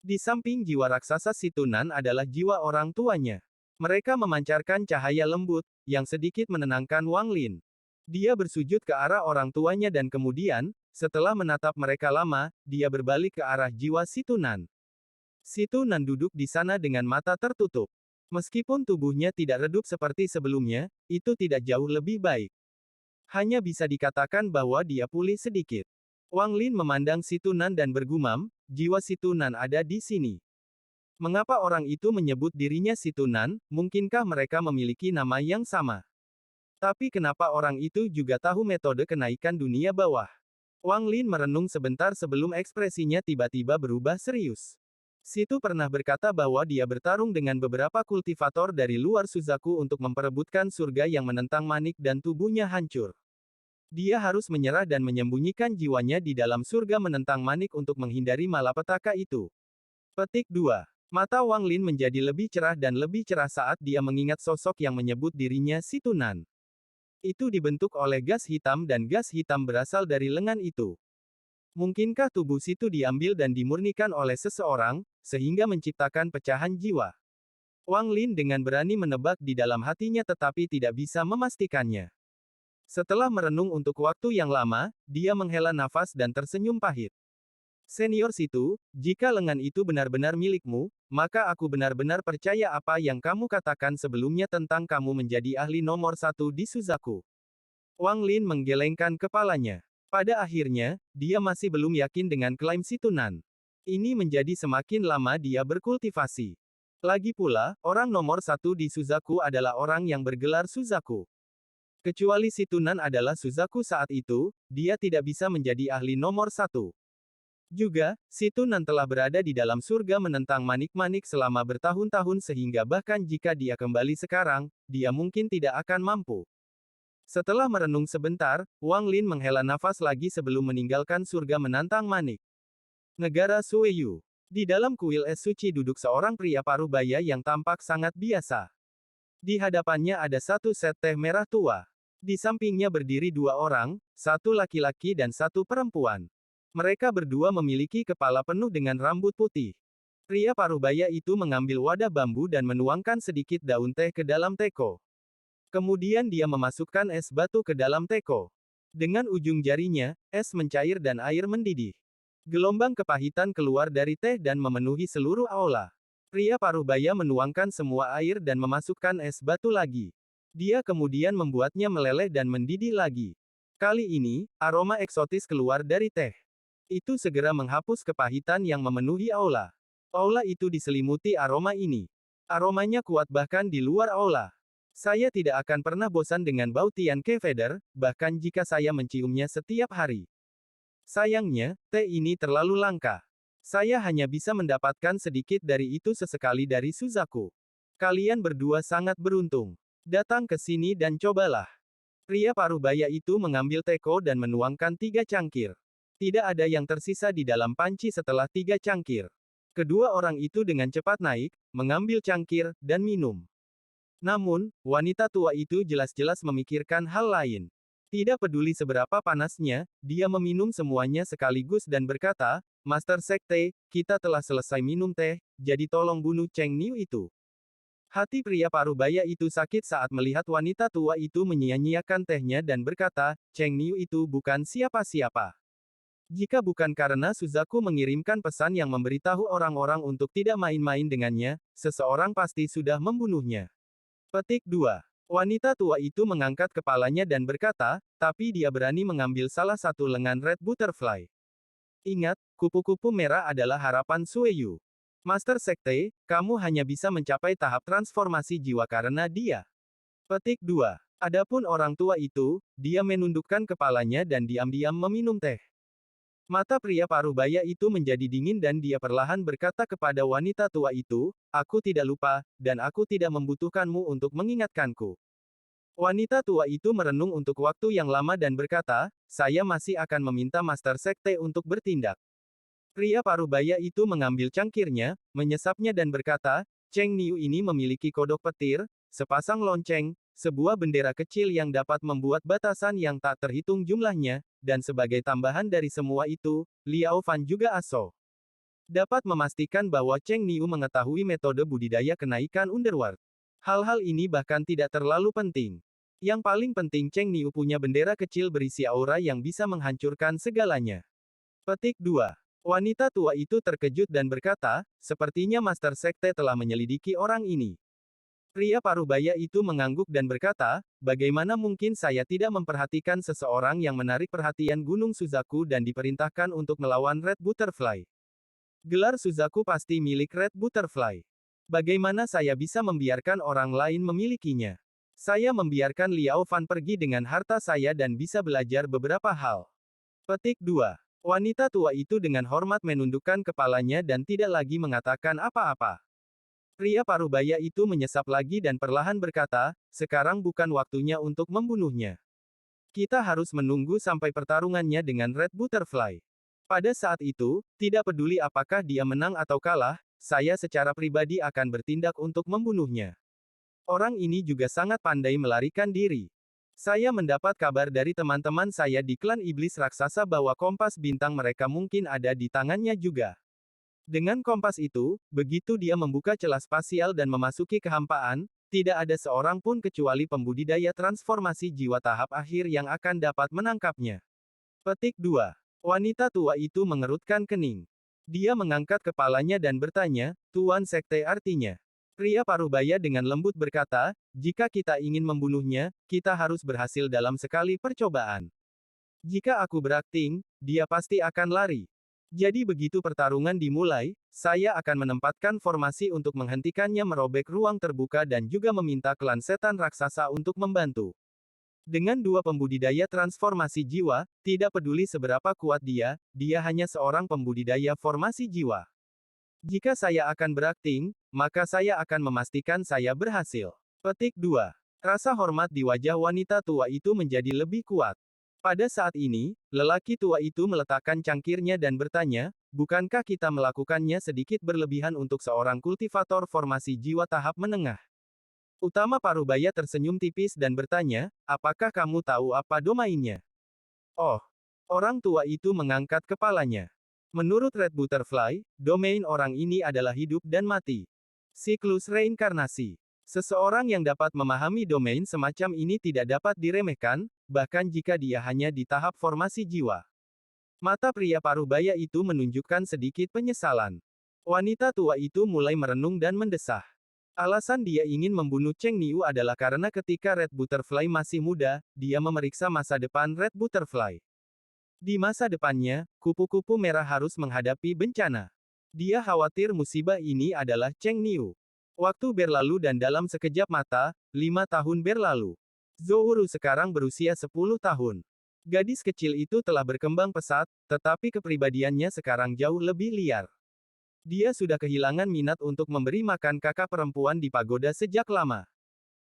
Di samping jiwa raksasa Si Tunan adalah jiwa orang tuanya. Mereka memancarkan cahaya lembut, yang sedikit menenangkan Wang Lin. Dia bersujud ke arah orang tuanya dan kemudian, setelah menatap mereka lama, dia berbalik ke arah jiwa Si Tunan. Si Tunan duduk di sana dengan mata tertutup. Meskipun tubuhnya tidak redup seperti sebelumnya, itu tidak jauh lebih baik. Hanya bisa dikatakan bahwa dia pulih sedikit. Wang Lin memandang Si Tunan dan bergumam, jiwa Si Tunan ada di sini. Mengapa orang itu menyebut dirinya Si Tunan, mungkinkah mereka memiliki nama yang sama? Tapi kenapa orang itu juga tahu metode kenaikan dunia bawah? Wang Lin merenung sebentar sebelum ekspresinya tiba-tiba berubah serius. Situ pernah berkata bahwa dia bertarung dengan beberapa kultivator dari luar Suzaku untuk memperebutkan surga yang menentang manik dan tubuhnya hancur. Dia harus menyerah dan menyembunyikan jiwanya di dalam surga menentang manik untuk menghindari malapetaka itu. Petik 2. Mata Wang Lin menjadi lebih cerah dan lebih cerah saat dia mengingat sosok yang menyebut dirinya Si Tunan. Itu dibentuk oleh gas hitam dan gas hitam berasal dari lengan itu. Mungkinkah tubuh Situ diambil dan dimurnikan oleh seseorang, sehingga menciptakan pecahan jiwa? Wang Lin dengan berani menebak di dalam hatinya tetapi tidak bisa memastikannya. Setelah merenung untuk waktu yang lama, dia menghela nafas dan tersenyum pahit. Senior Situ, jika lengan itu benar-benar milikmu, maka aku benar-benar percaya apa yang kamu katakan sebelumnya tentang kamu menjadi ahli nomor 1 di Suzaku. Wang Lin menggelengkan kepalanya. Pada akhirnya, dia masih belum yakin dengan klaim Si Tunan. Ini menjadi semakin lama dia berkultivasi. Lagi pula, orang nomor 1 di Suzaku adalah orang yang bergelar Suzaku. Kecuali Si Tunan adalah Suzaku saat itu, dia tidak bisa menjadi ahli nomor 1. Juga, Si Tunan telah berada di dalam surga menentang manik-manik selama bertahun-tahun sehingga bahkan jika dia kembali sekarang, dia mungkin tidak akan mampu. Setelah merenung sebentar, Wang Lin menghela nafas lagi sebelum meninggalkan surga menantang manik. Negara Sueyu. Di dalam kuil es suci duduk seorang pria parubaya yang tampak sangat biasa. Di hadapannya ada satu set teh merah tua. Di sampingnya berdiri dua orang, satu laki-laki dan satu perempuan. Mereka berdua memiliki kepala penuh dengan rambut putih. Pria parubaya itu mengambil wadah bambu dan menuangkan sedikit daun teh ke dalam teko. Kemudian dia memasukkan es batu ke dalam teko. Dengan ujung jarinya, es mencair dan air mendidih. Gelombang kepahitan keluar dari teh dan memenuhi seluruh aula. Pria parubaya menuangkan semua air dan memasukkan es batu lagi. Dia kemudian membuatnya meleleh dan mendidih lagi. Kali ini, aroma eksotis keluar dari teh. Itu segera menghapus kepahitan yang memenuhi aula. Aula itu diselimuti aroma ini. Aromanya kuat bahkan di luar aula. Saya tidak akan pernah bosan dengan bau Tian Ke Feather, bahkan jika saya menciumnya setiap hari. Sayangnya, teh ini terlalu langka. Saya hanya bisa mendapatkan sedikit dari itu sesekali dari Suzaku. Kalian berdua sangat beruntung. Datang ke sini dan cobalah. Pria parubaya itu mengambil teko dan menuangkan 3 cangkir. Tidak ada yang tersisa di dalam panci setelah 3 cangkir. Kedua orang itu dengan cepat naik, mengambil cangkir, dan minum. Namun, wanita tua itu jelas-jelas memikirkan hal lain. Tidak peduli seberapa panasnya, dia meminum semuanya sekaligus dan berkata, Master Sekte, kita telah selesai minum teh, jadi tolong bunuh Cheng Niu itu. Hati pria parubaya itu sakit saat melihat wanita tua itu menyia-nyiakan tehnya dan berkata, Cheng Niu itu bukan siapa-siapa. Jika bukan karena Suzaku mengirimkan pesan yang memberitahu orang-orang untuk tidak main-main dengannya, seseorang pasti sudah membunuhnya. Petik 2. Wanita tua itu mengangkat kepalanya dan berkata, tapi dia berani mengambil salah satu lengan Red Butterfly. Ingat, kupu-kupu merah adalah harapan Sueyu. Master Sekte, kamu hanya bisa mencapai tahap transformasi jiwa karena dia. Petik 2. Adapun orang tua itu, dia menundukkan kepalanya dan diam-diam meminum teh. Mata pria parubaya itu menjadi dingin dan dia perlahan berkata kepada wanita tua itu, aku tidak lupa, dan aku tidak membutuhkanmu untuk mengingatkanku. Wanita tua itu merenung untuk waktu yang lama dan berkata, saya masih akan meminta Master Sekte untuk bertindak. Pria parubaya itu mengambil cangkirnya, menyesapnya dan berkata, Cheng Niu ini memiliki kodok petir, sepasang lonceng, sebuah bendera kecil yang dapat membuat batasan yang tak terhitung jumlahnya, dan sebagai tambahan dari semua itu, Liao Fan juga aso. Dapat memastikan bahwa Cheng Niu mengetahui metode budidaya kenaikan Underworld. Hal-hal ini bahkan tidak terlalu penting. Yang paling penting Cheng Niu punya bendera kecil berisi aura yang bisa menghancurkan segalanya. Petik 2. Wanita tua itu terkejut dan berkata, sepertinya Master Sekte telah menyelidiki orang ini. Pria parubaya itu mengangguk dan berkata, bagaimana mungkin saya tidak memperhatikan seseorang yang menarik perhatian Gunung Suzaku dan diperintahkan untuk melawan Red Butterfly. Gelar Suzaku pasti milik Red Butterfly. Bagaimana saya bisa membiarkan orang lain memilikinya? Saya membiarkan Liao Fan pergi dengan harta saya dan bisa belajar beberapa hal. Petik 2. Wanita tua itu dengan hormat menundukkan kepalanya dan tidak lagi mengatakan apa-apa. Pria parubaya itu menyesap lagi dan perlahan berkata, sekarang bukan waktunya untuk membunuhnya. Kita harus menunggu sampai pertarungannya dengan Red Butterfly. Pada saat itu, tidak peduli apakah dia menang atau kalah, saya secara pribadi akan bertindak untuk membunuhnya. Orang ini juga sangat pandai melarikan diri. Saya mendapat kabar dari teman-teman saya di klan iblis raksasa bahwa kompas bintang mereka mungkin ada di tangannya juga. Dengan kompas itu, begitu dia membuka celah spasial dan memasuki kehampaan, tidak ada seorang pun kecuali pembudidaya transformasi jiwa tahap akhir yang akan dapat menangkapnya. Petik 2. Wanita tua itu mengerutkan kening. Dia mengangkat kepalanya dan bertanya, Tuan Sekte artinya. Pria parubaya dengan lembut berkata, jika kita ingin membunuhnya, kita harus berhasil dalam sekali percobaan. Jika aku berakting, dia pasti akan lari. Jadi begitu pertarungan dimulai, saya akan menempatkan formasi untuk menghentikannya merobek ruang terbuka dan juga meminta klan setan raksasa untuk membantu. Dengan dua pembudidaya transformasi jiwa, tidak peduli seberapa kuat dia hanya seorang pembudidaya formasi jiwa. Jika saya akan berakting, maka saya akan memastikan saya berhasil. Petik 2. Rasa hormat di wajah wanita tua itu menjadi lebih kuat. Pada saat ini, lelaki tua itu meletakkan cangkirnya dan bertanya, bukankah kita melakukannya sedikit berlebihan untuk seorang kultivator formasi jiwa tahap menengah? Utama parubaya tersenyum tipis dan bertanya, apakah kamu tahu apa domainnya? Oh, orang tua itu mengangkat kepalanya. Menurut Red Butterfly, domain orang ini adalah hidup dan mati. Siklus reinkarnasi. Seseorang yang dapat memahami domain semacam ini tidak dapat diremehkan, bahkan jika dia hanya di tahap formasi jiwa. Mata pria parubaya itu menunjukkan sedikit penyesalan. Wanita tua itu mulai merenung dan mendesah. Alasan dia ingin membunuh Cheng Niu adalah karena ketika Red Butterfly masih muda, dia memeriksa masa depan Red Butterfly. Di masa depannya, kupu-kupu merah harus menghadapi bencana. Dia khawatir musibah ini adalah Cheng Niu. Waktu berlalu dan dalam sekejap mata, 5 tahun berlalu. Zhou sekarang berusia 10 tahun. Gadis kecil itu telah berkembang pesat, tetapi kepribadiannya sekarang jauh lebih liar. Dia sudah kehilangan minat untuk memberi makan kakak perempuan di pagoda sejak lama.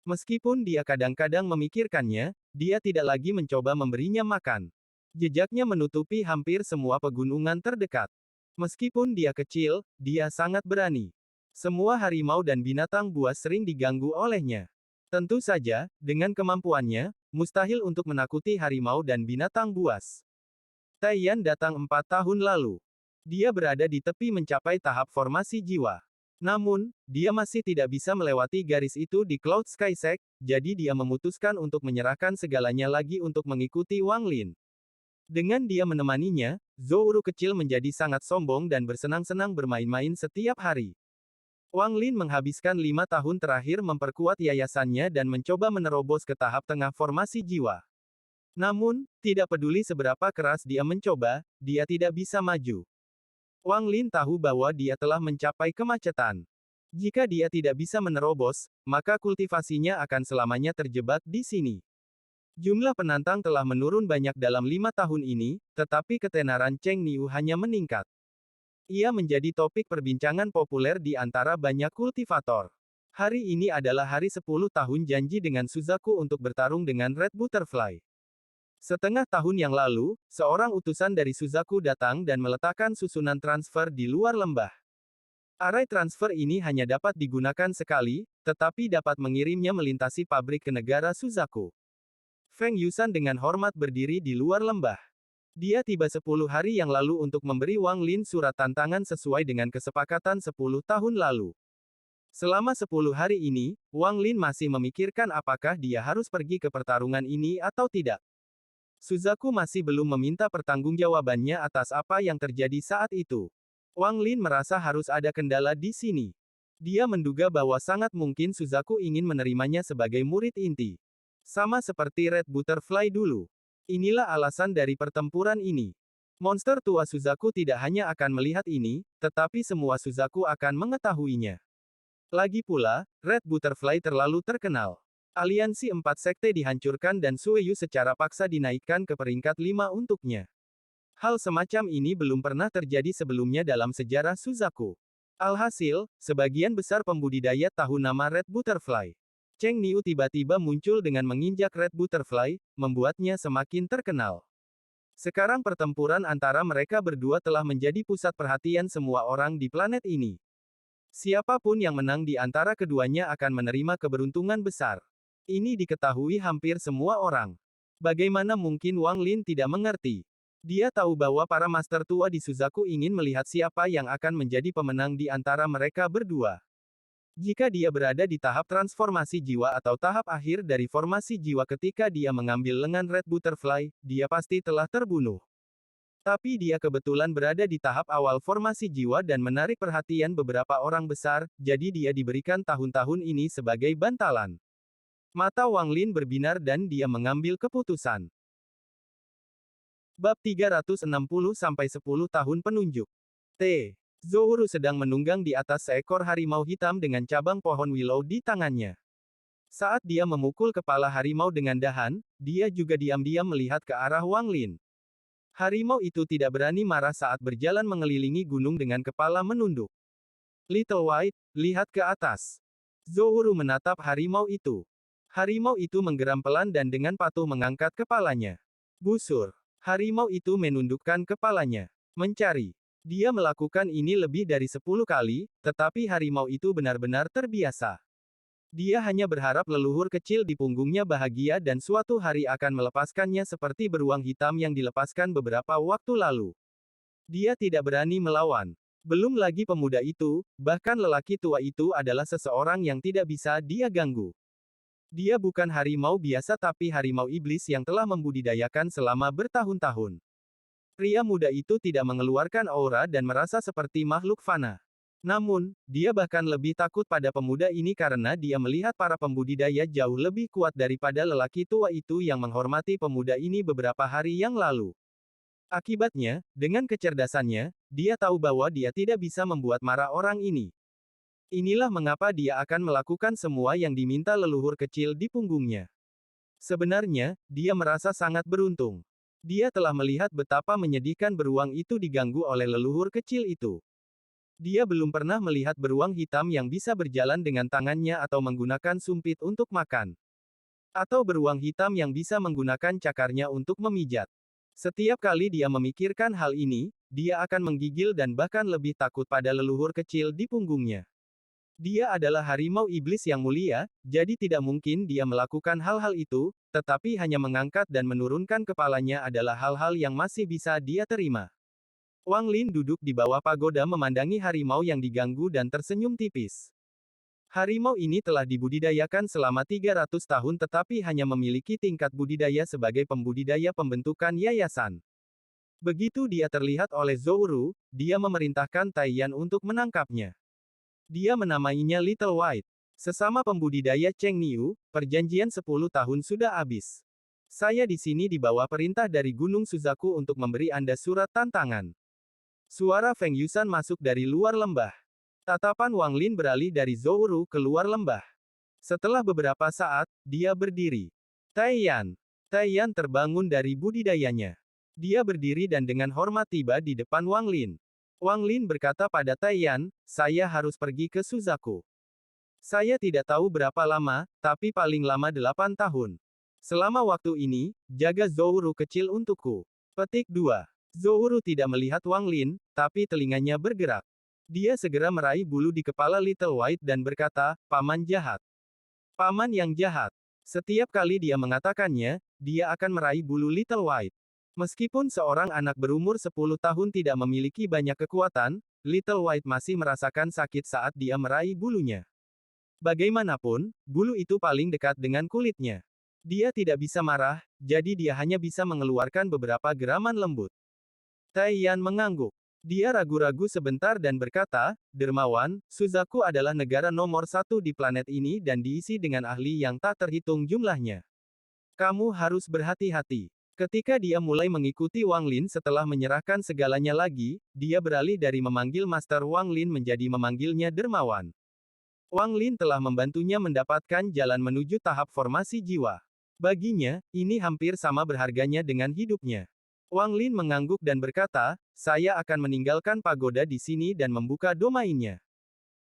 Meskipun dia kadang-kadang memikirkannya, dia tidak lagi mencoba memberinya makan. Jejaknya menutupi hampir semua pegunungan terdekat. Meskipun dia kecil, dia sangat berani. Semua harimau dan binatang buas sering diganggu olehnya. Tentu saja, dengan kemampuannya, mustahil untuk menakuti harimau dan binatang buas. Taiyan datang 4 tahun lalu. Dia berada di tepi mencapai tahap formasi jiwa. Namun, dia masih tidak bisa melewati garis itu di Cloud Sky Sect, jadi dia memutuskan untuk menyerahkan segalanya lagi untuk mengikuti Wang Lin. Dengan dia menemaninya, Zhou kecil menjadi sangat sombong dan bersenang-senang bermain-main setiap hari. Wang Lin menghabiskan 5 tahun terakhir memperkuat yayasannya dan mencoba menerobos ke tahap tengah formasi jiwa. Namun, tidak peduli seberapa keras dia mencoba, dia tidak bisa maju. Wang Lin tahu bahwa dia telah mencapai kemacetan. Jika dia tidak bisa menerobos, maka kultivasinya akan selamanya terjebak di sini. Jumlah penantang telah menurun banyak dalam 5 tahun ini, tetapi ketenaran Cheng Niu hanya meningkat. Ia menjadi topik perbincangan populer di antara banyak kultivator. Hari ini adalah hari 10 tahun janji dengan Suzaku untuk bertarung dengan Red Butterfly. Setengah tahun yang lalu, seorang utusan dari Suzaku datang dan meletakkan susunan transfer di luar lembah. Arai transfer ini hanya dapat digunakan sekali, tetapi dapat mengirimnya melintasi pabrik ke negara Suzaku. Feng Yusan dengan hormat berdiri di luar lembah. Dia tiba 10 hari yang lalu untuk memberi Wang Lin surat tantangan sesuai dengan kesepakatan 10 tahun lalu. Selama 10 hari ini, Wang Lin masih memikirkan apakah dia harus pergi ke pertarungan ini atau tidak. Suzaku masih belum meminta pertanggungjawabannya atas apa yang terjadi saat itu. Wang Lin merasa harus ada kendala di sini. Dia menduga bahwa sangat mungkin Suzaku ingin menerimanya sebagai murid inti. Sama seperti Red Butterfly dulu. Inilah alasan dari pertempuran ini. Monster tua Suzaku tidak hanya akan melihat ini, tetapi semua Suzaku akan mengetahuinya. Lagi pula, Red Butterfly terlalu terkenal. Aliansi 4 sekte dihancurkan dan Sueyu secara paksa dinaikkan ke peringkat 5 untuknya. Hal semacam ini belum pernah terjadi sebelumnya dalam sejarah Suzaku. Alhasil, sebagian besar pembudidaya tahu nama Red Butterfly. Cheng Niu tiba-tiba muncul dengan menginjak Red Butterfly, membuatnya semakin terkenal. Sekarang pertempuran antara mereka berdua telah menjadi pusat perhatian semua orang di planet ini. Siapapun yang menang di antara keduanya akan menerima keberuntungan besar. Ini diketahui hampir semua orang. Bagaimana mungkin Wang Lin tidak mengerti? Dia tahu bahwa para master tua di Suzaku ingin melihat siapa yang akan menjadi pemenang di antara mereka berdua. Jika dia berada di tahap transformasi jiwa atau tahap akhir dari formasi jiwa ketika dia mengambil lengan Red Butterfly, dia pasti telah terbunuh. Tapi dia kebetulan berada di tahap awal formasi jiwa dan menarik perhatian beberapa orang besar, jadi dia diberikan tahun-tahun ini sebagai bantalan. Mata Wang Lin berbinar dan dia mengambil keputusan. Bab 360-10 tahun penunjuk. T. Zhou sedang menunggang di atas seekor harimau hitam dengan cabang pohon willow di tangannya. Saat dia memukul kepala harimau dengan dahan, dia juga diam-diam melihat ke arah Wang Lin. Harimau itu tidak berani marah saat berjalan mengelilingi gunung dengan kepala menunduk. Little White, lihat ke atas. Zhou menatap harimau itu. Harimau itu menggeram pelan dan dengan patuh mengangkat kepalanya. Busur. Harimau itu menundukkan kepalanya. Mencari. Dia melakukan ini lebih dari 10 kali, tetapi harimau itu benar-benar terbiasa. Dia hanya berharap leluhur kecil di punggungnya bahagia dan suatu hari akan melepaskannya seperti beruang hitam yang dilepaskan beberapa waktu lalu. Dia tidak berani melawan. Belum lagi pemuda itu, bahkan lelaki tua itu adalah seseorang yang tidak bisa dia ganggu. Dia bukan harimau biasa tapi harimau iblis yang telah membudidayakan selama bertahun-tahun. Pria muda itu tidak mengeluarkan aura dan merasa seperti makhluk fana. Namun, dia bahkan lebih takut pada pemuda ini karena dia melihat para pembudidaya jauh lebih kuat daripada lelaki tua itu yang menghormati pemuda ini beberapa hari yang lalu. Akibatnya, dengan kecerdasannya, dia tahu bahwa dia tidak bisa membuat marah orang ini. Inilah mengapa dia akan melakukan semua yang diminta leluhur kecil di punggungnya. Sebenarnya, dia merasa sangat beruntung. Dia telah melihat betapa menyedihkan beruang itu diganggu oleh leluhur kecil itu. Dia belum pernah melihat beruang hitam yang bisa berjalan dengan tangannya atau menggunakan sumpit untuk makan. Atau beruang hitam yang bisa menggunakan cakarnya untuk memijat. Setiap kali dia memikirkan hal ini, dia akan menggigil dan bahkan lebih takut pada leluhur kecil di punggungnya. Dia adalah harimau iblis yang mulia, jadi tidak mungkin dia melakukan hal-hal itu, tetapi hanya mengangkat dan menurunkan kepalanya adalah hal-hal yang masih bisa dia terima. Wang Lin duduk di bawah pagoda memandangi harimau yang diganggu dan tersenyum tipis. Harimau ini telah dibudidayakan selama 300 tahun tetapi hanya memiliki tingkat budidaya sebagai pembudidaya pembentukan yayasan. Begitu dia terlihat oleh Zhou, dia memerintahkan Taiyan untuk menangkapnya. Dia menamainya Little White. Sesama pembudidaya Cheng Niu, perjanjian 10 tahun sudah habis. Saya di sini di bawah perintah dari Gunung Suzaku untuk memberi Anda surat tantangan. Suara Feng Yusan masuk dari luar lembah. Tatapan Wang Lin beralih dari Zhou ke luar lembah. Setelah beberapa saat, dia berdiri. Taiyan. Taiyan terbangun dari budidayanya. Dia berdiri dan dengan hormat tiba di depan Wang Lin. Wang Lin berkata pada Taiyan, saya harus pergi ke Suzaku. Saya tidak tahu berapa lama, tapi paling lama 8 tahun. Selama waktu ini, jaga Zhou kecil untukku. Petik 2. Zhou tidak melihat Wang Lin, tapi telinganya bergerak. Dia segera meraih bulu di kepala Little White dan berkata, Paman jahat. Paman yang jahat. Setiap kali dia mengatakannya, dia akan meraih bulu Little White. Meskipun seorang anak berumur 10 tahun tidak memiliki banyak kekuatan, Little White masih merasakan sakit saat dia meraih bulunya. Bagaimanapun, bulu itu paling dekat dengan kulitnya. Dia tidak bisa marah, jadi dia hanya bisa mengeluarkan beberapa geraman lembut. Taiyan mengangguk. Dia ragu-ragu sebentar dan berkata, Dermawan, Suzaku adalah negara nomor 1 di planet ini dan diisi dengan ahli yang tak terhitung jumlahnya. Kamu harus berhati-hati. Ketika dia mulai mengikuti Wang Lin setelah menyerahkan segalanya lagi, dia beralih dari memanggil Master Wang Lin menjadi memanggilnya Dermawan. Wang Lin telah membantunya mendapatkan jalan menuju tahap formasi jiwa. Baginya, ini hampir sama berharganya dengan hidupnya. Wang Lin mengangguk dan berkata, saya akan meninggalkan pagoda di sini dan membuka domainnya.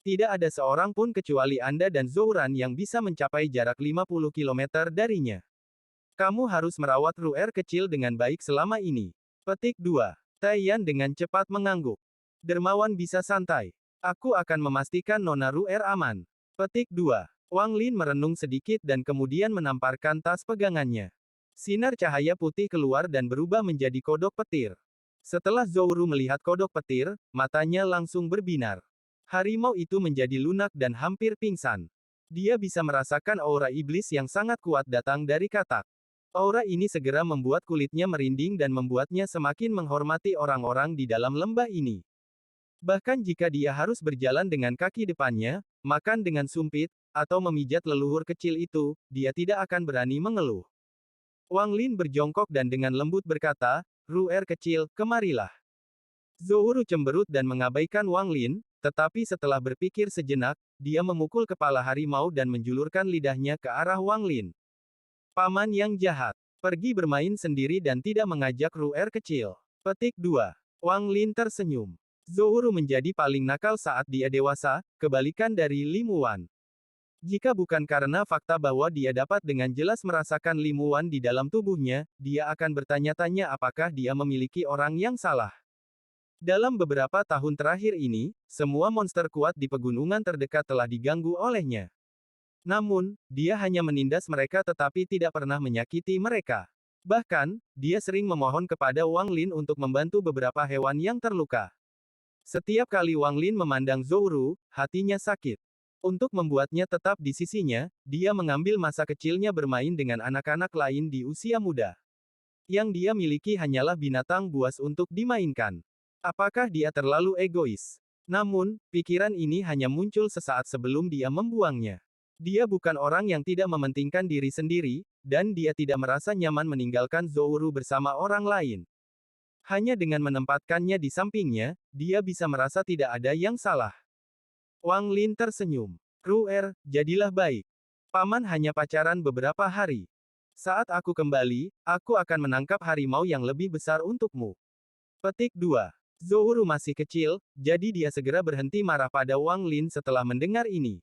Tidak ada seorang pun kecuali Anda dan Zhouran yang bisa mencapai jarak 50 km darinya. Kamu harus merawat Ru'er kecil dengan baik selama ini. Petik 2. Taiyan dengan cepat mengangguk. Dermawan bisa santai. Aku akan memastikan Nona Ru'er aman. Petik 2. Wang Lin merenung sedikit dan kemudian menamparkan tas pegangannya. Sinar cahaya putih keluar dan berubah menjadi kodok petir. Setelah Zhou melihat kodok petir, matanya langsung berbinar. Harimau itu menjadi lunak dan hampir pingsan. Dia bisa merasakan aura iblis yang sangat kuat datang dari katak. Aura ini segera membuat kulitnya merinding dan membuatnya semakin menghormati orang-orang di dalam lembah ini. Bahkan jika dia harus berjalan dengan kaki depannya, makan dengan sumpit, atau memijat leluhur kecil itu, dia tidak akan berani mengeluh. Wang Lin berjongkok dan dengan lembut berkata, Ru'er kecil, kemarilah. Zhou cemberut dan mengabaikan Wang Lin, tetapi setelah berpikir sejenak, dia memukul kepala harimau dan menjulurkan lidahnya ke arah Wang Lin. Paman yang jahat. Pergi bermain sendiri dan tidak mengajak Ru'er kecil. Petik 2. Wang Lin tersenyum. Zhou menjadi paling nakal saat dia dewasa, kebalikan dari Li Muwan. Jika bukan karena fakta bahwa dia dapat dengan jelas merasakan Li Muwan di dalam tubuhnya, dia akan bertanya-tanya apakah dia memiliki orang yang salah. Dalam beberapa tahun terakhir ini, semua monster kuat di pegunungan terdekat telah diganggu olehnya. Namun, dia hanya menindas mereka tetapi tidak pernah menyakiti mereka. Bahkan, dia sering memohon kepada Wang Lin untuk membantu beberapa hewan yang terluka. Setiap kali Wang Lin memandang Zhou, hatinya sakit. Untuk membuatnya tetap di sisinya, dia mengambil masa kecilnya bermain dengan anak-anak lain di usia muda. Yang dia miliki hanyalah binatang buas untuk dimainkan. Apakah dia terlalu egois? Namun, pikiran ini hanya muncul sesaat sebelum dia membuangnya. Dia bukan orang yang tidak mementingkan diri sendiri, dan dia tidak merasa nyaman meninggalkan Zhou bersama orang lain. Hanya dengan menempatkannya di sampingnya, dia bisa merasa tidak ada yang salah. Wang Lin tersenyum. Ru'er, jadilah baik. Paman hanya pacaran beberapa hari. Saat aku kembali, aku akan menangkap harimau yang lebih besar untukmu. Petik 2. Zhou masih kecil, jadi dia segera berhenti marah pada Wang Lin setelah mendengar ini.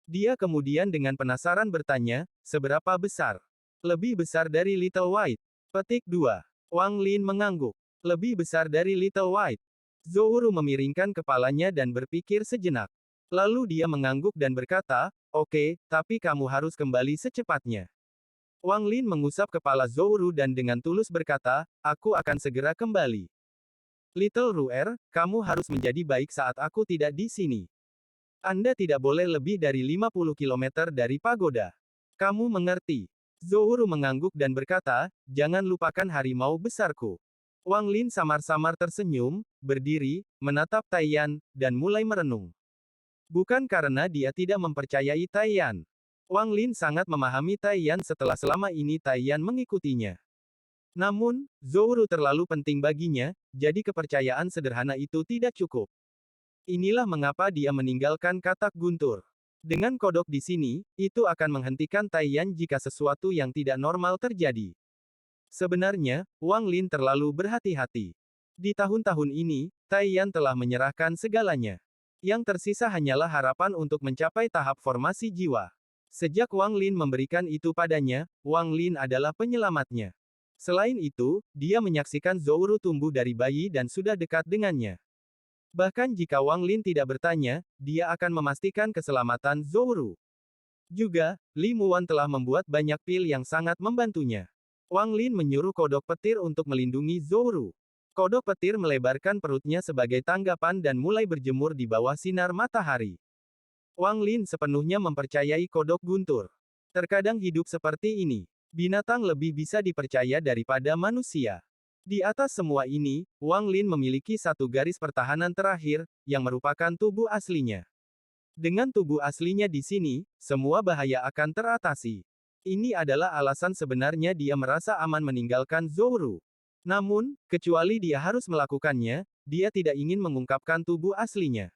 Dia kemudian dengan penasaran bertanya, seberapa besar? Lebih besar dari Little White. Petik 2. Wang Lin mengangguk. Lebih besar dari Little White. Zhou memiringkan kepalanya dan berpikir sejenak. Lalu dia mengangguk dan berkata, "Oke, tapi kamu harus kembali secepatnya." Wang Lin mengusap kepala Zhou dan dengan tulus berkata, "Aku akan segera kembali. Little Ruer, kamu harus menjadi baik saat aku tidak di sini. Anda tidak boleh lebih dari 50 kilometer dari pagoda. Kamu mengerti?" Zhou mengangguk dan berkata, "Jangan lupakan harimau besarku." Wang Lin samar-samar tersenyum, berdiri, menatap Taiyan, dan mulai merenung. Bukan karena dia tidak mempercayai Taiyan. Wang Lin sangat memahami Taiyan setelah selama ini Taiyan mengikutinya. Namun, Zhou terlalu penting baginya, jadi kepercayaan sederhana itu tidak cukup. Inilah mengapa dia meninggalkan katak guntur. Dengan kodok di sini, itu akan menghentikan Taiyan jika sesuatu yang tidak normal terjadi. Sebenarnya, Wang Lin terlalu berhati-hati. Di tahun-tahun ini, Taiyan telah menyerahkan segalanya. Yang tersisa hanyalah harapan untuk mencapai tahap formasi jiwa. Sejak Wang Lin memberikan itu padanya, Wang Lin adalah penyelamatnya. Selain itu, dia menyaksikan Zhou tumbuh dari bayi dan sudah dekat dengannya. Bahkan jika Wang Lin tidak bertanya, dia akan memastikan keselamatan Zhou. Juga, Li Muwan telah membuat banyak pil yang sangat membantunya. Wang Lin menyuruh kodok petir untuk melindungi Zhou. Kodok petir melebarkan perutnya sebagai tanggapan dan mulai berjemur di bawah sinar matahari. Wang Lin sepenuhnya mempercayai kodok guntur. Terkadang hidup seperti ini. Binatang lebih bisa dipercaya daripada manusia. Di atas semua ini, Wang Lin memiliki satu garis pertahanan terakhir, yang merupakan tubuh aslinya. Dengan tubuh aslinya di sini, semua bahaya akan teratasi. Ini adalah alasan sebenarnya dia merasa aman meninggalkan Zhou. Namun, kecuali dia harus melakukannya, dia tidak ingin mengungkapkan tubuh aslinya.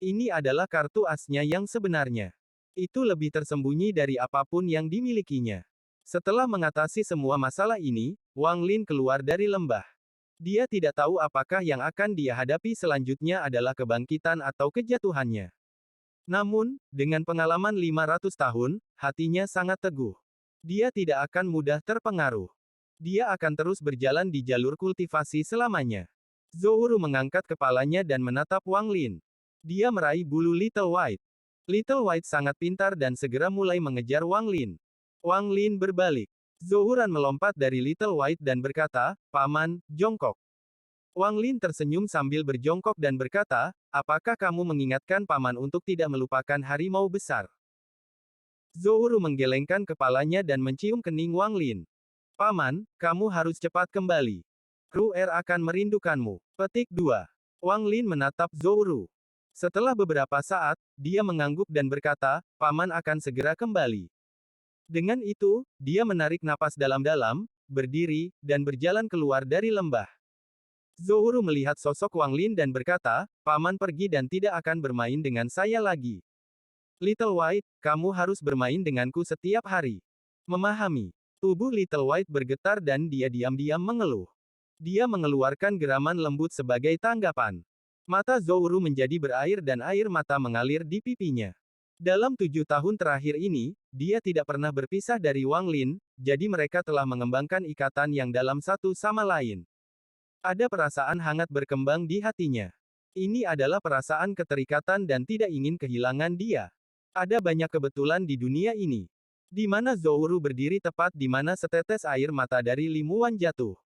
Ini adalah kartu asnya yang sebenarnya. Itu lebih tersembunyi dari apapun yang dimilikinya. Setelah mengatasi semua masalah ini, Wang Lin keluar dari lembah. Dia tidak tahu apakah yang akan dia hadapi selanjutnya adalah kebangkitan atau kejatuhannya. Namun, dengan pengalaman 500 tahun, hatinya sangat teguh. Dia tidak akan mudah terpengaruh. Dia akan terus berjalan di jalur kultivasi selamanya. Zhou mengangkat kepalanya dan menatap Wang Lin. Dia meraih bulu Little White. Little White sangat pintar dan segera mulai mengejar Wang Lin. Wang Lin berbalik. Zhou melompat dari Little White dan berkata, "Paman, jongkok." Wang Lin tersenyum sambil berjongkok dan berkata, "Apakah kamu mengingatkan Paman untuk tidak melupakan harimau besar?" Zhou menggelengkan kepalanya dan mencium kening Wang Lin. "Paman, kamu harus cepat kembali. Ruer akan merindukanmu." Petik 2. Wang Lin menatap Zhou. Setelah beberapa saat, dia mengangguk dan berkata, "Paman akan segera kembali." Dengan itu, dia menarik napas dalam-dalam, berdiri, dan berjalan keluar dari lembah. Zhou melihat sosok Wang Lin dan berkata, "Paman pergi dan tidak akan bermain dengan saya lagi. Little White, kamu harus bermain denganku setiap hari." Memahami. Tubuh Little White bergetar dan dia diam-diam mengeluh. Dia mengeluarkan geraman lembut sebagai tanggapan. Mata Zhou menjadi berair dan air mata mengalir di pipinya. Dalam 7 tahun terakhir ini, dia tidak pernah berpisah dari Wang Lin, jadi mereka telah mengembangkan ikatan yang dalam satu sama lain. Ada perasaan hangat berkembang di hatinya. Ini adalah perasaan keterikatan dan tidak ingin kehilangan dia. Ada banyak kebetulan di dunia ini. Di mana Zhou berdiri tepat di mana setetes air mata dari Li Muwan jatuh.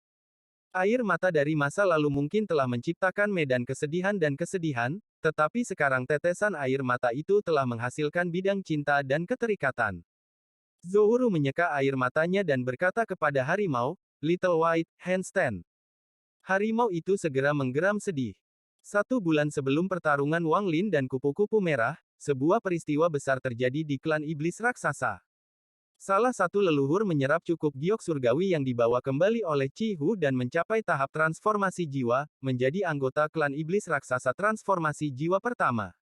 Air mata dari masa lalu mungkin telah menciptakan medan kesedihan dan kesedihan, tetapi sekarang tetesan air mata itu telah menghasilkan bidang cinta dan keterikatan. Zhou menyeka air matanya dan berkata kepada harimau, "Little White, handstand." Harimau itu segera menggeram sedih. 1 bulan sebelum pertarungan Wang Lin dan kupu-kupu merah, sebuah peristiwa besar terjadi di klan iblis raksasa. Salah satu leluhur menyerap cukup giok surgawi yang dibawa kembali oleh Chi Hu dan mencapai tahap transformasi jiwa, menjadi anggota klan iblis raksasa transformasi jiwa pertama.